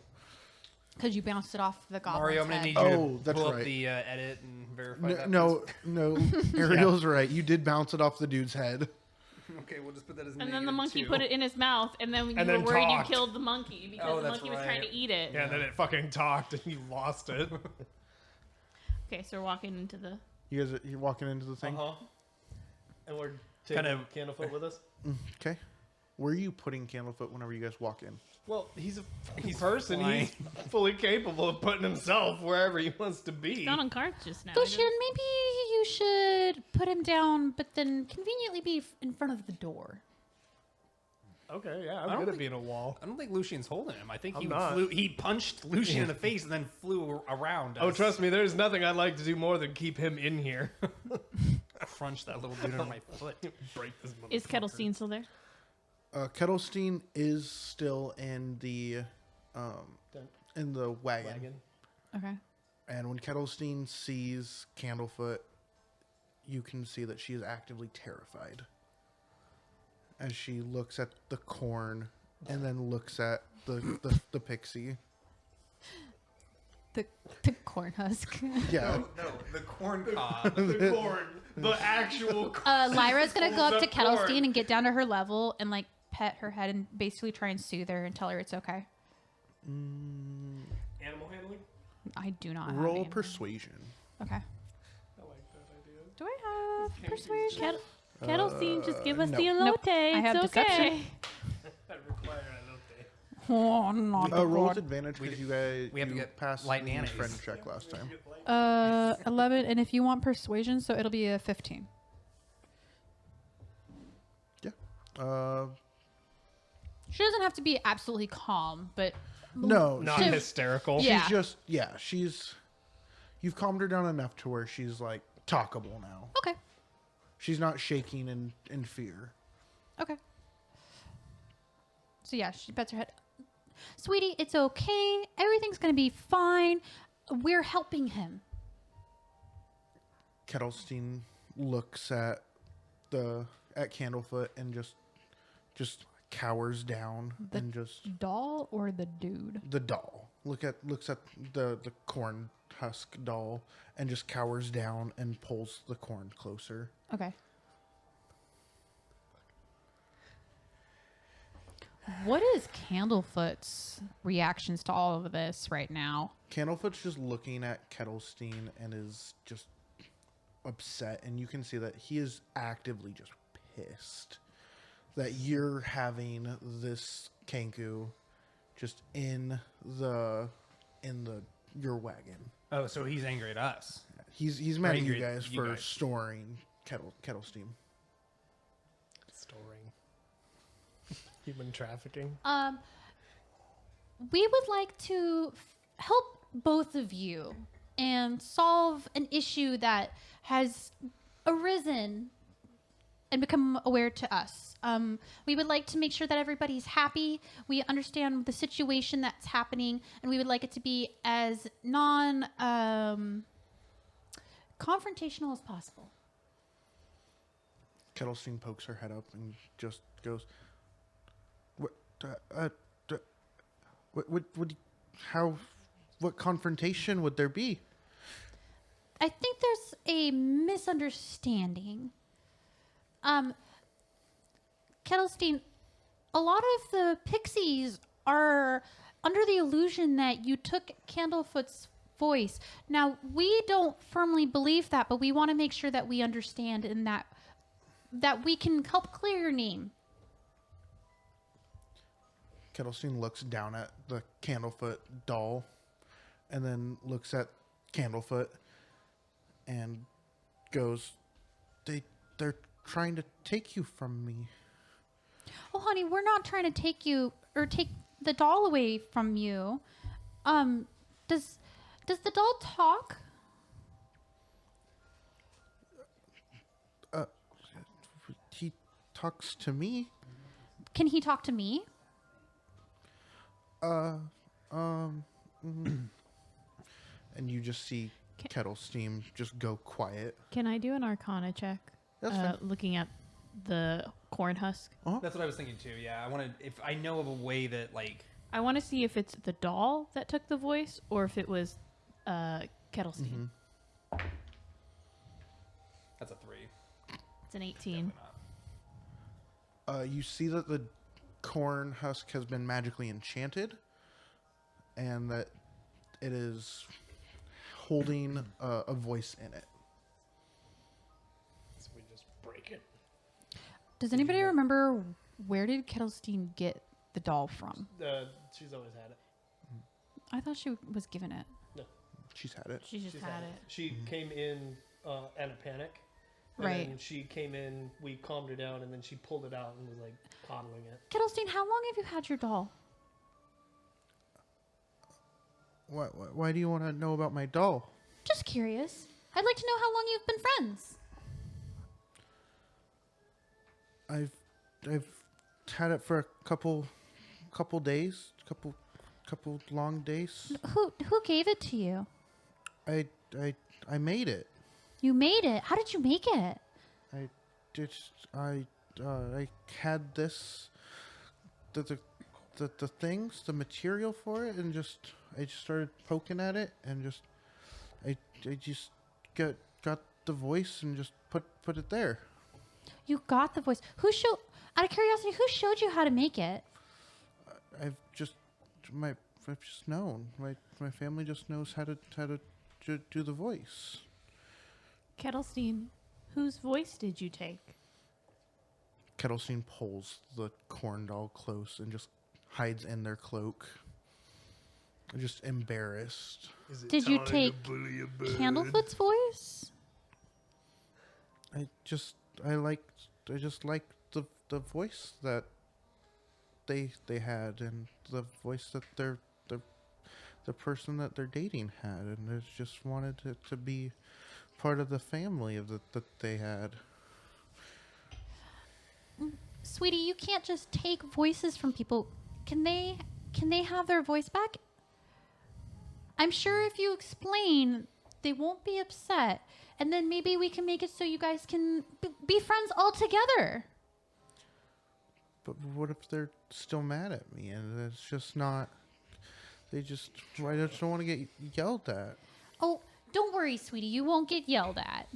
Speaker 7: because you bounced it off the goblin's
Speaker 1: Mario, I'm gonna
Speaker 7: head.
Speaker 1: need you
Speaker 3: Oh,
Speaker 1: to
Speaker 3: that's
Speaker 1: pull up
Speaker 3: right.
Speaker 1: the edit and verify
Speaker 3: No,
Speaker 1: that.
Speaker 3: no, no. Ariel's right. You did bounce it off the dude's head.
Speaker 1: please. Okay, we'll just put that as.
Speaker 5: And then the monkey
Speaker 1: -2.
Speaker 5: put it in his mouth, and then you
Speaker 6: And
Speaker 5: were
Speaker 6: then
Speaker 5: worried
Speaker 6: talked.
Speaker 5: you killed the monkey because
Speaker 1: Oh,
Speaker 5: the
Speaker 1: that's
Speaker 5: monkey was trying to
Speaker 1: right.
Speaker 5: eat it.
Speaker 6: Yeah, and then it fucking talked and you lost it.
Speaker 5: Okay, so we're walking into the
Speaker 3: You guys, you're walking into the thing.
Speaker 6: And we're taking
Speaker 1: Kind of-
Speaker 6: Candlefoot with us.
Speaker 3: Okay. Where are you putting Candlefoot whenever you guys walk in?
Speaker 6: Well, he's a person.
Speaker 1: flying.
Speaker 6: He's fully capable of putting himself wherever he wants to be.
Speaker 5: He's not on cards just now.
Speaker 4: Lucian, maybe you should put him down, but then conveniently be in front of the door.
Speaker 6: Okay, yeah,
Speaker 1: I
Speaker 6: I'm
Speaker 1: don't
Speaker 6: good at
Speaker 1: think-
Speaker 6: being a wall.
Speaker 1: I don't think Lucian's holding him. I think
Speaker 6: I'm not.
Speaker 1: he punched Lucian in the face and then flew around.
Speaker 6: Oh,
Speaker 1: us.
Speaker 6: trust me, there's nothing I'd like to do more than keep him in here.
Speaker 1: Crunch that little dude on my foot.
Speaker 6: Break this motherfucker.
Speaker 5: Is Kettlestein still there?
Speaker 3: Kettlestein is still in the wagon.
Speaker 7: Okay.
Speaker 3: And when Kettlestein sees Candlefoot, you can see that she is actively terrified. As she looks at the corn and then looks at the pixie.
Speaker 7: The corn husk.
Speaker 3: Yeah.
Speaker 1: No, the corn cob.
Speaker 6: The corn. The actual corn.
Speaker 4: Lyra's gonna go up to
Speaker 6: Pulls up corn.
Speaker 4: Kettlestein and get down to her level and like pet her head and basically try and soothe her and tell her it's okay.
Speaker 6: Animal handling?
Speaker 7: I do not have
Speaker 3: Roll
Speaker 7: any.
Speaker 3: persuasion.
Speaker 7: Okay.
Speaker 6: I like that idea.
Speaker 7: Do I have persuasion?
Speaker 5: Kettlestein, just give us
Speaker 3: no.
Speaker 5: the elote.
Speaker 7: Nope. I have
Speaker 5: it's okay.
Speaker 7: deception.
Speaker 6: I require an
Speaker 7: Oh, not
Speaker 3: Roll with
Speaker 7: the
Speaker 3: advantage
Speaker 1: We
Speaker 3: because you guys
Speaker 1: we have to
Speaker 3: you
Speaker 1: get
Speaker 3: passed
Speaker 1: light
Speaker 3: Mimes'
Speaker 1: mayonnaise.
Speaker 3: friend check last time.
Speaker 7: 11, and if you want persuasion, so it'll be a 15.
Speaker 4: She doesn't have to be absolutely calm, but
Speaker 3: No,
Speaker 6: Not
Speaker 3: she's,
Speaker 6: hysterical.
Speaker 3: she's
Speaker 4: Yeah.
Speaker 3: just you've calmed her down enough to where she's like talkable now.
Speaker 4: okay.
Speaker 3: She's not shaking in fear.
Speaker 4: Okay. So yeah, she pets her head. Sweetie, it's okay. Everything's gonna be fine. We're helping him.
Speaker 3: Kettlestein looks at Candlefoot and just cowers down and just
Speaker 7: Doll or the dude?
Speaker 3: the doll. Looks at the corn husk doll and just cowers down and pulls the corn closer.
Speaker 7: Okay. What is Candlefoot's reactions to all of this right now?
Speaker 3: Candlefoot's just looking at Kettlestein and is just upset, and you can see that he is actively just pissed that you're having this Kenku just in your wagon.
Speaker 1: Oh, so he's angry at us.
Speaker 3: He's mad at you
Speaker 1: Angry at
Speaker 3: guys
Speaker 1: you
Speaker 3: for
Speaker 1: guys.
Speaker 3: storing Kettlestein.
Speaker 6: Storing. Human trafficking.
Speaker 4: We would like to help both of you and solve an issue that has arisen and become aware to us. We would like to make sure that everybody's happy. We understand the situation that's happening, and we would like it to be as confrontational as possible.
Speaker 3: Kettlestein pokes her head up and just goes, what confrontation would there be?
Speaker 4: I think there's a misunderstanding. Kettlestein, a lot of the pixies are under the illusion that you took Candlefoot's voice. Now, we don't firmly believe that, but we want to make sure that we understand and that we can help clear your name.
Speaker 3: Kettlestein looks down at the Candlefoot doll and then looks at Candlefoot and goes, they're trying to take you from me.
Speaker 4: Oh, honey, we're not trying to take you or take the doll away from you. Does the doll talk?
Speaker 3: He talks to me.
Speaker 4: Can he talk to me?
Speaker 3: And you just see Kettlestein just go quiet.
Speaker 5: Can I do an Arcana check?
Speaker 3: That's fine.
Speaker 5: Looking at the corn husk.
Speaker 1: That's what I was thinking too. Yeah, I wanted if I know of a way that like
Speaker 5: I want to see if it's the doll that took the voice or if it was Kettlestein.
Speaker 1: that's a 3.
Speaker 5: It's an 18.
Speaker 3: You see that the corn husk has been magically enchanted and that it is holding a voice in it.
Speaker 7: Does anybody remember where did Kettlestein get the doll from?
Speaker 8: She's always had it.
Speaker 7: I thought she was given it.
Speaker 3: She's had it.
Speaker 5: She just had it.
Speaker 8: She came in in a panic. And
Speaker 7: Right.
Speaker 8: then she came in, we calmed her down, and then she pulled it out and was like coddling it.
Speaker 7: Kettlestein, how long have you had your doll?
Speaker 3: Why do you want to know about my doll?
Speaker 4: Just curious. I'd like to know how long you've been friends.
Speaker 3: I've had it for a couple days, couple long days.
Speaker 4: Who gave it to you?
Speaker 3: I made it.
Speaker 4: You made it. How did you make it?
Speaker 3: I had this the things, the material for it, and I just started poking at it, and I just got the voice and just put it there.
Speaker 4: You got the voice. Out of curiosity, who showed you how to make it?
Speaker 3: I've just known. My family just knows how to do the voice.
Speaker 5: Kettlestein, whose voice did you take?
Speaker 3: Kettlestein pulls the corn doll close and just hides in their cloak. Just embarrassed.
Speaker 4: Did you take Candlefoot's voice?
Speaker 3: I just like the voice that they had, and the voice that the person that they're dating had, and I just wanted it to be part of the family that they had.
Speaker 4: Sweetie, you can't just take voices from people. Can they have their voice back? I'm sure if you explain, they won't be upset. And then maybe we can make it so you guys can be friends all together.
Speaker 3: But what if they're still mad at me, and it's just not... I just don't want to get yelled at.
Speaker 4: Oh, don't worry, sweetie. You won't get yelled at.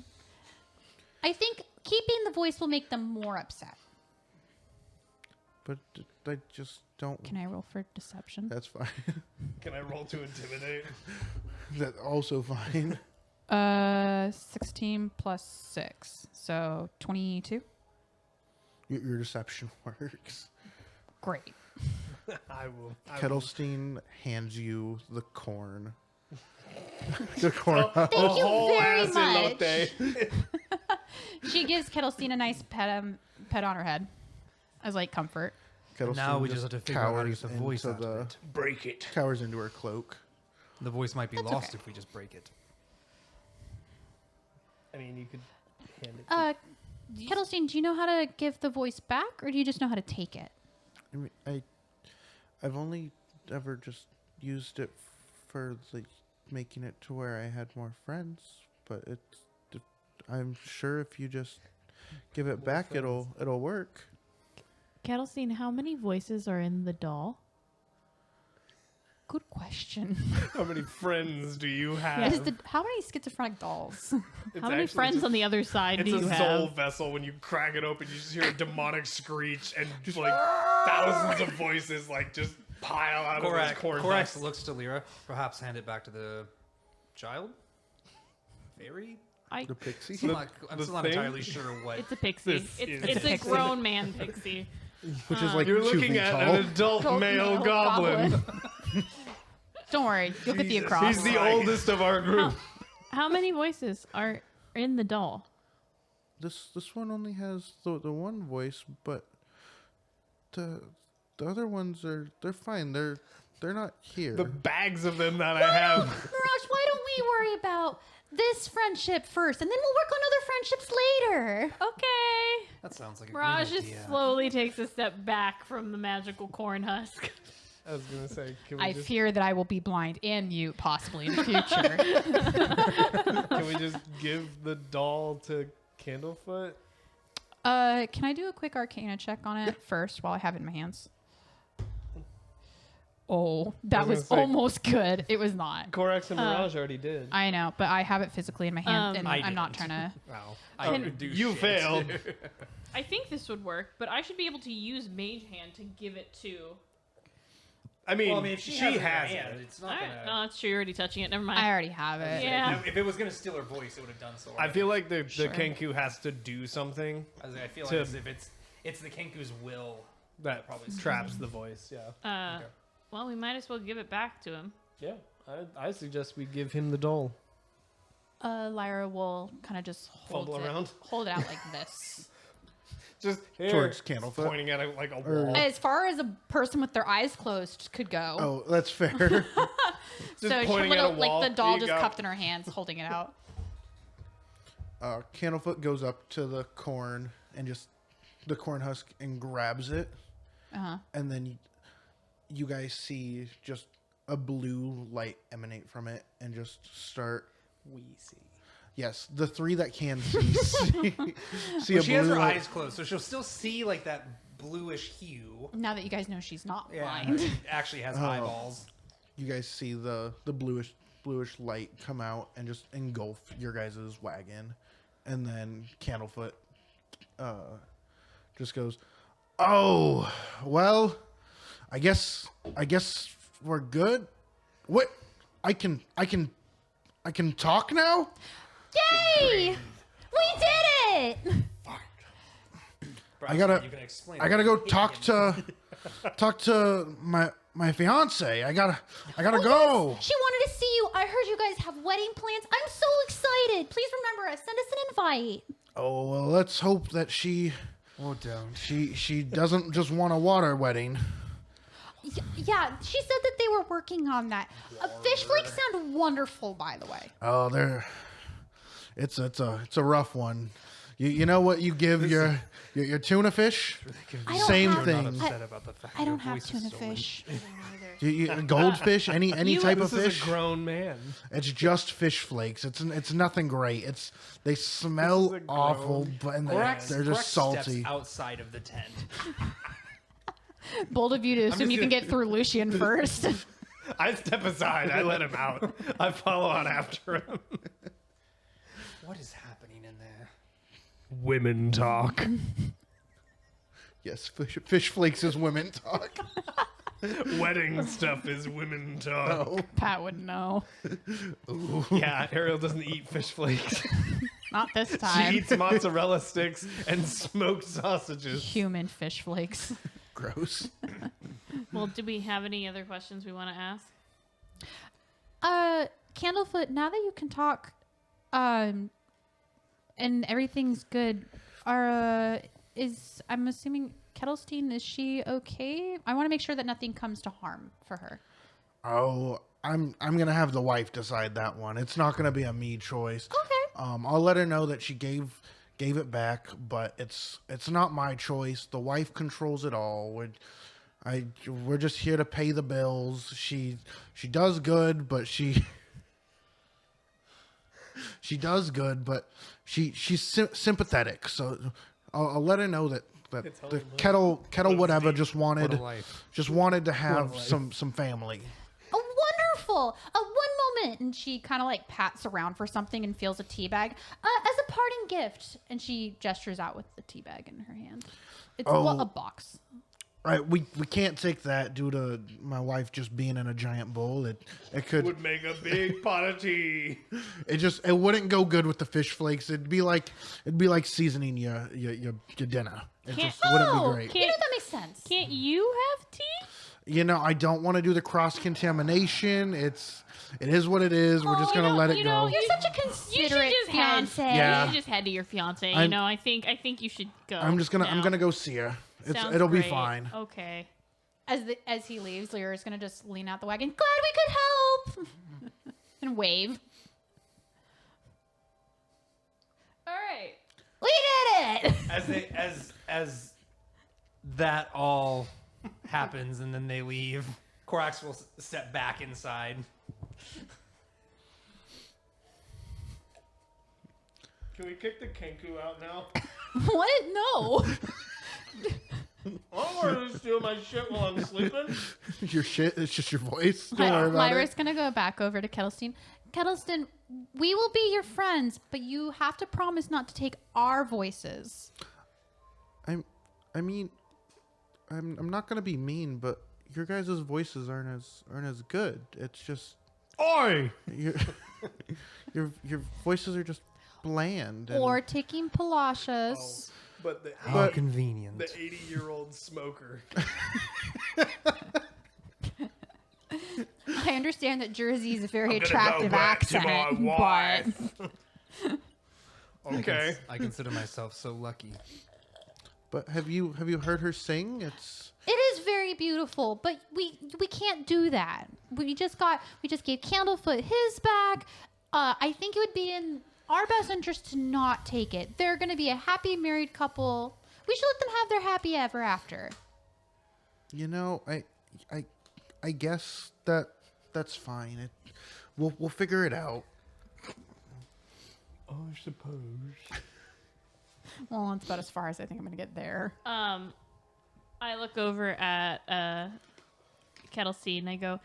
Speaker 4: I think keeping the voice will make them more upset.
Speaker 3: But I just don't...
Speaker 7: Can I roll for deception?
Speaker 3: That's fine.
Speaker 8: Can I roll to intimidate?
Speaker 3: That's also fine.
Speaker 7: 16 plus 6. So 22.
Speaker 3: Your deception works.
Speaker 7: Great.
Speaker 8: I will.
Speaker 3: Kettlestein hands you the corn. The corn.
Speaker 4: Thank you very much.
Speaker 8: Elote.
Speaker 4: She gives Kettlestein a nice pet on her head.
Speaker 7: As like comfort.
Speaker 3: Kettlestein
Speaker 1: Now we just have to figure out how to get the
Speaker 3: cowers
Speaker 1: voice
Speaker 3: into
Speaker 1: out of it.
Speaker 8: Break it.
Speaker 3: Cowers into her cloak.
Speaker 1: The voice might be
Speaker 4: That's
Speaker 1: lost
Speaker 4: okay.
Speaker 1: if we just break it.
Speaker 8: I mean, you could hand it to
Speaker 4: Kettlestein, do you know how to give the voice back, or do you just know how to take it?
Speaker 3: I mean, I've only ever just used it for like making it to where I had more friends, but I'm sure if you just give it back, it'll work.
Speaker 5: Kettlestein, how many voices are in the doll?
Speaker 7: Good question.
Speaker 8: How many friends do you have?
Speaker 7: How many schizophrenic dolls?
Speaker 8: It's
Speaker 5: How many
Speaker 8: actually
Speaker 5: friends
Speaker 8: just-
Speaker 5: on the other side
Speaker 8: It's
Speaker 5: do
Speaker 8: a
Speaker 5: you
Speaker 8: soul
Speaker 5: have?
Speaker 8: vessel. When you crack it open, you just hear a demonic screech and just like thousands of voices like just pile out of this corn
Speaker 1: Korax
Speaker 8: dust.
Speaker 1: looks to Lyra. Perhaps hand it back to the child? Fairy?
Speaker 3: The pixie.
Speaker 1: I'm still not
Speaker 8: thing?
Speaker 1: entirely sure what.
Speaker 5: It's a pixie.
Speaker 8: This
Speaker 5: It's
Speaker 8: is-
Speaker 5: a grown man pixie.
Speaker 3: Which is like
Speaker 8: You're
Speaker 3: 2
Speaker 8: looking
Speaker 3: feet
Speaker 8: at
Speaker 3: tall.
Speaker 8: an adult male goblin.
Speaker 7: Don't worry, you'll get the
Speaker 8: Jesus.
Speaker 7: across.
Speaker 8: He's the oldest of our group.
Speaker 5: How many voices are in the doll?
Speaker 3: This one only has the one voice, but the other ones they're fine. They're not here.
Speaker 8: The bags of them that I have.
Speaker 4: Mirage, why don't we worry about this friendship first, and then we'll work on other friendships later?
Speaker 5: Okay.
Speaker 1: That sounds like a
Speaker 5: Raj
Speaker 1: great
Speaker 5: just
Speaker 1: idea.
Speaker 5: slowly takes a step back from the magical corn husk.
Speaker 8: I was gonna say, can we
Speaker 7: I
Speaker 8: just
Speaker 7: fear that I will be blind and mute possibly in the future.
Speaker 8: can we just give the doll to Candlefoot?
Speaker 7: Can I do a quick Arcana check on it first while I have it in my hands? Oh, that
Speaker 8: was
Speaker 7: was
Speaker 8: gonna say-
Speaker 7: almost good. It was not.
Speaker 8: Korax and Mirage already did.
Speaker 7: I know, but I have it physically in my hand, and
Speaker 1: I
Speaker 7: I'm not
Speaker 1: didn't.
Speaker 7: trying to.
Speaker 1: Wow.
Speaker 8: Oh,
Speaker 1: I didn't do
Speaker 8: you
Speaker 1: shit.
Speaker 8: failed.
Speaker 5: I think this would work, but I should be able to use Mage Hand to give it to.
Speaker 8: I mean,
Speaker 1: Well, I mean, if
Speaker 8: she
Speaker 1: has it in her
Speaker 8: has
Speaker 1: hand,
Speaker 8: it.
Speaker 1: It's not
Speaker 5: Alright,
Speaker 1: gonna.
Speaker 5: no, that's true. You're already touching it. Never mind.
Speaker 7: I already have it.
Speaker 5: Yeah.
Speaker 1: If it was gonna steal her voice, it would have done so.
Speaker 8: I feel like the
Speaker 7: Sure.
Speaker 8: Kenku has to do something.
Speaker 1: I feel
Speaker 8: to-
Speaker 1: like as if It's the Kenku's will
Speaker 6: That
Speaker 1: probably
Speaker 6: traps the voice. Yeah.
Speaker 5: Well, we might as well give it back to him.
Speaker 6: Yeah. I suggest we give him the doll.
Speaker 7: Lyra will kind of just hold
Speaker 6: Fumble
Speaker 7: it,
Speaker 6: around?
Speaker 7: hold it out like this.
Speaker 6: Just here,
Speaker 3: Towards Candlefoot.
Speaker 6: pointing at it like a
Speaker 3: Or-
Speaker 6: wall.
Speaker 7: As far as a person with their eyes closed could go.
Speaker 3: Oh, that's fair.
Speaker 6: Just
Speaker 7: So she
Speaker 6: pointing at a wall.
Speaker 7: like the doll
Speaker 6: Here you
Speaker 7: just
Speaker 6: go.
Speaker 7: cupped in her hands, holding it out.
Speaker 3: Candlefoot goes up to the corn and just the corn husk and grabs it, and then you guys see just a blue light emanate from it and just start.
Speaker 6: We see.
Speaker 3: Yes, the three that can see see
Speaker 1: Well,
Speaker 3: a
Speaker 1: she has
Speaker 3: blue
Speaker 1: her
Speaker 3: light.
Speaker 1: eyes closed, so she'll still see like that bluish hue.
Speaker 7: Now that you guys know she's not
Speaker 1: Yeah,
Speaker 7: blind.
Speaker 1: she actually has eyeballs.
Speaker 3: You guys see the bluish light come out and just engulf your guys' wagon, and then Candlefoot just goes, "Oh, well, I guess we're good. What? I can talk now."
Speaker 4: Yay! We did it!
Speaker 3: I gotta
Speaker 1: You can explain.
Speaker 3: go talk to my fiance. I gotta go.
Speaker 4: She wanted to see you. I heard you guys have wedding plans. I'm so excited. Please remember us. Send us an invite.
Speaker 3: Oh, well, let's hope that she doesn't just want a water wedding.
Speaker 4: Yeah, she said that they were working on that. Fish flakes sound wonderful, by the way.
Speaker 3: Oh, it's a rough one. You know what you give your tuna fish?
Speaker 4: I don't
Speaker 3: Same
Speaker 4: have,
Speaker 3: thing.
Speaker 1: upset about the fact
Speaker 4: I
Speaker 1: your
Speaker 4: don't have
Speaker 1: voice is
Speaker 4: tuna
Speaker 1: so
Speaker 4: fish.
Speaker 3: Goldfish, any type of
Speaker 6: This is
Speaker 3: fish.
Speaker 6: a grown man.
Speaker 3: It's just fish flakes. It's nothing great. They smell
Speaker 6: a
Speaker 3: awful, but and they're
Speaker 1: Korak
Speaker 3: just salty.
Speaker 1: steps outside of the tent.
Speaker 7: Bold of you to assume you can get through Lucian first.
Speaker 6: I step aside. I let him out. I follow on after him.
Speaker 1: What is happening in there?
Speaker 6: Women talk.
Speaker 3: Yes, fish flakes is women talk.
Speaker 6: Wedding stuff is women talk.
Speaker 3: Oh,
Speaker 7: Pat would know.
Speaker 6: Yeah, Ariel doesn't eat fish flakes.
Speaker 7: Not this
Speaker 6: She
Speaker 7: time.
Speaker 6: eats mozzarella sticks and smoked sausages.
Speaker 7: Human fish flakes.
Speaker 3: gross.
Speaker 5: Well, do we have any other questions we want to ask?
Speaker 4: Candlefoot, now that you can talk, and everything's good, I'm assuming Kettlestein, is she okay? I want to make sure that nothing comes to harm for her.
Speaker 3: Oh, I'm gonna have the wife decide that one. It's not gonna be a me choice.
Speaker 4: Okay.
Speaker 3: I'll let her know that she gave it back, but it's not my choice. The wife controls it all. We're just here to pay the bills. She does good, but she's sympathetic. So I'll let her know that the kettle whatever just wanted to have some family.
Speaker 4: Oh, wonderful! One moment, and she kind of like pats around for something and feels a tea bag as a parting gift, and she gestures out with the tea bag in her hand. It's a box.
Speaker 3: Right, we can't take that due to my wife just being in a giant bowl. It could
Speaker 6: Would make a big pot of tea.
Speaker 3: it wouldn't go good with the fish flakes. It'd be like seasoning your dinner. It just wouldn't be great.
Speaker 4: You know, that makes sense.
Speaker 5: Can't you have tea?
Speaker 3: You know, I don't want to do the cross contamination. It is what it is. We're just gonna let it go.
Speaker 4: You're such a
Speaker 5: You should
Speaker 4: considerate
Speaker 5: just head.
Speaker 4: fiance.
Speaker 3: Yeah.
Speaker 5: You should just head to your fiance.
Speaker 3: I'm-
Speaker 5: I think you should go.
Speaker 3: I'm
Speaker 5: now.
Speaker 3: gonna go see her.
Speaker 5: Sounds
Speaker 3: It'll be
Speaker 5: great.
Speaker 3: fine.
Speaker 5: Okay.
Speaker 4: As he leaves, Lyra's gonna just lean out the wagon. Glad we could help, and wave.
Speaker 5: All right.
Speaker 4: We did it.
Speaker 1: As that all happens and then they leave, Korax will step back inside.
Speaker 6: Can we kick the Kenku out now?
Speaker 4: What? No.
Speaker 6: I don't want to steal my shit while I'm sleeping.
Speaker 3: Your shit. It's just your voice. Don't worry about
Speaker 4: Lyra's
Speaker 3: it.
Speaker 4: gonna go back over to Kettlestein. Kettlestein, we will be your friends, but you have to promise not to take our voices.
Speaker 3: I'm not gonna be mean, but your guys' voices aren't as good. It's just
Speaker 6: Oi!
Speaker 3: your voices are just bland. And
Speaker 4: Or taking Palashas.
Speaker 6: But the
Speaker 1: How convenient.
Speaker 6: the 80-year-old smoker.
Speaker 4: I understand that Jersey is a very
Speaker 8: I'm gonna
Speaker 4: attractive
Speaker 8: go back to my
Speaker 4: accent,
Speaker 8: wife.
Speaker 4: but
Speaker 6: Okay.
Speaker 1: I consider myself so lucky.
Speaker 3: But have you heard her sing? It's
Speaker 4: it is very beautiful. But we can't do that. We just gave Candlefoot his back. I think it would be in our best interest to not take it. They're going to be a happy married couple. We should let them have their happy ever after.
Speaker 3: you know I guess that's fine. We'll figure it out.
Speaker 6: I suppose.
Speaker 7: Well, it's about as far as I think I'm going to get there.
Speaker 5: I look over at Kettlestein and I go,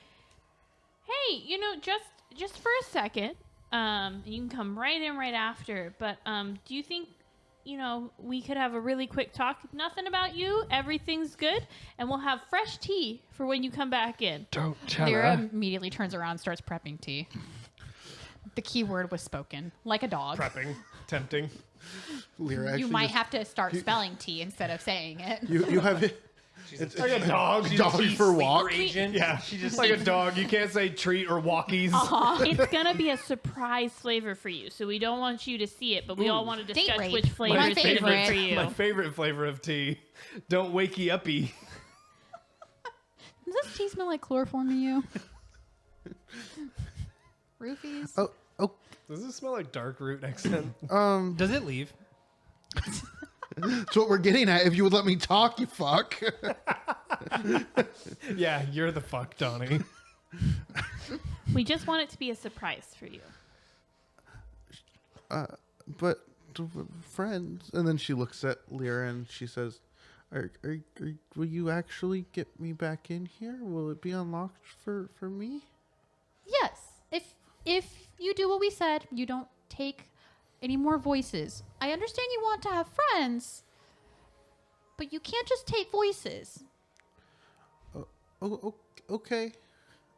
Speaker 5: "Hey, just for a second, you can come right in right after. But do you think, we could have a really quick talk? Nothing about you. Everything's good, and we'll have fresh tea for when you come back in."
Speaker 6: Don't tell
Speaker 7: Lyra immediately turns around and starts prepping tea. The key word was spoken, like a dog.
Speaker 6: Prepping. Tempting.
Speaker 3: Lyra,
Speaker 4: You
Speaker 3: actually
Speaker 4: might
Speaker 3: just-
Speaker 4: have to start spelling tea instead of saying it.
Speaker 3: you have it.
Speaker 6: It's like a dog.
Speaker 3: Dog for walk.
Speaker 1: Agent.
Speaker 6: Yeah, she's just like a dog. You can't say treat or walkies.
Speaker 5: It's gonna be a surprise flavor for you, so we don't want you to see it, but we all want to
Speaker 4: Date
Speaker 5: discuss
Speaker 4: rape.
Speaker 5: which flavor
Speaker 4: My
Speaker 5: is gonna be
Speaker 4: favorite.
Speaker 5: for you.
Speaker 6: My favorite flavor of tea. Don't wakey uppy.
Speaker 7: Does this tea smell like chloroform to you? Roofies?
Speaker 3: Oh,
Speaker 6: Does this smell like dark root accent?
Speaker 1: Does it leave?
Speaker 3: that's what we're getting at. If you would let me talk, you fuck.
Speaker 6: Yeah, you're the fuck, Donnie.
Speaker 5: We just want it to be a surprise for you.
Speaker 3: But friends, and then she looks at Lyra and she says, will you actually get me back in here? Will it be unlocked for me?
Speaker 4: Yes. If you do what we said, you don't take any more voices. I understand you want to have friends, but you can't just take voices.
Speaker 3: Oh, okay.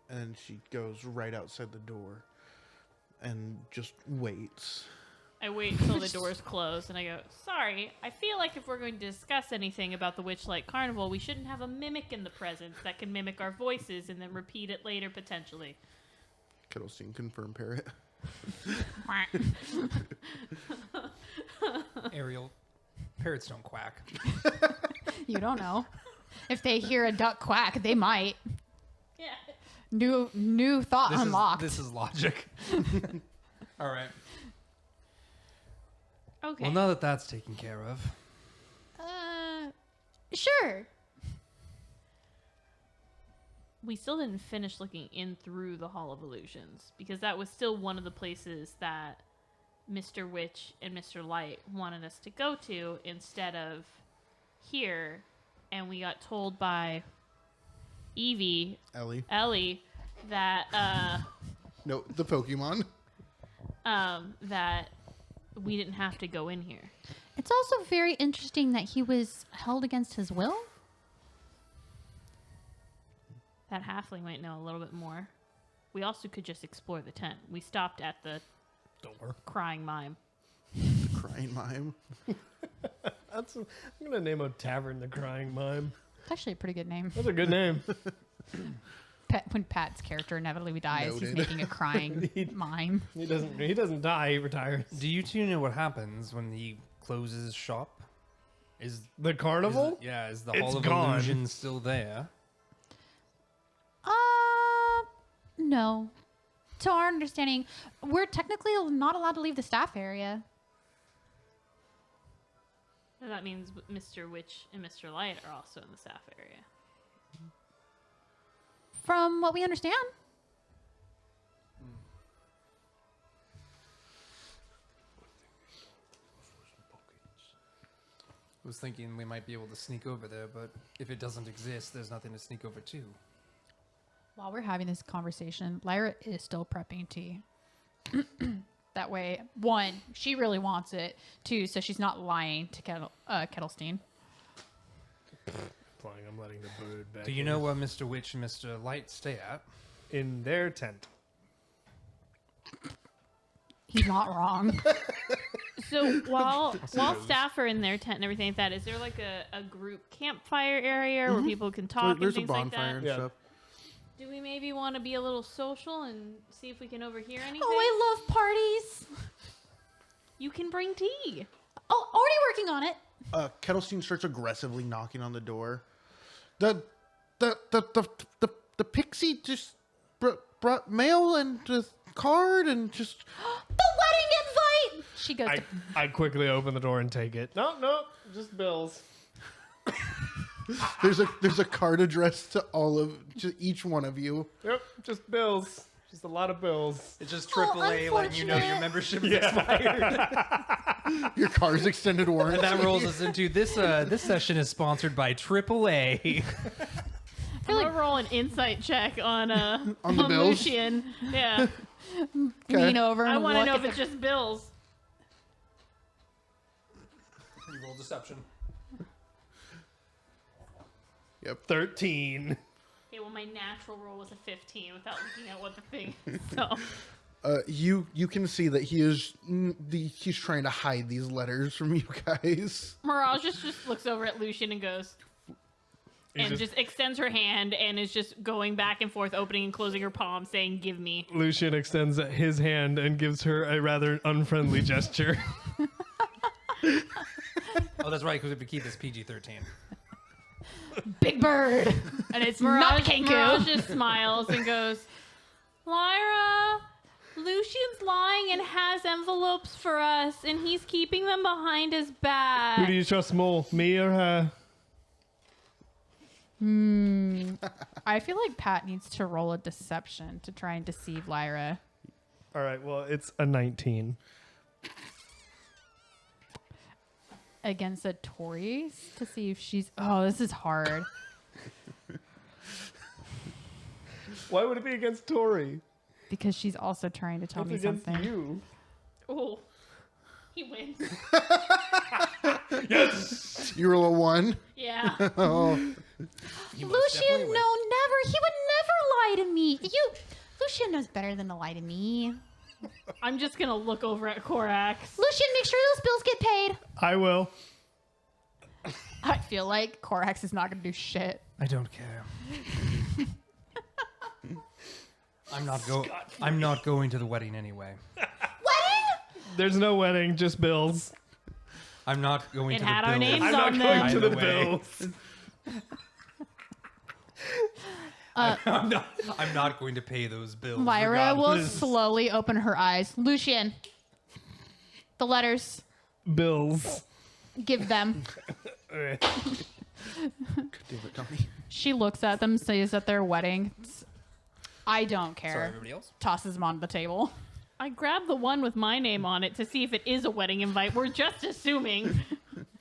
Speaker 3: And she goes right outside the door and just waits.
Speaker 5: I wait until the doors close and I go, "Sorry, I feel like if we're going to discuss anything about the Witchlight Carnival, we shouldn't have a mimic in the presence that can mimic our voices and then repeat it later potentially."
Speaker 3: Kettlestein, confirm parrot.
Speaker 1: Ariel, parrots don't quack.
Speaker 7: You don't know. If they hear a duck quack, they might.
Speaker 5: Yeah.
Speaker 7: New thought unlocked.
Speaker 1: This is logic. All right.
Speaker 5: Okay.
Speaker 1: Well, now that that's taken care of,
Speaker 4: Sure.
Speaker 5: We still didn't finish looking in through the Hall of Illusions because that was still one of the places that Mr. Witch and Mr. Light wanted us to go to instead of here. And we got told by Ellie, that
Speaker 3: No, the Pokemon.
Speaker 5: that we didn't have to go in here.
Speaker 4: It's also very interesting that he was held against his will.
Speaker 5: That halfling might know a little bit more. We also could just explore the tent. We stopped at the
Speaker 6: Door.
Speaker 5: crying mime.
Speaker 3: The crying mime.
Speaker 6: I'm gonna name a tavern the Crying Mime.
Speaker 7: It's actually a pretty good name.
Speaker 6: That's a good name.
Speaker 7: When Pat's character inevitably dies, he's
Speaker 3: Noted.
Speaker 7: making a crying mime.
Speaker 6: He doesn't die. He retires.
Speaker 1: do you two know what happens when he closes shop? Is
Speaker 6: The carnival?
Speaker 1: is the
Speaker 6: It's
Speaker 1: Hall of
Speaker 6: gone.
Speaker 1: Illusion still there?
Speaker 4: No. To our understanding, we're technically not allowed to leave the staff area.
Speaker 5: And that means Mr. Witch and Mr. Light are also in the staff area.
Speaker 4: From what we understand.
Speaker 1: I was thinking we might be able to sneak over there, but if it doesn't exist, there's nothing to sneak over to.
Speaker 7: While we're having this conversation, Lyra is still prepping tea. That way, one, she really wants it. Two, so she's not lying to Kettlestein.
Speaker 6: Implying I'm letting the bird back.
Speaker 1: Do you know where Mr. Witch and Mr. Light stay at?
Speaker 6: In their tent.
Speaker 7: He's not wrong.
Speaker 5: So while staff are in their tent and everything like that, is there like a group campfire area where people can talk
Speaker 3: There's
Speaker 5: and
Speaker 3: a
Speaker 5: things like
Speaker 3: bonfire
Speaker 5: that?
Speaker 3: and
Speaker 6: Yeah.
Speaker 3: stuff.
Speaker 5: Do we maybe want to be a little social and see if we can overhear anything?
Speaker 4: Oh, I love parties.
Speaker 5: You can bring tea.
Speaker 4: Oh, already working on it.
Speaker 3: Kettlestein starts aggressively knocking on the door. The pixie just brought mail and a card and just.
Speaker 4: The wedding invite. She goes.
Speaker 6: I quickly open the door and take it. No, just bills.
Speaker 3: There's a card addressed to each one of you.
Speaker 6: Yep, just bills. Just a lot of bills.
Speaker 1: It's just
Speaker 4: Oh,
Speaker 1: AAA letting you know your
Speaker 4: unfortunate.
Speaker 1: membership is expired.
Speaker 3: Your car's extended warranty.
Speaker 1: And that rolls us into this session is sponsored by AAA.
Speaker 5: I'm gonna roll an insight check on
Speaker 3: the bills?
Speaker 5: Lucian. Yeah,
Speaker 7: Lean over and
Speaker 5: I want to
Speaker 7: look
Speaker 5: know
Speaker 7: at
Speaker 5: if it's just bills.
Speaker 1: You roll deception.
Speaker 3: Yep.
Speaker 6: 13.
Speaker 5: Okay, well my natural roll was a 15 without looking at what the thing is. So
Speaker 3: You can see that he's trying to hide these letters from you guys.
Speaker 5: Mirage just looks over at Lucian and goes, and just extends her hand and is just going back and forth, opening and closing her palm, saying, "Give me."
Speaker 6: Lucian extends his hand and gives her a rather unfriendly gesture.
Speaker 1: Oh, that's right, because we keep this PG-13.
Speaker 7: Big Bird, and it's not
Speaker 5: Mirage
Speaker 7: Kenku.
Speaker 5: just smiles and goes, "Lyra, Lucian's lying and has envelopes for us, and he's keeping them behind his
Speaker 6: Who
Speaker 5: back."
Speaker 6: do you trust more, me or her?
Speaker 7: I feel like Pat needs to roll a deception to try and deceive Lyra.
Speaker 6: All right, well, it's a 19.
Speaker 7: Against a Tori's to see if she's. Oh, this is hard.
Speaker 6: Why would it be against Tori?
Speaker 7: Because she's also trying to tell
Speaker 6: It's
Speaker 7: me
Speaker 6: against
Speaker 7: something.
Speaker 6: you.
Speaker 5: Oh, he wins.
Speaker 3: You roll a 1.
Speaker 5: Yeah.
Speaker 3: Oh,
Speaker 4: Lucian, no, never. He would never lie to me. Lucian knows better than to lie to me.
Speaker 5: I'm just gonna look over at Korax.
Speaker 4: Lucian, make sure those bills get paid.
Speaker 6: I will.
Speaker 7: I feel like Korax is not going to do shit.
Speaker 1: I don't care. I'm not going to the wedding anyway.
Speaker 4: Wedding?
Speaker 6: There's no wedding, just bills.
Speaker 1: I'm not going
Speaker 5: It
Speaker 1: to
Speaker 5: had
Speaker 1: the
Speaker 5: our
Speaker 1: bills.
Speaker 5: names
Speaker 6: I'm
Speaker 5: on
Speaker 6: not going
Speaker 5: them.
Speaker 6: to the
Speaker 1: Either way.
Speaker 6: bills.
Speaker 1: I'm not going to pay those bills.
Speaker 7: Lyra will
Speaker 1: regardless.
Speaker 7: slowly open her eyes.
Speaker 4: Lucian, the letters,
Speaker 6: Bills.
Speaker 4: give them.
Speaker 3: damn it, Tommy.
Speaker 7: She looks at them, says that they're weddings. I don't care.
Speaker 1: Sorry, everybody else.
Speaker 7: Tosses them on the table.
Speaker 5: I grabbed the one with my name on it to see if it is a wedding invite. We're just assuming.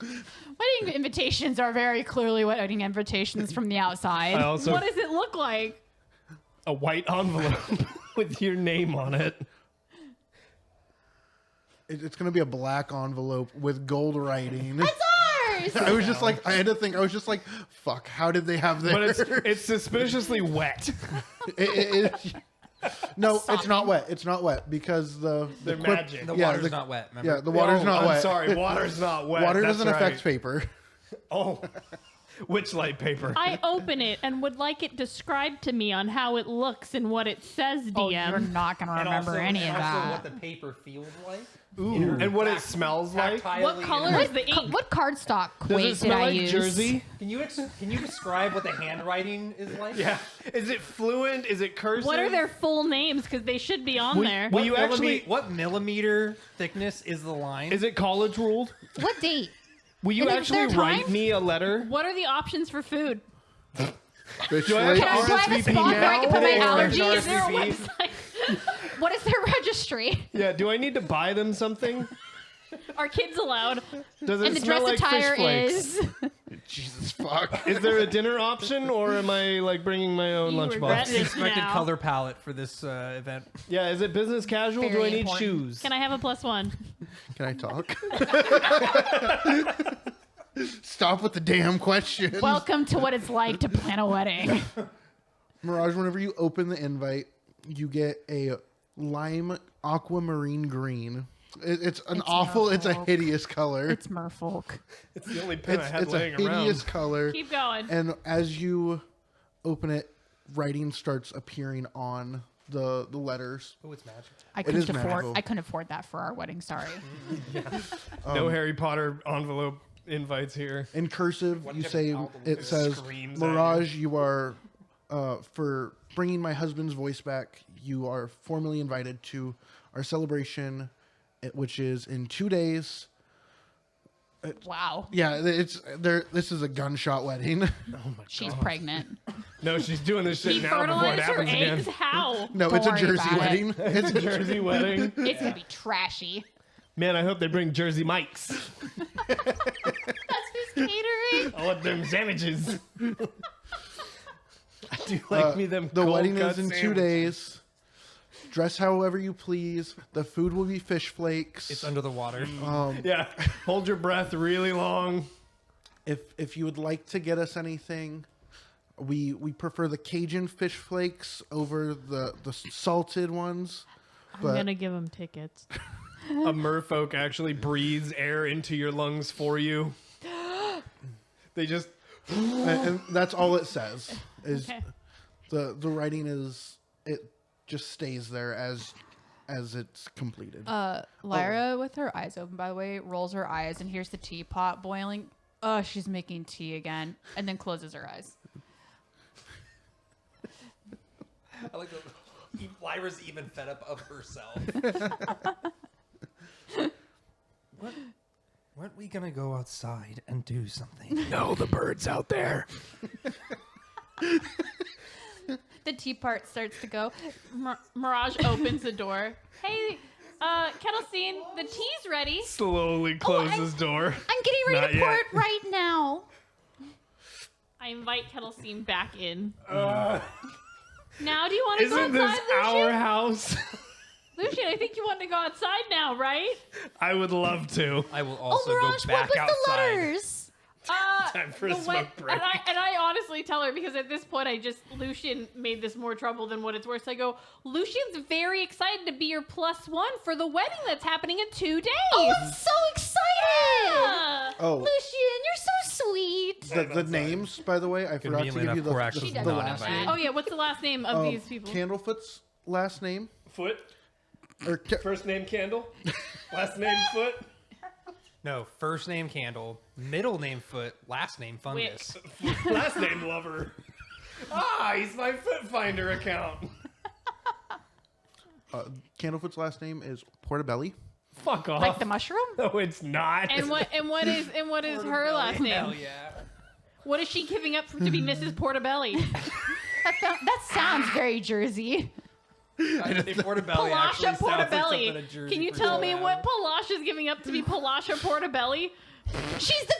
Speaker 7: Wedding invitations are very clearly wedding invitations from the outside.
Speaker 6: I also
Speaker 5: What does it look like?
Speaker 6: a white envelope with your name on it.
Speaker 3: It's going to be a black envelope with gold writing.
Speaker 4: It's ours.
Speaker 3: I was just like, I had to think. I was just like, fuck, how did they have
Speaker 6: But
Speaker 3: theirs?
Speaker 6: it's suspiciously wet.
Speaker 3: No, it's not wet. It's not wet because the
Speaker 6: They're
Speaker 3: quip-
Speaker 6: magic.
Speaker 1: The
Speaker 3: Yeah,
Speaker 1: water's
Speaker 3: the-
Speaker 1: not wet, remember?
Speaker 3: Yeah, the water's
Speaker 6: Oh,
Speaker 3: not
Speaker 6: I'm
Speaker 3: wet.
Speaker 6: sorry, water's not wet.
Speaker 3: Water
Speaker 6: That's
Speaker 3: doesn't
Speaker 6: right.
Speaker 3: affect paper.
Speaker 6: Oh, Witchlight paper.
Speaker 5: I open it and would like it described to me on how it looks and what it says, DM.
Speaker 7: Oh, you're not going to remember any of that.
Speaker 1: what the paper feels like.
Speaker 6: Ooh, and what it smells like.
Speaker 5: What color is the ink?
Speaker 7: What cardstock
Speaker 6: Does
Speaker 7: quait
Speaker 6: it
Speaker 7: did
Speaker 6: smell
Speaker 7: I
Speaker 6: like
Speaker 7: use?
Speaker 6: Jersey?
Speaker 1: Can you describe what the handwriting is like?
Speaker 6: Yeah. Is it fluent? Is it cursive?
Speaker 5: What are their full names? Because they should be on there.
Speaker 6: Will you actually?
Speaker 1: What millimeter thickness is the line?
Speaker 6: Is it college ruled?
Speaker 4: What date?
Speaker 6: Will you
Speaker 4: Is
Speaker 6: actually
Speaker 4: there
Speaker 6: write
Speaker 4: time?
Speaker 6: me a letter?
Speaker 5: What are the options for food?
Speaker 3: Bitch,
Speaker 6: Do I have
Speaker 3: like-
Speaker 6: to
Speaker 4: Do I have a
Speaker 6: RSVP
Speaker 4: spot where I can put my
Speaker 6: now?
Speaker 1: Or-
Speaker 4: allergies?
Speaker 5: Is there a
Speaker 1: RSVP?
Speaker 5: website?
Speaker 4: What is their registry?
Speaker 6: Yeah. Do I need to buy them something?
Speaker 5: Are kids allowed?
Speaker 6: Does it
Speaker 4: And the
Speaker 6: smell
Speaker 4: dress
Speaker 6: like
Speaker 4: attire
Speaker 6: fish flakes?
Speaker 4: is.
Speaker 3: Jesus fuck.
Speaker 6: Is there a dinner option, or am I like bringing my own
Speaker 5: You regret
Speaker 6: lunchbox?
Speaker 5: it.
Speaker 1: expected
Speaker 5: now.
Speaker 1: color palette for this event?
Speaker 6: Yeah. Is it business casual? Do
Speaker 4: Very
Speaker 6: I need
Speaker 4: important.
Speaker 6: shoes?
Speaker 5: Can I have a +1?
Speaker 3: Can I talk? Stop with the damn question.
Speaker 7: Welcome to what it's like to plan a wedding.
Speaker 3: Mirage, whenever you open the invite, you get a lime aquamarine green It's an
Speaker 7: It's
Speaker 3: awful. It's a
Speaker 7: merfolk.
Speaker 3: hideous color.
Speaker 7: It's merfolk.
Speaker 6: It's the only pen I had
Speaker 3: It's a
Speaker 6: laying
Speaker 3: hideous
Speaker 6: around.
Speaker 3: color.
Speaker 5: Keep going.
Speaker 3: And as you open it, writing starts appearing on the letters.
Speaker 1: Oh, it's magic.
Speaker 7: I
Speaker 3: is
Speaker 7: couldn't afford.
Speaker 3: magical.
Speaker 7: I couldn't afford that for our wedding. Sorry.
Speaker 6: No Harry Potter envelope invites here.
Speaker 3: In cursive,
Speaker 1: What
Speaker 3: you
Speaker 1: different
Speaker 3: say
Speaker 1: album
Speaker 3: it
Speaker 1: is
Speaker 3: says,
Speaker 6: screams at
Speaker 3: "Mirage, you are for bringing my husband's voice back. You are formally invited to our celebration, which is in 2 days."
Speaker 7: Wow.
Speaker 3: Yeah, it's there. This is a gunshot wedding.
Speaker 7: She's pregnant.
Speaker 6: No, she's doing this shit
Speaker 5: He
Speaker 6: now before it
Speaker 5: fertilized her
Speaker 6: happens
Speaker 5: eggs?
Speaker 6: again.
Speaker 5: How?
Speaker 3: No,
Speaker 7: Don't
Speaker 3: it's a
Speaker 7: worry
Speaker 3: Jersey
Speaker 7: about it.
Speaker 3: wedding.
Speaker 6: It's a Jersey wedding.
Speaker 7: It's gonna be trashy.
Speaker 6: Man, I hope they bring Jersey Mikes.
Speaker 7: That's who's catering.
Speaker 6: I want them sandwiches. I do like me them
Speaker 3: The
Speaker 6: cold
Speaker 3: wedding
Speaker 6: cut
Speaker 3: is in 2
Speaker 6: sandwiches.
Speaker 3: days. Dress however you please. The food will be fish flakes.
Speaker 1: It's under the water.
Speaker 6: Yeah, hold your breath really long.
Speaker 3: If you would like to get us anything, we prefer the Cajun fish flakes over the salted ones.
Speaker 5: I'm
Speaker 3: But
Speaker 5: gonna give him tickets.
Speaker 6: A merfolk actually breathes air into your lungs for you. They just
Speaker 3: and that's all it says. Is
Speaker 5: Okay.
Speaker 3: the writing is it just stays there as it's completed.
Speaker 7: Lyra, with her eyes open, by the way, rolls her eyes and hears the teapot boiling. She's making tea again, and then closes her eyes.
Speaker 1: I like that. Lyra's even fed up of herself. Weren't we gonna go outside and do something?
Speaker 6: know the birds out there.
Speaker 7: The teapot starts to go.
Speaker 5: Mirage opens the door. Hey, Kettlestein, the tea's ready.
Speaker 6: Slowly closes door.
Speaker 4: I'm getting ready
Speaker 6: Not
Speaker 4: to pour
Speaker 6: yet.
Speaker 4: it right now.
Speaker 5: I invite Kettlestein back in. Now, do you want to go
Speaker 6: Isn't
Speaker 5: outside,
Speaker 6: this
Speaker 5: Lucian?
Speaker 6: our house?
Speaker 5: Lucian, I think you want to go outside now, right?
Speaker 6: I would love to.
Speaker 1: I will
Speaker 4: Oh,
Speaker 1: also
Speaker 4: Mirage,
Speaker 1: go
Speaker 4: what
Speaker 1: back
Speaker 4: was
Speaker 1: outside.
Speaker 4: the letters?
Speaker 6: Time for a
Speaker 5: the
Speaker 6: smoke break.
Speaker 5: And I honestly tell her, because at this point Lucian made this more trouble than what it's worth. So I go, Lucian's very excited to be your +1 for the wedding that's happening in 2 days.
Speaker 4: Oh, I'm so excited!
Speaker 5: Yeah.
Speaker 3: Oh,
Speaker 4: Lucian, you're so sweet.
Speaker 3: the names, by the way, I forgot to
Speaker 1: Conveniently
Speaker 3: give you
Speaker 1: enough, we're
Speaker 3: the
Speaker 1: actually
Speaker 3: the
Speaker 1: not
Speaker 3: last
Speaker 1: invited.
Speaker 3: name.
Speaker 5: Oh yeah, what's the last name of these people?
Speaker 3: Candlefoot's last name.
Speaker 6: Foot.
Speaker 3: Or
Speaker 6: First name Candle. Last name Foot.
Speaker 1: No, first name Candle, middle name Foot, last name Fungus.
Speaker 6: Last name Lover. He's my Foot Finder account.
Speaker 3: Candlefoot's last name is Portobello.
Speaker 6: Fuck off.
Speaker 7: Like the mushroom?
Speaker 6: No, it's not.
Speaker 5: And what is her last name?
Speaker 1: Hell yeah.
Speaker 5: What is she giving up to be Mrs. Portobello?
Speaker 7: That sounds very Jersey.
Speaker 1: I say Portobello actually
Speaker 5: Palasha
Speaker 1: sounds like
Speaker 5: Portobello.
Speaker 1: something a Jersey
Speaker 5: Can you
Speaker 1: person
Speaker 5: tell
Speaker 1: would
Speaker 5: me
Speaker 1: have.
Speaker 5: what Palasha's giving up to be Palasha Portobello?
Speaker 4: She's the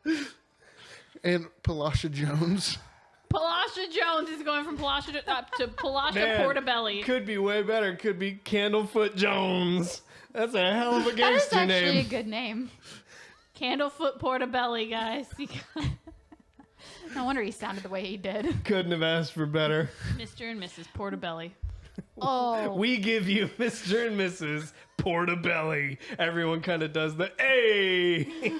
Speaker 4: PB.
Speaker 3: And Palasha Jones.
Speaker 5: Palasha Jones is going from Palasha to Palasha
Speaker 6: Man,
Speaker 5: Portobello.
Speaker 6: Could be way better. Could be Candlefoot Jones. That's a hell of a
Speaker 7: That is
Speaker 6: gangster
Speaker 7: actually
Speaker 6: name.
Speaker 7: a good name.
Speaker 5: Candlefoot Portobello, guys.
Speaker 7: No wonder he sounded the way he did.
Speaker 6: Couldn't have asked for better.
Speaker 5: Mr. and Mrs. Portobello.
Speaker 7: Oh,
Speaker 6: We give you Mr. and Mrs. Portobello. Everyone kind of does the hey.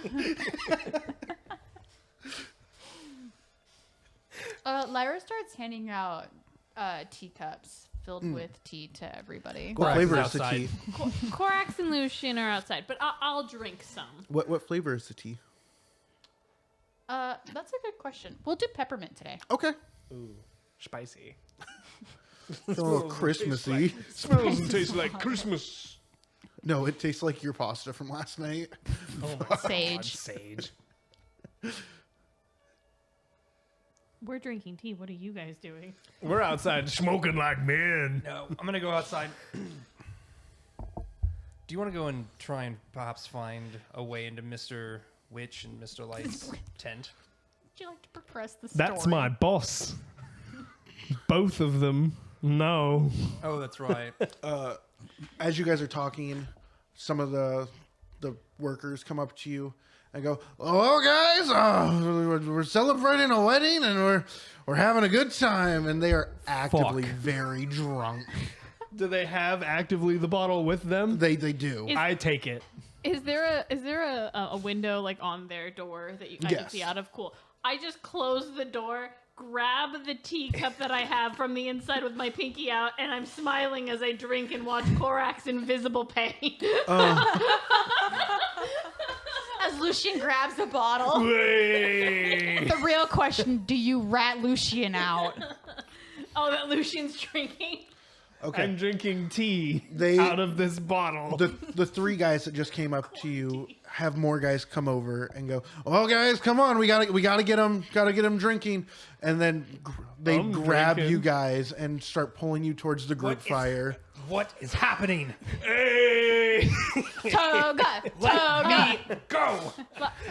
Speaker 7: Lyra starts handing out teacups filled with tea to everybody.
Speaker 3: What
Speaker 1: Korax
Speaker 3: flavor
Speaker 1: is
Speaker 3: is the
Speaker 1: outside.
Speaker 3: tea?
Speaker 5: Korax and Lucian are outside, but I'll drink some.
Speaker 3: What flavor is the tea?
Speaker 7: That's a good question. We'll do peppermint today.
Speaker 3: Okay.
Speaker 6: Ooh, spicy.
Speaker 3: It's a little Christmassy.
Speaker 6: Smells and tastes like Christmas.
Speaker 3: No, it tastes like your pasta from last night.
Speaker 6: Oh my
Speaker 7: Sage.
Speaker 6: God, sage.
Speaker 5: We're drinking tea. What are you guys doing?
Speaker 6: We're outside smoking like men.
Speaker 1: No, I'm gonna go outside. Do you want to go and try and perhaps find a way into Mr. Witch and Mr. Light's tent?
Speaker 7: Would you like to progress the story?
Speaker 6: That's my boss. Both of them. No.
Speaker 1: Oh, that's right.
Speaker 3: As you guys are talking, some of the workers come up to you and go, "Oh, guys, we're celebrating a wedding and we're having a good time." And they are actively
Speaker 1: Fuck.
Speaker 3: very drunk.
Speaker 6: Do they have actively the bottle with them?
Speaker 3: They do.
Speaker 6: I take it.
Speaker 5: Is there a window like on their door that I can
Speaker 3: Yes.
Speaker 5: see out of? Cool. I just close the door, grab the teacup that I have from the inside with my pinky out, and I'm smiling as I drink and watch Korak's invisible pain.
Speaker 7: As Lucian grabs the bottle.
Speaker 6: Wait.
Speaker 7: The real question, do you rat Lucian out?
Speaker 5: Oh, that Lucian's drinking.
Speaker 3: Okay.
Speaker 6: I'm drinking tea
Speaker 3: They-
Speaker 6: out of this bottle.
Speaker 3: The three guys that just came up to you have more guys come over and go, "Oh, guys, come on, we gotta get them drinking," and then they
Speaker 6: I'm
Speaker 3: grab
Speaker 6: drinking.
Speaker 3: you guys and start pulling you towards the group fire.
Speaker 8: What is happening?
Speaker 6: Hey!
Speaker 7: Toga!
Speaker 8: Let me go.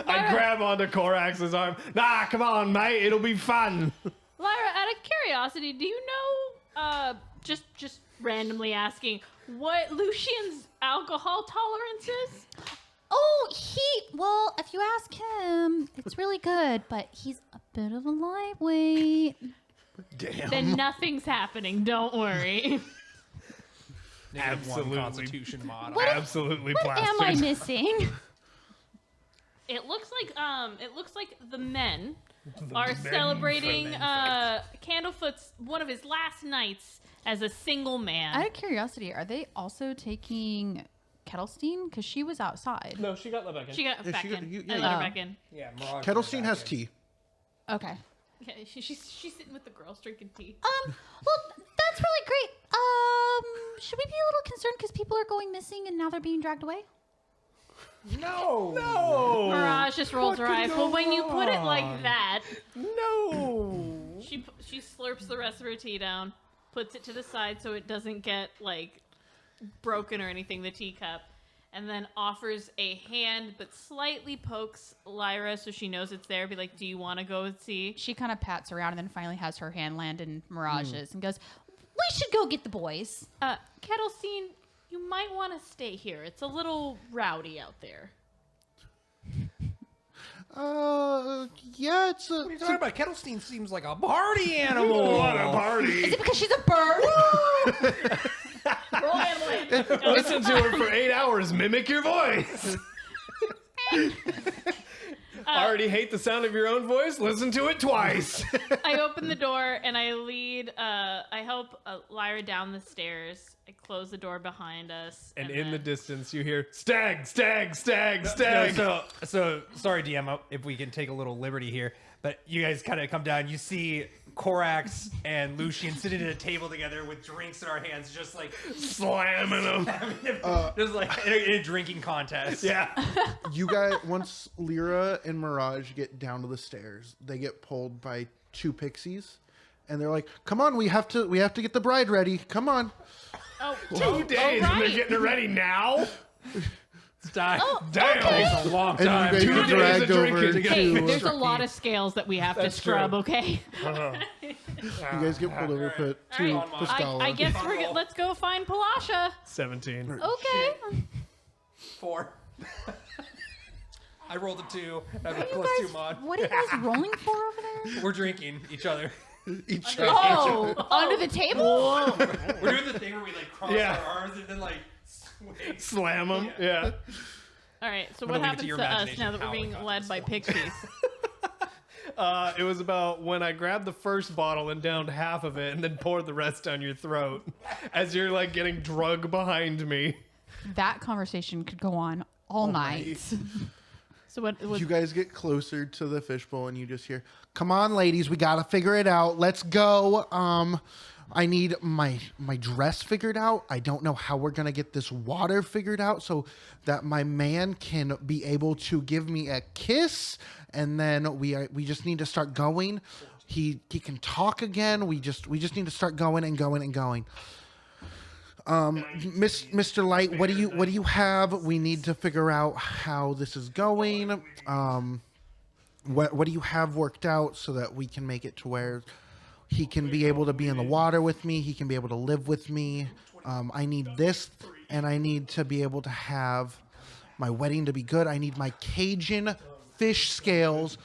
Speaker 6: I grab onto Korax's arm. Nah, come on, mate. It'll be fun.
Speaker 5: Lyra, out of curiosity, do you know, just randomly asking, what Lucian's alcohol tolerance is?
Speaker 4: Oh, well, if you ask him, it's really good, but he's a bit of a lightweight.
Speaker 3: Damn.
Speaker 5: Then nothing's happening. Don't worry.
Speaker 6: Absolutely.
Speaker 8: Constitution mod.
Speaker 6: Absolutely
Speaker 4: What am I
Speaker 6: plastered.
Speaker 4: missing?
Speaker 5: It looks like the men are celebrating Candlefoot's one of his last nights as a single man.
Speaker 7: Out of curiosity, are they also taking Kettlestein? Because she was outside.
Speaker 6: No, she got let back in.
Speaker 5: She got
Speaker 3: Yeah,
Speaker 5: back
Speaker 3: she got-
Speaker 5: in.
Speaker 3: you-
Speaker 5: I
Speaker 3: yeah,
Speaker 5: let her
Speaker 7: you-
Speaker 5: back in.
Speaker 8: Yeah, Mirage.
Speaker 3: Kettlestein has tea.
Speaker 7: Okay.
Speaker 5: Yeah, she's sitting with the girls drinking tea.
Speaker 4: Well, that's really great. Should we be a little concerned because people are going missing and now they're being dragged away?
Speaker 8: No.
Speaker 6: No.
Speaker 5: Mirage just rolls her
Speaker 6: What could
Speaker 5: eyes.
Speaker 6: go
Speaker 5: Well, when you put it like
Speaker 6: wrong?
Speaker 5: that,
Speaker 6: No.
Speaker 5: she slurps the rest of her tea down, puts it to the side so it doesn't get like broken or anything, the teacup, and then offers a hand but slightly pokes Lyra so she knows it's there. Be like, do you want to go and see?
Speaker 7: She kind of pats around and then finally has her hand land in Mirage's and goes,
Speaker 4: We should go get the boys.
Speaker 5: Kettlestein, you might want to stay here. It's a little rowdy out there.
Speaker 3: Yeah, it's a.
Speaker 8: What are you talking about? Kettlestein seems like a party animal.
Speaker 6: What a party.
Speaker 4: Is it because she's a bird?
Speaker 5: Roll handling.
Speaker 6: Listen to her for 8 hours. Mimic your voice. Already hate the sound of your own voice? Listen to it twice.
Speaker 5: I open the door and I lead. I help Lyra down the stairs. I close the door behind us.
Speaker 6: And in the
Speaker 5: then-
Speaker 6: distance, you hear stag, stag, stag, stag.
Speaker 8: So sorry, DM, if we can take a little liberty here, but you guys kind of come down. You see Korax and Lucian sitting at a table together with drinks in our hands, just like
Speaker 6: Slamming them.
Speaker 8: just like in a drinking contest.
Speaker 6: Yeah.
Speaker 3: You guys, once Lyra and Mirage get down to the stairs, they get pulled by two pixies, and they're like, "Come on, we have to get the bride ready. Come on."
Speaker 5: Oh,
Speaker 6: 2 days and they're getting it ready now?
Speaker 8: Damn.
Speaker 6: Damn.
Speaker 8: A long
Speaker 3: And
Speaker 8: time.
Speaker 3: you guys
Speaker 6: 2
Speaker 3: get
Speaker 6: days
Speaker 3: dragged
Speaker 6: of
Speaker 3: over
Speaker 6: drinking.
Speaker 5: Hey,
Speaker 3: to.
Speaker 5: there's a lot of scales that we have to
Speaker 6: That's
Speaker 5: scrub,
Speaker 6: true.
Speaker 5: okay?
Speaker 3: You guys get pulled over to
Speaker 5: Alright,
Speaker 3: Pascala.
Speaker 5: I guess let's go find Palasha.
Speaker 6: 17.
Speaker 5: Okay.
Speaker 8: 4. I rolled a 2. I have a
Speaker 4: What are
Speaker 8: plus
Speaker 4: you
Speaker 8: 2
Speaker 4: guys-
Speaker 8: mod.
Speaker 4: What are you guys rolling for over there?
Speaker 8: We're drinking each other.
Speaker 3: Each
Speaker 7: oh, under the table?
Speaker 8: We're doing the thing where we like cross
Speaker 6: Yeah.
Speaker 8: our arms and then like swing.
Speaker 6: Slam them. Yeah.
Speaker 5: All right. So
Speaker 8: I'm
Speaker 5: what
Speaker 8: gonna leave it
Speaker 5: happens
Speaker 8: to your
Speaker 5: to us
Speaker 8: imagination
Speaker 5: now that we're
Speaker 8: how
Speaker 5: being
Speaker 8: it got
Speaker 5: led
Speaker 8: this
Speaker 5: by
Speaker 8: far.
Speaker 5: pixies?
Speaker 6: It was about when I grabbed the first bottle and downed half of it and then poured the rest down your throat as you're like getting drug behind me.
Speaker 7: That conversation could go on all night.
Speaker 5: So what?
Speaker 3: You guys get closer to the fishbowl and you just hear, "Come on, ladies, we gotta figure it out. Let's go. I need my dress figured out. I don't know how we're gonna get this water figured out so that my man can be able to give me a kiss. And then we just need to start going. He can talk again. We just need to start going and going and going. Mr. Light, what do you have? We need to figure out how this is going. What do you have worked out so that we can make it to where he can be able to be in the water with me? He can be able to live with me. I need this, and I need to be able to have my wedding to be good. I need my Cajun fish scales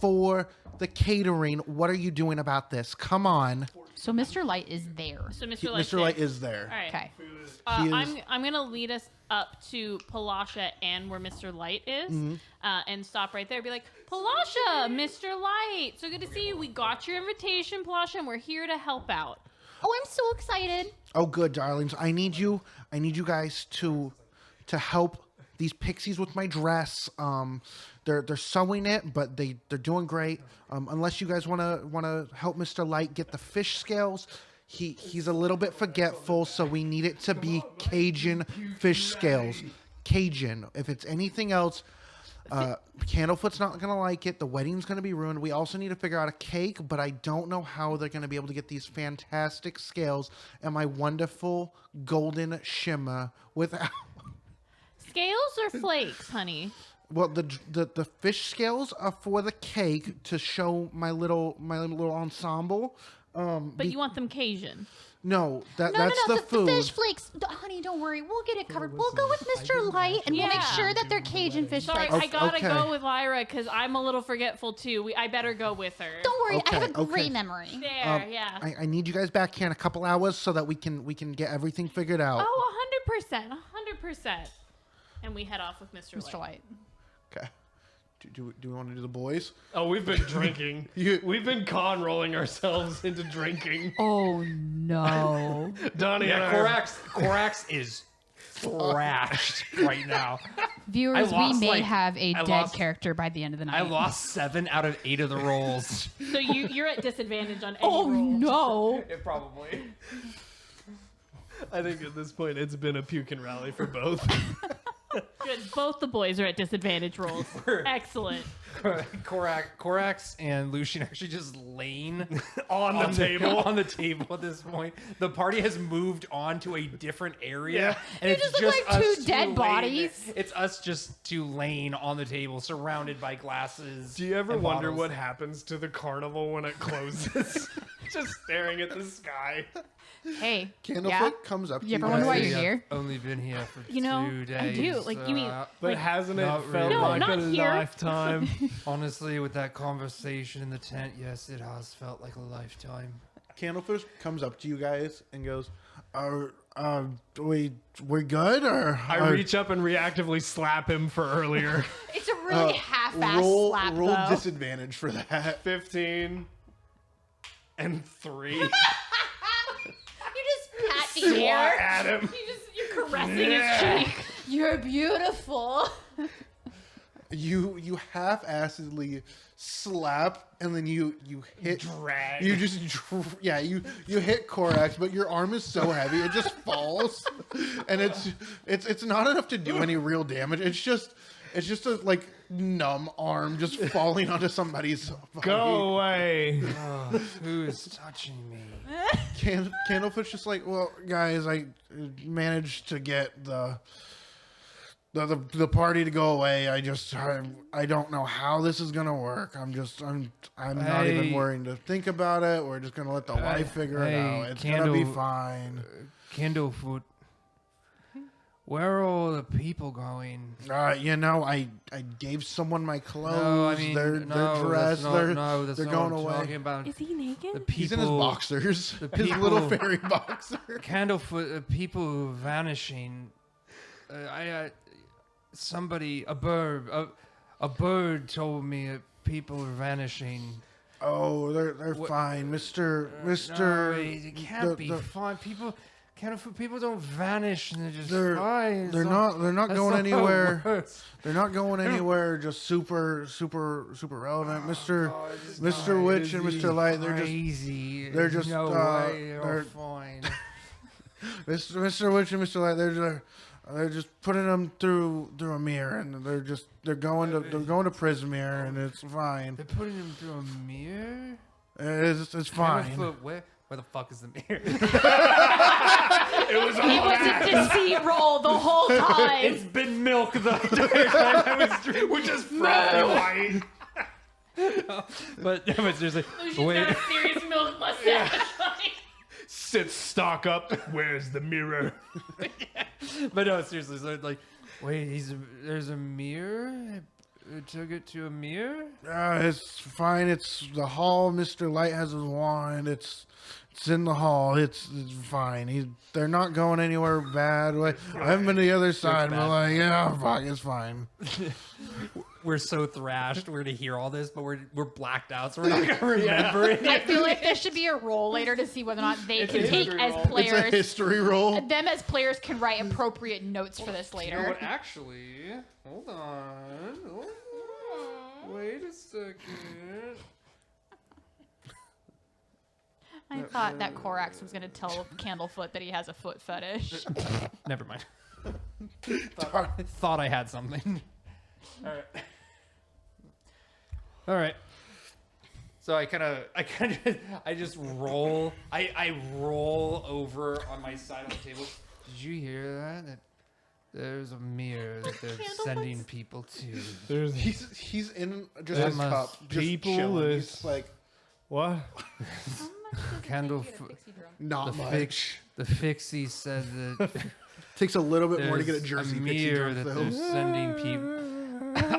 Speaker 3: for the catering. What are you doing about this? Come on.
Speaker 7: So Mr. Light is there.
Speaker 5: So Mr. Light.
Speaker 3: Mr. Light is there.
Speaker 5: All right.
Speaker 7: Okay.
Speaker 3: He is-
Speaker 5: I'm gonna lead us up to Palasha and where Mr. Light is, and stop right there. Be like, Palasha, Mr. Light, so good to see you. We got your invitation, Palasha, and we're here to help out.
Speaker 4: Oh, I'm so excited.
Speaker 3: Oh, good, darlings. I need you guys to help these pixies with my dress. They're sewing it, but they're doing great. Unless you guys wanna help Mr. Light get the fish scales. He's a little bit forgetful, so we need it to be Cajun fish scales. Cajun. If it's anything else, Candlefoot's not gonna like it. The wedding's gonna be ruined. We also need to figure out a cake, but I don't know how they're gonna be able to get these fantastic scales and my wonderful golden shimmer without.
Speaker 5: Scales or flakes, honey?
Speaker 3: Well, the fish scales are for the cake to show my little ensemble.
Speaker 5: But you want them Cajun.
Speaker 3: No, that's
Speaker 4: No,
Speaker 3: the
Speaker 4: the
Speaker 3: food.
Speaker 4: fish flakes. Honey, don't worry. We'll get it covered. We'll go with Mr. Light, and we'll make
Speaker 5: Yeah.
Speaker 4: sure that they're Cajun fish
Speaker 5: Sorry,
Speaker 4: flakes.
Speaker 5: I gotta
Speaker 3: okay.
Speaker 5: go with Lyra because I'm a little forgetful too. I better go with her.
Speaker 4: Don't worry. I have a
Speaker 3: Okay,
Speaker 4: great
Speaker 3: okay.
Speaker 4: memory.
Speaker 5: There, yeah.
Speaker 3: I need you guys back here in a couple hours so that we can get everything figured out.
Speaker 5: Oh, 100%, 100%. And we head off with Mr.
Speaker 7: Mr.
Speaker 5: Light.
Speaker 7: Light.
Speaker 3: Okay. Do we want to do the boys?
Speaker 6: Oh, we've been drinking. We've been con rolling ourselves into drinking.
Speaker 7: Oh no.
Speaker 6: Donnie and I
Speaker 8: Corax is thrashed right now.
Speaker 7: Viewers, we
Speaker 8: lost,
Speaker 7: may
Speaker 8: like-
Speaker 7: have a
Speaker 8: I
Speaker 7: dead
Speaker 8: lost-
Speaker 7: character by the end of the night.
Speaker 8: I lost 7 out of 8 of the rolls.
Speaker 5: So you're at disadvantage on any
Speaker 7: Oh
Speaker 5: roll.
Speaker 7: no.
Speaker 8: Probably.
Speaker 6: I think at this point it's been a puking rally for both.
Speaker 5: Good. Both the boys are at disadvantage rolls. Excellent.
Speaker 8: Corax and Lucian are actually just laying
Speaker 6: On the table.
Speaker 8: on the table at this point. The party has moved on to a different area,
Speaker 6: Yeah.
Speaker 8: and it's
Speaker 7: just look like
Speaker 8: us
Speaker 7: two dead
Speaker 8: laying-
Speaker 7: bodies.
Speaker 8: It's us just two laying on the table, surrounded by glasses.
Speaker 6: Do you ever
Speaker 8: and
Speaker 6: wonder
Speaker 8: bottles.
Speaker 6: what happens to the carnival when it closes? Just staring at the sky.
Speaker 7: Hey.
Speaker 3: Candlefoot
Speaker 7: Yeah?
Speaker 3: comes up to
Speaker 7: You
Speaker 3: you
Speaker 7: ever wonder why
Speaker 3: guys.
Speaker 7: you're here?
Speaker 8: Only been here for
Speaker 5: You know,
Speaker 8: 2 days.
Speaker 5: I do. Like, you mean-
Speaker 6: But
Speaker 5: Like,
Speaker 6: hasn't it
Speaker 8: not
Speaker 6: felt
Speaker 8: really.
Speaker 5: No,
Speaker 6: like
Speaker 5: not
Speaker 6: a
Speaker 5: here.
Speaker 6: lifetime?
Speaker 8: honestly, with that conversation in the tent, yes, it has felt like a lifetime.
Speaker 3: Candlefoot comes up to you guys and goes, we're good, or
Speaker 6: I reach up and reactively slap him for earlier.
Speaker 7: It's a really half-assed
Speaker 3: roll
Speaker 7: slap,
Speaker 3: roll
Speaker 7: though.
Speaker 3: disadvantage for that.
Speaker 6: 15 and 3.
Speaker 4: You just pat the air.
Speaker 6: At him.
Speaker 5: You're caressing his cheek.
Speaker 4: You're beautiful.
Speaker 3: You half-assedly slap, and then you hit.
Speaker 6: Drag.
Speaker 3: You just you hit Corax, but your arm is so heavy it just falls, and it's not enough to do any real damage. It's just a like numb arm just falling onto somebody's body.
Speaker 6: Go away.
Speaker 8: Who is touching me?
Speaker 3: Candlefoot's just like, well, guys, I managed to get the party to go away. I don't know how this is gonna work. I'm not even
Speaker 8: Hey.
Speaker 3: worrying to think about it. We're just gonna let the wife figure it
Speaker 8: hey,
Speaker 3: out. It's gonna be
Speaker 8: Candle-
Speaker 3: fine.
Speaker 8: Candlefoot. Where are all the people going?
Speaker 3: I gave someone my clothes.
Speaker 8: No, I mean,
Speaker 3: they're
Speaker 8: That's
Speaker 3: dressed.
Speaker 8: not,
Speaker 3: they're
Speaker 8: that's
Speaker 3: they're
Speaker 8: not
Speaker 3: going
Speaker 8: what I'm
Speaker 3: away.
Speaker 8: talking about.
Speaker 5: Is he naked?
Speaker 8: The people,
Speaker 3: He's in his boxers.
Speaker 8: the
Speaker 3: His little
Speaker 8: people-
Speaker 3: fairy boxer.
Speaker 8: Candlefoot, people vanishing. Somebody, a bird told me people are vanishing.
Speaker 3: Oh, they're fine, Mister.
Speaker 8: No, it can't be fine. People don't vanish and they're just fine.
Speaker 3: They're not
Speaker 8: That's
Speaker 3: going
Speaker 8: not how it
Speaker 3: anywhere.
Speaker 8: works.
Speaker 3: They're not going anywhere. Just super relevant, Mister Witch and Mister Light.
Speaker 8: Crazy.
Speaker 3: they're just,
Speaker 8: no way.
Speaker 3: they're-
Speaker 8: They're fine.
Speaker 3: Mister Witch and Mister Light. They're just putting them through a mirror, and they're going to Prismere, and it's fine.
Speaker 8: They're putting him through a mirror.
Speaker 3: It's fine.
Speaker 8: Candlefoot, where the fuck is the mirror?
Speaker 6: It was
Speaker 7: It
Speaker 6: all
Speaker 7: was a deceit roll the whole time.
Speaker 8: It's been milk the entire time I was drinking.
Speaker 6: We're just frothy white.
Speaker 8: But seriously,
Speaker 5: Lucian's
Speaker 8: wait.
Speaker 5: got a serious milk mustache.
Speaker 6: Sit stock up. Where's the mirror?
Speaker 8: But no, seriously, so like, wait, there's a mirror.
Speaker 1: We took it to a mirror?
Speaker 3: It's fine. It's the hall. Mr. Light has his wand. It's in the hall. It's fine. They're not going anywhere bad. Like, I haven't been to the other side. But like, yeah, fuck, it's fine.
Speaker 8: We're so thrashed. We're gonna hear all this, but we're blacked out, so we're not gonna remember it.
Speaker 7: I feel like there should be a roll later to see whether or not they can take as
Speaker 3: It's a
Speaker 7: players.
Speaker 3: history roll.
Speaker 7: Them as players can write appropriate notes for this
Speaker 1: You know
Speaker 7: later.
Speaker 1: what? Actually, hold on. Wait a second.
Speaker 7: I thought that Korax was going to tell Candlefoot that he has a foot fetish.
Speaker 8: Never mind. Thought I had something. All right. So I just roll. I roll over on my side of the table. Did you hear that? There's a mirror that they're sending people to.
Speaker 3: He's in just
Speaker 6: There
Speaker 3: his
Speaker 6: must
Speaker 3: cup, just
Speaker 6: people
Speaker 3: chilling.
Speaker 6: is-
Speaker 3: He's like,
Speaker 6: What?
Speaker 3: not much.
Speaker 8: The fixie said that
Speaker 3: Takes a little bit more to
Speaker 8: there's
Speaker 3: get a Jersey
Speaker 8: a
Speaker 3: pixie
Speaker 8: mirror
Speaker 3: drunk,
Speaker 8: that
Speaker 3: though.
Speaker 8: they're sending people.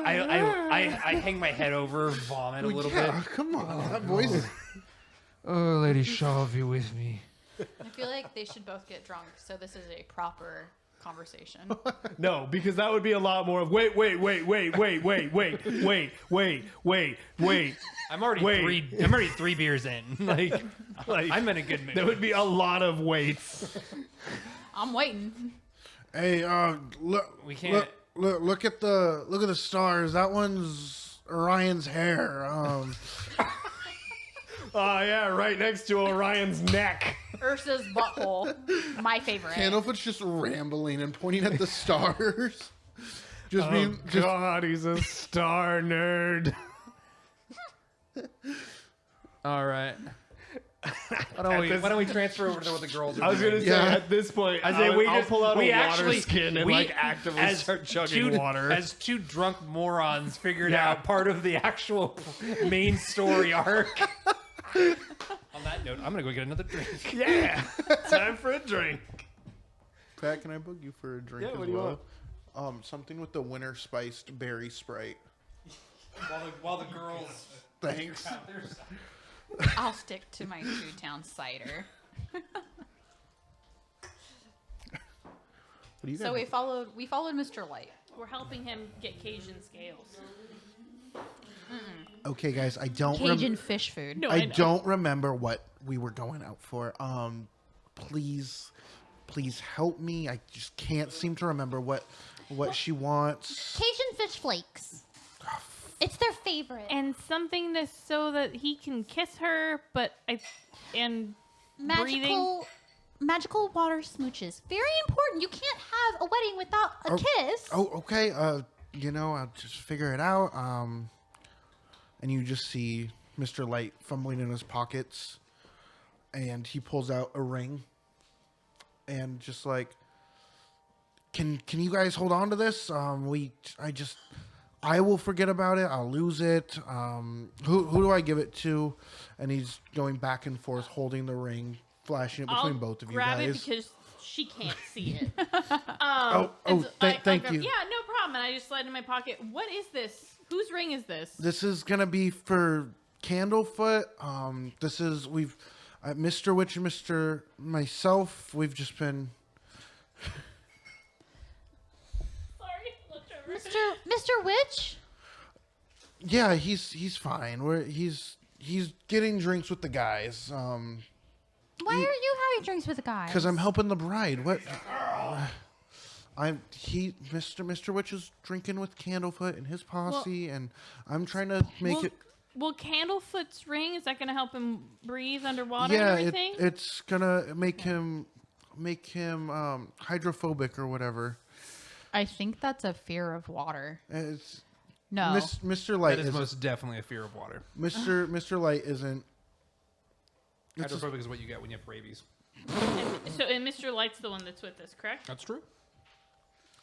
Speaker 8: I hang my head over, vomit a little
Speaker 3: Yeah,
Speaker 8: bit.
Speaker 3: come on, that voice.
Speaker 8: Oh, Lady Shaw, be with me.
Speaker 7: I feel like they should both get drunk, so this is a proper conversation.
Speaker 6: No, because that would be a lot more of wait.
Speaker 8: I'm already three beers in. Like I'm in a good mood.
Speaker 6: There would be a lot of waits.
Speaker 7: I'm waiting.
Speaker 3: Hey, look,
Speaker 8: We can't.
Speaker 3: look at the stars. That one's Orion's hair.
Speaker 6: Oh yeah, right next to Orion's neck.
Speaker 7: Ursa's butthole. My favorite.
Speaker 3: Candlefoot's just rambling and pointing at the stars. Just
Speaker 6: Oh
Speaker 3: being just
Speaker 6: God, he's a star nerd.
Speaker 8: All right. Why don't we transfer over to what the girls are
Speaker 6: I was
Speaker 8: doing?
Speaker 6: gonna say
Speaker 3: Yeah.
Speaker 6: at this point,
Speaker 8: I say
Speaker 6: I'll pull out a water
Speaker 8: actually-
Speaker 6: skin and
Speaker 8: we,
Speaker 6: like actively
Speaker 8: as
Speaker 6: start chugging
Speaker 8: two,
Speaker 6: water.
Speaker 8: As two drunk morons figured
Speaker 6: Yeah.
Speaker 8: out part of the actual main story arc. On that note, I'm gonna go get another drink.
Speaker 6: Yeah, time for a drink.
Speaker 3: Pat, can I bug you for a drink
Speaker 6: Yeah,
Speaker 3: as
Speaker 6: what do you
Speaker 3: well? Something with the winter spiced berry Sprite.
Speaker 8: While the girls.
Speaker 3: Thanks.
Speaker 7: I'll stick to my 2-town cider.
Speaker 3: What do you
Speaker 7: So
Speaker 3: guys-
Speaker 7: we followed Mr. Light.
Speaker 5: We're helping him get Cajun scales.
Speaker 3: Okay, guys, I don't.
Speaker 7: Cajun fish food.
Speaker 5: No,
Speaker 3: I
Speaker 5: I know.
Speaker 3: don't remember what we were going out for. Please help me. I just can't seem to remember what she wants.
Speaker 4: Cajun fish flakes. It's their favorite.
Speaker 5: And something to so that he can kiss her, but breathing.
Speaker 4: Magical water smooches. Very important. You can't have a wedding without a kiss.
Speaker 3: Oh, okay. I'll just figure it out. And you just see Mr. Light fumbling in his pockets, and he pulls out a ring, and just like, can you guys hold on to this? I will forget about it. I'll lose it. Who do I give it to? And he's going back and forth, holding the ring, flashing it between both of you
Speaker 5: grab
Speaker 3: guys.
Speaker 5: it because she can't see it.
Speaker 3: Oh,
Speaker 5: and so
Speaker 3: thank
Speaker 5: grab-
Speaker 3: you.
Speaker 5: Yeah, no problem. And I just slide it in my pocket. What is this? Whose ring is this?
Speaker 3: This is gonna be for Candlefoot. Mr. Witch and myself. We've just been.
Speaker 5: Sorry,
Speaker 4: Mr. Witch?
Speaker 3: Yeah, he's fine. He's getting drinks with the guys.
Speaker 4: Why are you having drinks with the guys?
Speaker 3: Because I'm helping the bride. What? Mr. Witch is drinking with Candlefoot and his posse, and I'm trying to make it.
Speaker 5: Will Candlefoot's ring, is that going to help him breathe underwater
Speaker 3: Yeah,
Speaker 5: and everything?
Speaker 3: it's gonna make him hydrophobic or whatever.
Speaker 7: I think that's a fear of water.
Speaker 3: It's
Speaker 7: No.
Speaker 3: Mr. Light
Speaker 8: That is
Speaker 3: isn't.
Speaker 8: most definitely a fear of water.
Speaker 3: Mr. Light isn't. It's just-
Speaker 8: Hydrophobic is what you get when you have rabies.
Speaker 5: And Mr. Light's the one that's with us, correct?
Speaker 8: That's true.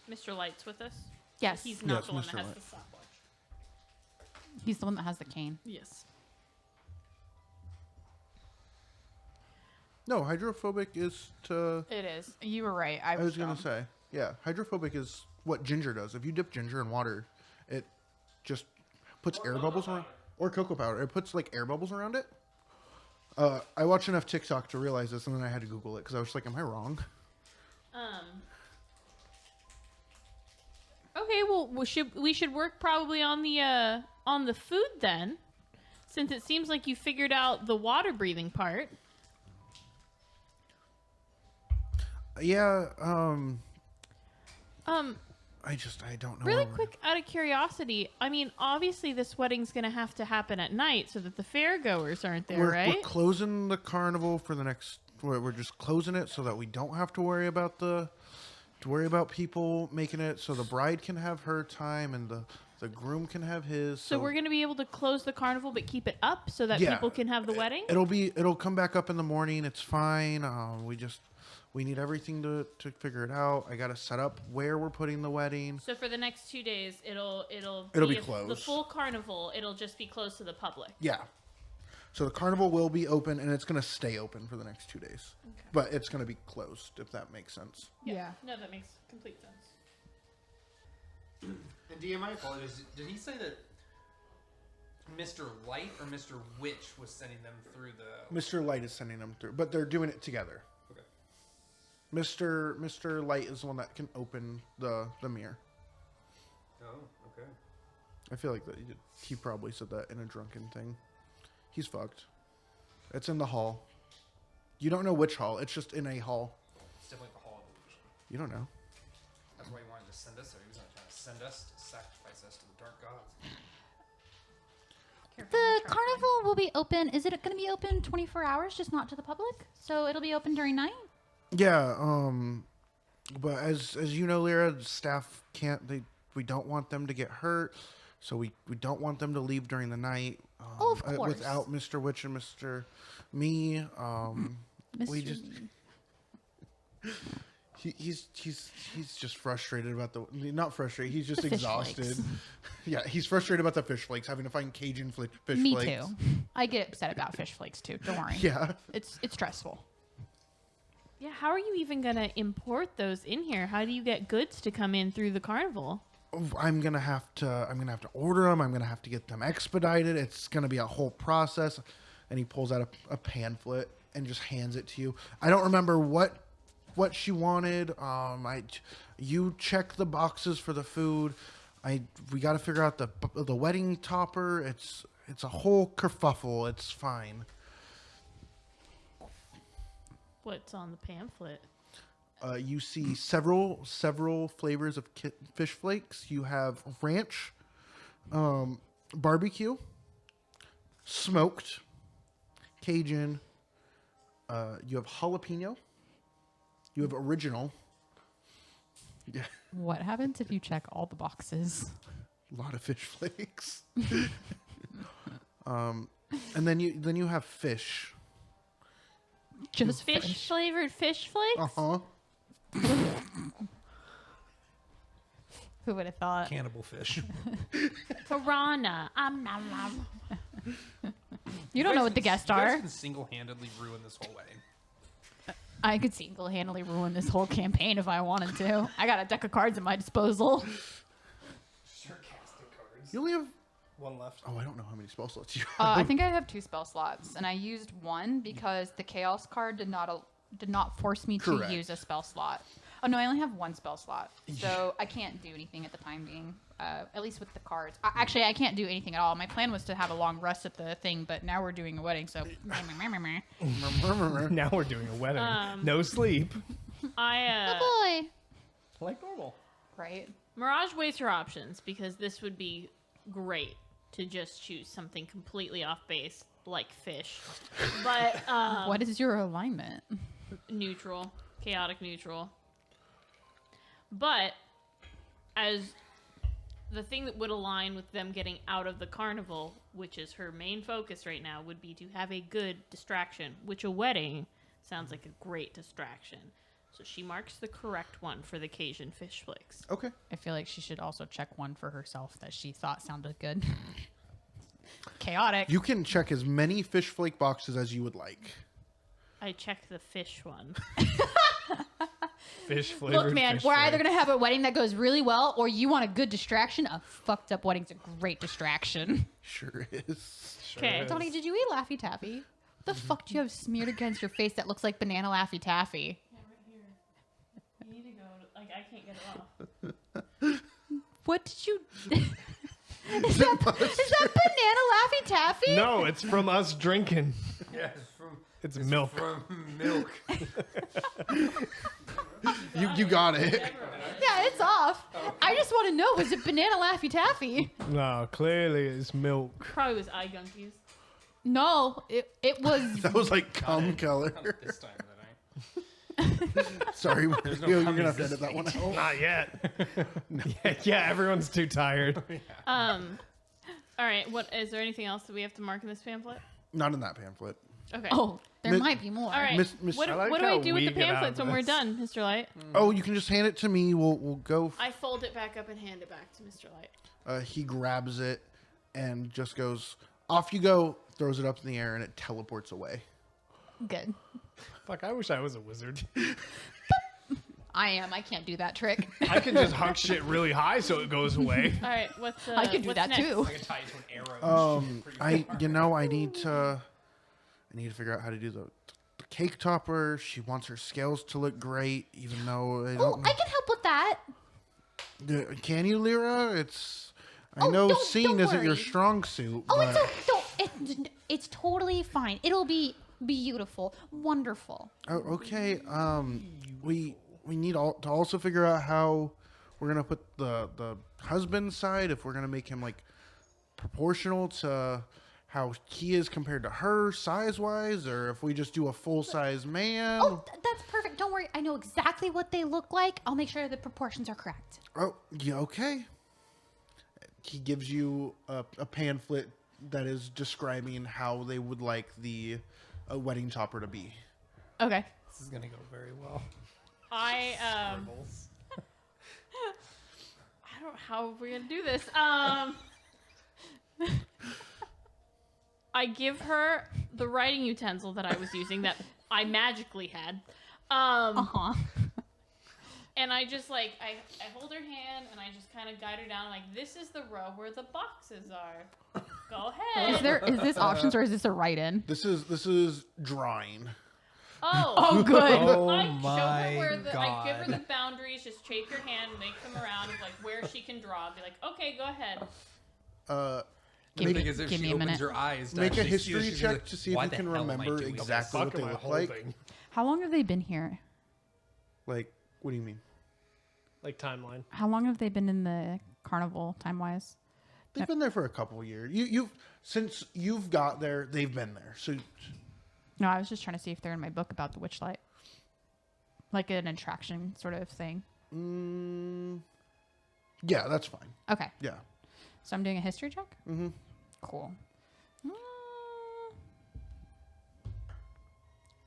Speaker 5: Mr. Light's with us?
Speaker 7: Yes.
Speaker 5: He's not
Speaker 3: Yes,
Speaker 5: the one
Speaker 3: Mr.
Speaker 5: that has
Speaker 3: Light.
Speaker 5: the stopwatch.
Speaker 7: He's the one that has the cane.
Speaker 5: Yes.
Speaker 3: No, hydrophobic is to.
Speaker 7: It is. You were right.
Speaker 3: I was gonna say, yeah, hydrophobic is what ginger does. If you dip ginger in water, it just puts air bubbles around, or cocoa powder. It puts like air bubbles around it. I watched enough TikTok to realize this, and then I had to Google it because I was like, "Am I wrong?"
Speaker 5: Okay, well, we should work probably on the food then, since it seems like you figured out the water breathing part.
Speaker 3: Yeah. I don't know.
Speaker 5: Really quick, out of curiosity, I mean, obviously this wedding's going to have to happen at night so that the fairgoers aren't there, right?
Speaker 3: We're closing the carnival for the next. We're just closing it so that we don't have to worry about people making it, so the bride can have her time and the groom can have his.
Speaker 5: So we're going to be able to close the carnival but keep it up so that people can have the wedding?
Speaker 3: It'll come back up in the morning. It's fine. We need everything to figure it out. I got to set up where we're putting the wedding.
Speaker 5: So for the next 2 days, it'll
Speaker 3: be closed.
Speaker 5: The full carnival, it'll just be closed to the public.
Speaker 3: Yeah. So the carnival will be open, and it's going to stay open for the next 2 days. Okay. But it's going to be closed, if that makes sense.
Speaker 7: Yeah.
Speaker 5: No, that makes complete sense.
Speaker 1: And DM, I apologize. Did he say that Mr. Light or Mr. Witch was sending them through the...
Speaker 3: Mr. Light is sending them through, but they're doing it together.
Speaker 1: Okay.
Speaker 3: Mr. Light is the one that can open the mirror.
Speaker 1: Oh, okay.
Speaker 3: I feel like he probably said that in a drunken thing. He's fucked. It's in the hall. You don't know which hall. It's just in a hall.
Speaker 1: It's definitely the Hall of Illusion.
Speaker 3: You don't know.
Speaker 1: That's why he wanted to send us there. He was not trying to send us to sacrifice us to the dark gods.
Speaker 4: The carnival will be open. Is it going to be open 24 hours, just not to the public? So it'll be open during night?
Speaker 3: Yeah, but as you know, Lyra, staff can't. We don't want them to get hurt, so we don't want them to leave during the night.
Speaker 4: Of course.
Speaker 3: Without Mr. Witch and Mr. Me, we just. He's just frustrated about not frustrated. He's just
Speaker 4: The fish
Speaker 3: exhausted.
Speaker 4: flakes.
Speaker 3: Yeah, he's frustrated about the fish flakes, having to find Cajun fish
Speaker 7: Me
Speaker 3: flakes.
Speaker 7: too. I get upset about fish flakes too. Don't worry.
Speaker 3: Yeah.
Speaker 7: It's stressful.
Speaker 5: Yeah, how are you even going to import those in here? How do you get goods to come in through the carnival?
Speaker 3: I'm gonna have to order them. I'm gonna have to get them expedited. It's gonna be a whole process. And he pulls out a pamphlet and just hands it to you. I don't remember what she wanted. You check the boxes for the food. We got to figure out the wedding topper. It's a whole kerfuffle. It's fine.
Speaker 5: What's on the pamphlet?
Speaker 3: You see several flavors of fish flakes. You have ranch, barbecue, smoked, Cajun. You have jalapeno. You have original. Yeah,
Speaker 7: What happens if you check all the boxes?
Speaker 3: a lot of fish flakes. And then you have fish.
Speaker 7: Just
Speaker 5: Fish flavored fish flakes?
Speaker 3: Uh-huh.
Speaker 7: Who would have thought?
Speaker 1: Cannibal fish.
Speaker 5: Piranha.
Speaker 7: You don't know what the guests
Speaker 1: You guys
Speaker 7: are.
Speaker 1: can single-handedly ruin this whole wedding.
Speaker 7: I could single-handedly ruin this whole campaign if I wanted to. I got a deck of cards at my disposal.
Speaker 1: Sarcastic cards.
Speaker 3: You only have.
Speaker 2: One left.
Speaker 3: Oh, I don't know how many spell slots you have.
Speaker 7: I think I have 2 spell slots, and I used one because the chaos card did not force me
Speaker 3: Correct.
Speaker 7: to use a spell slot. Oh no, I only have 1 spell slot, so I can't do anything at the time being. At least with the cards. Actually, I can't do anything at all. My plan was to have a long rest at the thing, but now we're doing a wedding, so.
Speaker 6: Now we're doing a wedding. No sleep.
Speaker 5: I
Speaker 4: Boy.
Speaker 6: Like normal.
Speaker 7: Right.
Speaker 5: Mirage weighs her options because this would be great to just choose something completely off base like fish. But
Speaker 7: What is your alignment?
Speaker 5: neutral, chaotic neutral. But as the thing that would align with them getting out of the carnival, which is her main focus right now, would be to have a good distraction, which a wedding sounds like a great distraction. So she marks the correct one for the Cajun fish flakes.
Speaker 3: Okay.
Speaker 7: I feel like she should also check one for herself that she thought sounded good. Chaotic.
Speaker 3: You can check as many fish flake boxes as you would like.
Speaker 5: I check the fish one.
Speaker 6: Fish flavored.
Speaker 7: Look, man, we're either gonna have a wedding that goes really well, or you want a good distraction. A fucked up wedding's a great distraction.
Speaker 3: Sure is.
Speaker 5: Okay.
Speaker 7: Tony, did you eat Laffy Taffy? What the fuck do you have smeared against your face that looks like banana Laffy Taffy?
Speaker 5: You need to go. I can't get it off.
Speaker 7: What did you? Is that banana Laffy Taffy?
Speaker 6: No, it's from us drinking.
Speaker 8: Yeah,
Speaker 6: It's milk.
Speaker 8: from milk.
Speaker 3: You got it.
Speaker 7: Yeah, it's off. I just want to know, was it banana Laffy Taffy?
Speaker 6: No, clearly it's milk.
Speaker 5: Probably was eye gunkies.
Speaker 7: No, it was.
Speaker 3: That was like cum color.
Speaker 1: This time of the night.
Speaker 3: Sorry,
Speaker 1: no
Speaker 3: you're gonna have
Speaker 1: cummies
Speaker 3: to
Speaker 1: this
Speaker 3: edit that one
Speaker 1: late.
Speaker 3: out.
Speaker 6: Not yet. yeah, everyone's too tired.
Speaker 5: All right. What is there anything else that we have to mark in this pamphlet?
Speaker 3: Not in that pamphlet.
Speaker 5: Okay.
Speaker 7: Oh, there
Speaker 3: Miss-
Speaker 7: might be more.
Speaker 5: All right.
Speaker 3: Miss-
Speaker 5: What,
Speaker 6: I like
Speaker 5: what do I
Speaker 6: how
Speaker 5: do with
Speaker 6: we
Speaker 5: the
Speaker 6: get out
Speaker 5: pamphlets
Speaker 6: of
Speaker 5: when we're
Speaker 6: this.
Speaker 5: done, Mr. Light?
Speaker 3: Oh, you can just hand it to me. We'll go.
Speaker 5: I fold it back up and hand it back to Mr. Light.
Speaker 3: He grabs it and just goes, off you go, throws it up in the air, and it teleports away.
Speaker 7: Good.
Speaker 6: Fuck, I wish I was a wizard.
Speaker 7: I am. I can't do that trick.
Speaker 6: I can just huck shit really high so it goes away.
Speaker 5: All right. What's
Speaker 7: I can do
Speaker 5: what's
Speaker 7: that
Speaker 5: next?
Speaker 7: too.
Speaker 1: I can tie it to an arrow.
Speaker 3: I need to figure out how to do the cake topper. She wants her scales to look great, even though I
Speaker 4: Oh,
Speaker 3: don't.
Speaker 4: I can help with that.
Speaker 3: Can you, Lyra? I
Speaker 4: Oh,
Speaker 3: know
Speaker 4: don't
Speaker 3: seeing isn't your
Speaker 4: worry.
Speaker 3: strong suit.
Speaker 4: Oh,
Speaker 3: but...
Speaker 4: it's totally fine. It'll be beautiful, wonderful.
Speaker 3: Oh, okay. We need to also figure out how we're gonna put the husband's side, if we're gonna make him like proportional to how he is compared to her size wise, or if we just do a full size man.
Speaker 4: Oh, that's perfect. Don't worry. I know exactly what they look like. I'll make sure the proportions are correct.
Speaker 3: Oh, yeah, okay. He gives you a pamphlet that is describing how they would like the wedding topper to be.
Speaker 7: Okay.
Speaker 1: This is gonna go very well.
Speaker 5: I don't know how we're gonna do this. I give her the writing utensil that I was using that I magically had. And I just I hold her hand and I just kind of guide her down like, this is the row where the boxes are. Go ahead.
Speaker 7: Is this options or is this a write-in?
Speaker 3: This is drawing.
Speaker 5: Oh,
Speaker 7: good.
Speaker 1: Oh
Speaker 5: I show
Speaker 1: my
Speaker 5: her where I give her
Speaker 1: God.
Speaker 5: the boundaries, just shake your hand, make them around of like where she can draw. Be like, okay, go ahead.
Speaker 3: Maybe
Speaker 8: The thing is, if
Speaker 7: give
Speaker 8: she
Speaker 7: me a
Speaker 8: opens
Speaker 7: minute.
Speaker 8: her eyes, to
Speaker 3: make a
Speaker 8: actually see
Speaker 3: history
Speaker 8: this, she's
Speaker 3: check
Speaker 8: like,
Speaker 3: to see if
Speaker 8: "Why
Speaker 3: you
Speaker 8: the
Speaker 3: can
Speaker 8: hell am I
Speaker 3: remember
Speaker 8: doing
Speaker 3: exactly
Speaker 6: Fuck
Speaker 3: what they
Speaker 6: am I
Speaker 3: look like.
Speaker 6: holding?
Speaker 7: How long have they been here?
Speaker 3: Like, what do you mean?
Speaker 6: Like timeline.
Speaker 7: How long have they been in the carnival time-wise?
Speaker 3: They've been there for a couple of years. Since you've got there, they've been there. So
Speaker 7: No, I was just trying to see if they're in my book about the Witchlight. Like an attraction sort of thing.
Speaker 3: yeah, that's fine.
Speaker 7: Okay.
Speaker 3: Yeah.
Speaker 7: So I'm doing a history check?
Speaker 3: Mm-hmm.
Speaker 7: Cool.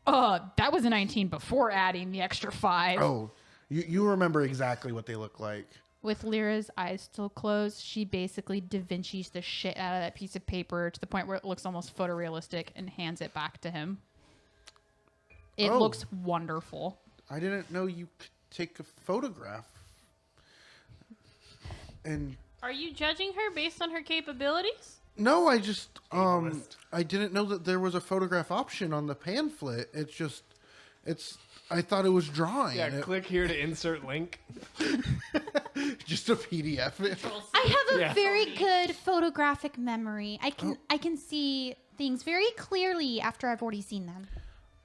Speaker 7: Oh, that was a 19 before adding the extra 5.
Speaker 3: Oh, you remember exactly what they look like.
Speaker 7: With Lyra's eyes still closed, she basically Da Vinci's the shit out of that piece of paper to the point where it looks almost photorealistic and hands it back to him. It
Speaker 3: Oh.
Speaker 7: looks wonderful.
Speaker 3: I didn't know you could take a photograph. And
Speaker 5: Are you judging her based on her capabilities?
Speaker 3: no, I just I didn't know that there was a photograph option on the pamphlet. I thought it was drawing.
Speaker 6: Yeah,
Speaker 3: It-
Speaker 6: click here to insert link.
Speaker 3: just a PDF.
Speaker 4: I have a
Speaker 6: Yeah.
Speaker 4: very good photographic memory. I can see things very clearly after I've already seen them.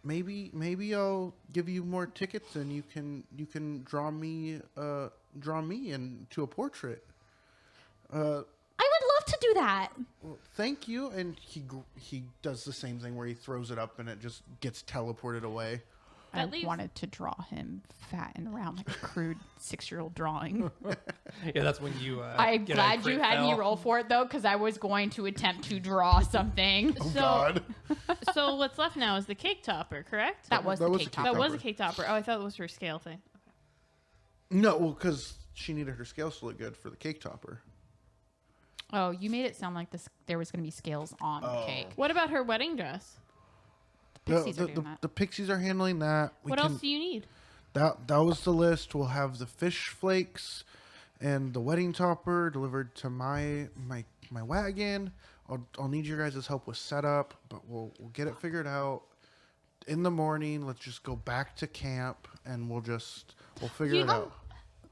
Speaker 3: Maybe I'll give you more tickets and you can draw me into a portrait.
Speaker 4: I would love to do that.
Speaker 3: Well, thank you. And he does the same thing where he throws it up and it just gets teleported away.
Speaker 7: I
Speaker 5: That leaves-
Speaker 7: wanted to draw him fat and round like a crude 6-year-old drawing.
Speaker 1: Yeah, that's when you.
Speaker 7: I'm
Speaker 1: get a
Speaker 7: glad
Speaker 1: crit
Speaker 7: you had me
Speaker 1: fail.
Speaker 7: roll for it though, because I was going to attempt to draw something.
Speaker 3: Oh
Speaker 5: So-
Speaker 3: God!
Speaker 5: So what's left now is the cake topper, correct?
Speaker 7: That was
Speaker 3: That
Speaker 7: the
Speaker 3: was
Speaker 7: cake
Speaker 3: a cake
Speaker 7: top.
Speaker 5: That was a
Speaker 3: topper.
Speaker 5: cake topper. Oh, I thought it was her scale thing.
Speaker 3: No, well, because she needed her scales to look good for the cake topper.
Speaker 7: Oh, you made it sound like there was going to be scales on the cake.
Speaker 5: What about her wedding dress?
Speaker 7: The Pixies are doing that.
Speaker 3: The Pixies are handling that.
Speaker 5: What else do you need?
Speaker 3: that was the list. We'll have the fish flakes and the wedding topper delivered to my wagon. I'll need your guys' help with setup, but we'll get it figured out. In the morning, let's just go back to camp and we'll figure it out.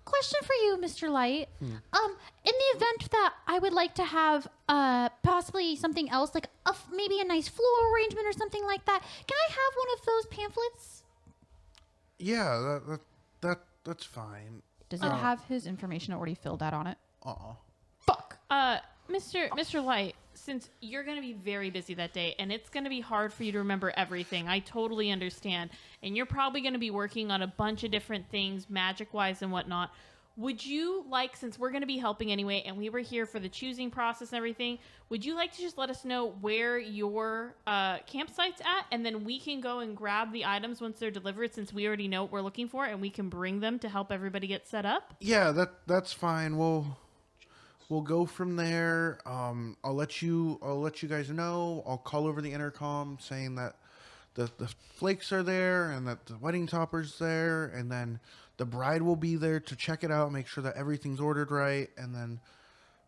Speaker 4: Question for you, Mr. Light. In the event that I would like to have possibly something else, like maybe a nice floral arrangement or something like that, can I have one of those pamphlets?
Speaker 3: Yeah, that's fine.
Speaker 7: Does it have his information already filled out on it?
Speaker 4: Fuck.
Speaker 5: Mr. Light, since you're going to be very busy that day and it's going to be hard for you to remember everything, I totally understand. And you're probably going to be working on a bunch of different things, magic-wise and whatnot. Would you like, since we're going to be helping anyway, and we were here for the choosing process and everything, would you like to just let us know where your campsite's at, and then we can go and grab the items once they're delivered, since we already know what we're looking for, and we can bring them to help everybody get set up?
Speaker 3: Yeah, that's fine. We'll go from there. I'll let you guys know. I'll call over the intercom saying that the flakes are there and that the wedding topper's there, and then the bride will be there to check it out, make sure that everything's ordered right, and then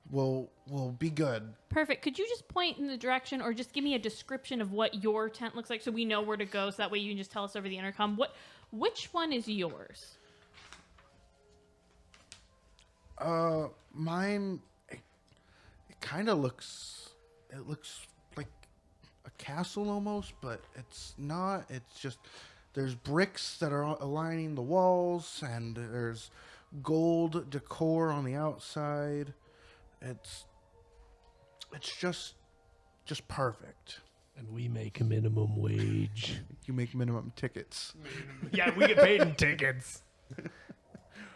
Speaker 3: we'll be good.
Speaker 5: Perfect. Could you just point in the direction or just give me a description of what your tent looks like so we know where to go, so that way you can just tell us over the intercom? Which one is yours?
Speaker 3: Mine, it kind of looks like a castle almost, but it's not. It's just, there's bricks that are aligning the walls, and there's gold decor on the outside. It's just perfect.
Speaker 6: And we make a minimum wage.
Speaker 3: You make minimum tickets.
Speaker 6: Yeah, we get paid in tickets.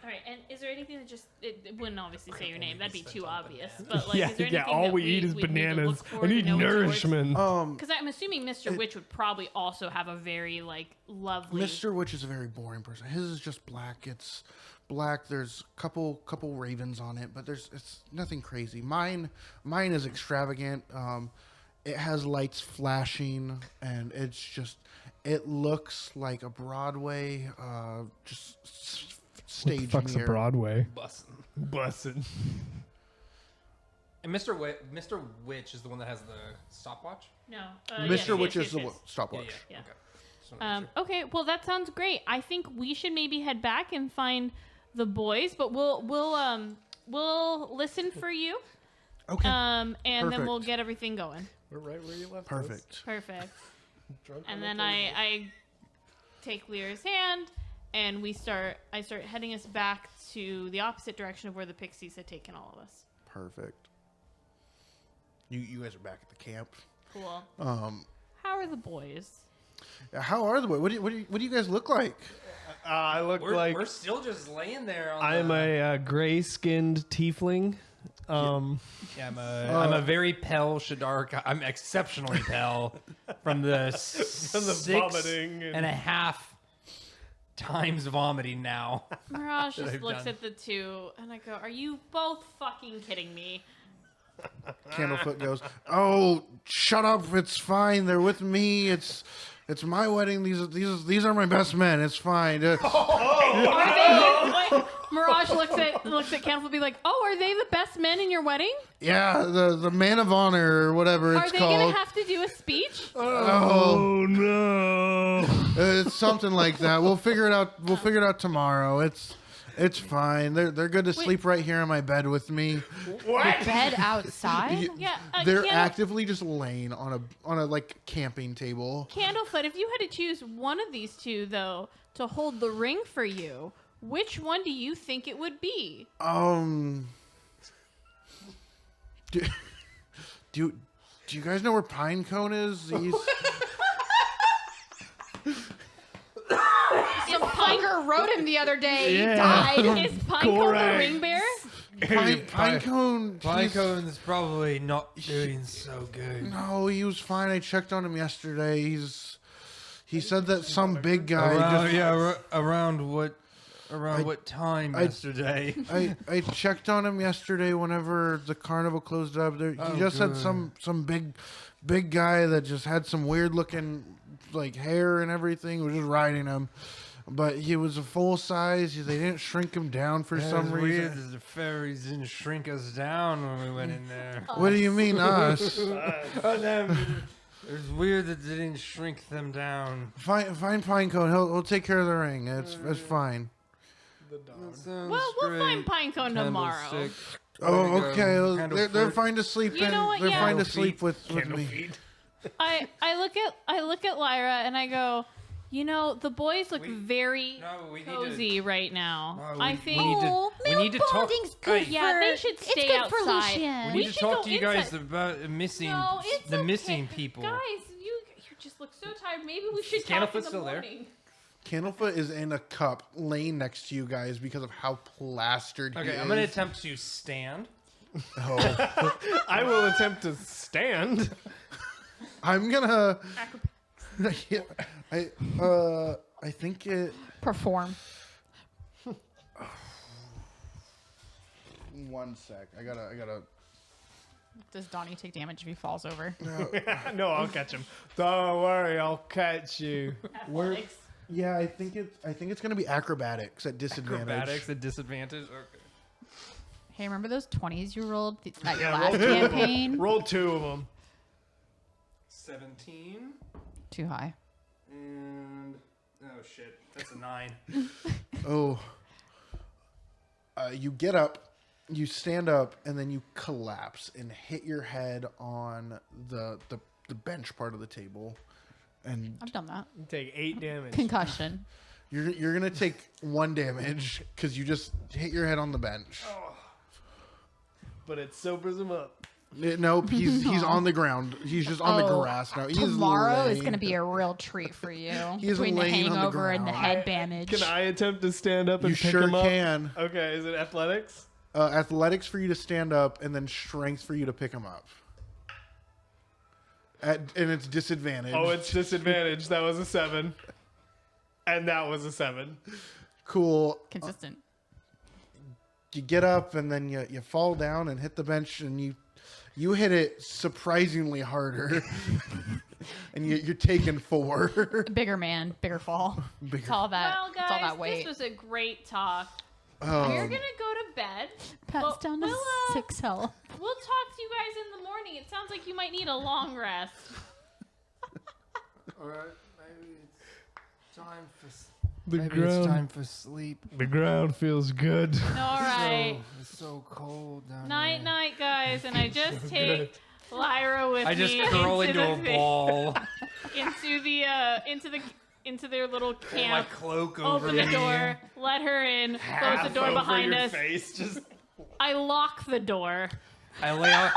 Speaker 5: All right, and is there anything that it wouldn't obviously say your name, that'd be too obvious, but like, is there anything
Speaker 6: all
Speaker 5: that
Speaker 6: we eat is
Speaker 5: we'd need to
Speaker 6: bananas.
Speaker 5: look for
Speaker 6: I
Speaker 5: to
Speaker 6: need
Speaker 5: know it's yours?
Speaker 6: nourishment.
Speaker 5: Because I'm assuming Mr. Witch would probably also have a very, like, lovely...
Speaker 3: Mr. Witch is a very boring person. His is just black. It's black. There's a couple ravens on it, but it's nothing crazy. Mine is extravagant. It has lights flashing, and it looks like a Broadway stage
Speaker 6: What the fuck's a
Speaker 3: mirror.
Speaker 6: Broadway?
Speaker 1: Bussin'. And Mr. Witch is the one that has the stopwatch?
Speaker 5: No.
Speaker 3: Mr. Witch is the
Speaker 5: yes.
Speaker 3: stopwatch.
Speaker 5: Yeah.
Speaker 1: Okay. Just wanna make sure.
Speaker 5: Okay, well, that sounds great. I think we should maybe head back and find the boys, but we'll listen for you.
Speaker 3: Okay.
Speaker 5: And then
Speaker 3: Perfect.
Speaker 5: well get everything going.
Speaker 6: We're right where you left
Speaker 3: Perfect.
Speaker 5: Perfect. And then I take Lear's hand, and I start heading us back to the opposite direction of where the pixies had taken all of us.
Speaker 3: Perfect. You guys are back at the camp.
Speaker 5: Cool.
Speaker 7: How are the boys?
Speaker 3: How are the boys? What do you guys look like?
Speaker 6: I look
Speaker 1: We're still just laying there.
Speaker 6: I'm a gray-skinned tiefling.
Speaker 1: I'm a very pale Shadark. I'm exceptionally pale from the
Speaker 6: vomiting
Speaker 1: and a half times vomiting now.
Speaker 5: Mirage just
Speaker 1: I've
Speaker 5: looks
Speaker 1: done.
Speaker 5: at the two, and I go, "Are you both fucking kidding me?"
Speaker 3: Candlefoot goes, "Oh, shut up! It's fine. They're with me. It's my wedding. These are my best men. It's fine."
Speaker 5: Are they? Wait, Mirage looks at Candlefoot, and be like, "Oh, are they the best men in your wedding?
Speaker 3: Yeah, the man of honor or whatever
Speaker 5: Are
Speaker 3: it's
Speaker 5: they
Speaker 3: called.
Speaker 5: gonna have to do a speech?"
Speaker 3: Oh
Speaker 6: no!
Speaker 3: It's something like that. We'll figure it out. We'll figure it out tomorrow. It's fine. They're good to sleep right here in my bed with me.
Speaker 7: Bed outside?
Speaker 5: Yeah,
Speaker 3: They're actively just laying on a like camping table.
Speaker 5: Candlefoot, if you had to choose one of these two, though, to hold the ring for you, which one do you think it would be?
Speaker 3: Do you guys know where Pinecone is?
Speaker 7: Hunger rode him the other day.
Speaker 6: Yeah.
Speaker 7: He died.
Speaker 5: Is Pinecone the
Speaker 6: Correct.
Speaker 5: ring bearer?
Speaker 3: Pinecone.
Speaker 8: Pinecone's probably not doing so good.
Speaker 3: No, he was fine. I checked on him yesterday. He said that some big guy.
Speaker 8: Around what time yesterday?
Speaker 3: I checked on him yesterday whenever the carnival closed up. He just had some big guy that just had some weird looking like hair and everything. Was just riding him. but he was a full size. They didn't shrink him down for some reason.
Speaker 8: Weird that the fairies didn't shrink us down when we went in there.
Speaker 3: What do you mean us?
Speaker 8: It's weird that they didn't shrink them down.
Speaker 3: Fine, Pinecone. He'll take care of the ring. It's fine.
Speaker 5: Well, we'll find Pinecone tomorrow.
Speaker 3: Oh, okay. They're fine to sleep
Speaker 5: You
Speaker 3: in.
Speaker 5: know what,
Speaker 3: They're
Speaker 5: yeah.
Speaker 3: fine to sleep with me.
Speaker 5: I look at Lyra and I go, you know, the boys look very cozy right now. I think
Speaker 8: we need to talk.
Speaker 4: Bonding's good for,
Speaker 5: yeah, they should
Speaker 4: it's
Speaker 5: stay
Speaker 4: good
Speaker 5: outside.
Speaker 4: for Lucian.
Speaker 8: We need to
Speaker 5: should
Speaker 8: talk
Speaker 5: go
Speaker 8: to you guys
Speaker 5: inside.
Speaker 8: about missing
Speaker 5: No, it's
Speaker 8: the
Speaker 5: okay.
Speaker 8: missing people.
Speaker 5: Guys, you just look so tired. Maybe we should talk in
Speaker 1: Candlefoot
Speaker 5: the
Speaker 1: still there?
Speaker 5: morning.
Speaker 3: Candlefoot is in a cup laying next to you guys because of how plastered he
Speaker 1: Okay,
Speaker 3: is.
Speaker 1: I'm gonna attempt to stand.
Speaker 3: Oh.
Speaker 6: I will attempt to stand.
Speaker 3: I'm gonna. Yeah, I think it.
Speaker 7: Perform.
Speaker 3: One sec. I gotta.
Speaker 7: Does Donnie take damage if he falls over?
Speaker 6: No, I'll catch him. Don't worry, I'll catch you.
Speaker 5: Athletics.
Speaker 3: Yeah, I think it's gonna be acrobatics at disadvantage.
Speaker 1: Acrobatics at disadvantage. Okay.
Speaker 7: Hey, remember those 20s you rolled at your
Speaker 6: Yeah,
Speaker 7: last
Speaker 6: roll 2 of 'em.
Speaker 7: campaign?
Speaker 6: Roll 2 of them.
Speaker 1: 17
Speaker 7: Too high.
Speaker 1: and shit, that's a 9.
Speaker 3: Oh. You get up, you stand up, and then you collapse and hit your head on the bench part of the table, and
Speaker 7: I've done that.
Speaker 6: You take 8 damage.
Speaker 7: Concussion.
Speaker 3: you're gonna take 1 damage because you just hit your head on the bench.
Speaker 6: But it sobers him up.
Speaker 3: Nope, he's on the ground. He's just on the grass now. He's
Speaker 7: Tomorrow is
Speaker 3: laying-
Speaker 7: going to be a real treat for you.
Speaker 3: He's
Speaker 7: Between the
Speaker 3: laying on the
Speaker 7: hangover and the
Speaker 3: ground.
Speaker 7: head damage.
Speaker 6: Can I attempt to stand up and
Speaker 3: You
Speaker 6: pick
Speaker 3: sure
Speaker 6: him up?
Speaker 3: can.
Speaker 6: Okay, is it athletics?
Speaker 3: Athletics for you to stand up, and then strength for you to pick him up. And it's disadvantage.
Speaker 6: Oh, it's disadvantage. That was a 7. And that was a 7.
Speaker 3: cool.
Speaker 7: Consistent.
Speaker 3: You get up, and then you fall down and hit the bench, and you hit it surprisingly harder. And you're taking 4.
Speaker 7: Bigger man, bigger fall.
Speaker 3: Bigger.
Speaker 7: It's all that,
Speaker 5: Well,
Speaker 7: it's all
Speaker 5: guys,
Speaker 7: that weight.
Speaker 5: this was a great talk. We're
Speaker 3: Um,
Speaker 5: gonna go to bed.
Speaker 4: Pat's
Speaker 5: Well,
Speaker 4: down to
Speaker 5: we'll,
Speaker 4: 6 health.
Speaker 5: We'll talk to you guys in the morning. It sounds like you might need a long rest.
Speaker 8: All right, maybe it's time for
Speaker 6: The
Speaker 8: maybe it's time for sleep.
Speaker 6: The ground feels good.
Speaker 5: All right.
Speaker 8: It's so cold down
Speaker 5: Night,
Speaker 8: there.
Speaker 5: night, guys. And I just take Lyra with
Speaker 8: I just
Speaker 5: me
Speaker 8: curl
Speaker 5: into
Speaker 8: into a
Speaker 5: the
Speaker 8: ball.
Speaker 5: into their little
Speaker 8: My
Speaker 5: camp.
Speaker 8: cloak over
Speaker 5: Open the
Speaker 8: me.
Speaker 5: door, let her in, close the door behind us.
Speaker 6: Face, just
Speaker 5: I lock the door.
Speaker 8: I lay on.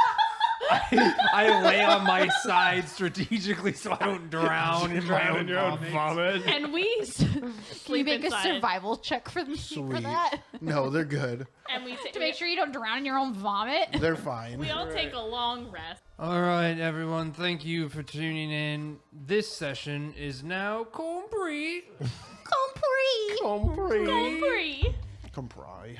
Speaker 8: I lay on my side strategically so I don't drown in my
Speaker 6: drown
Speaker 8: own
Speaker 6: in your own
Speaker 8: vomit.
Speaker 6: vomit.
Speaker 5: And we
Speaker 7: Can you
Speaker 5: sleep
Speaker 7: make
Speaker 5: inside.
Speaker 7: a survival check for me for
Speaker 3: Sweet.
Speaker 7: that?
Speaker 3: No, they're good.
Speaker 5: And we
Speaker 7: To make sure you don't drown in your own vomit?
Speaker 3: They're fine.
Speaker 5: we all take a long rest.
Speaker 8: All right, everyone. Thank you for tuning in. This session is now complete.
Speaker 4: Complete.
Speaker 5: Free.
Speaker 3: Compry.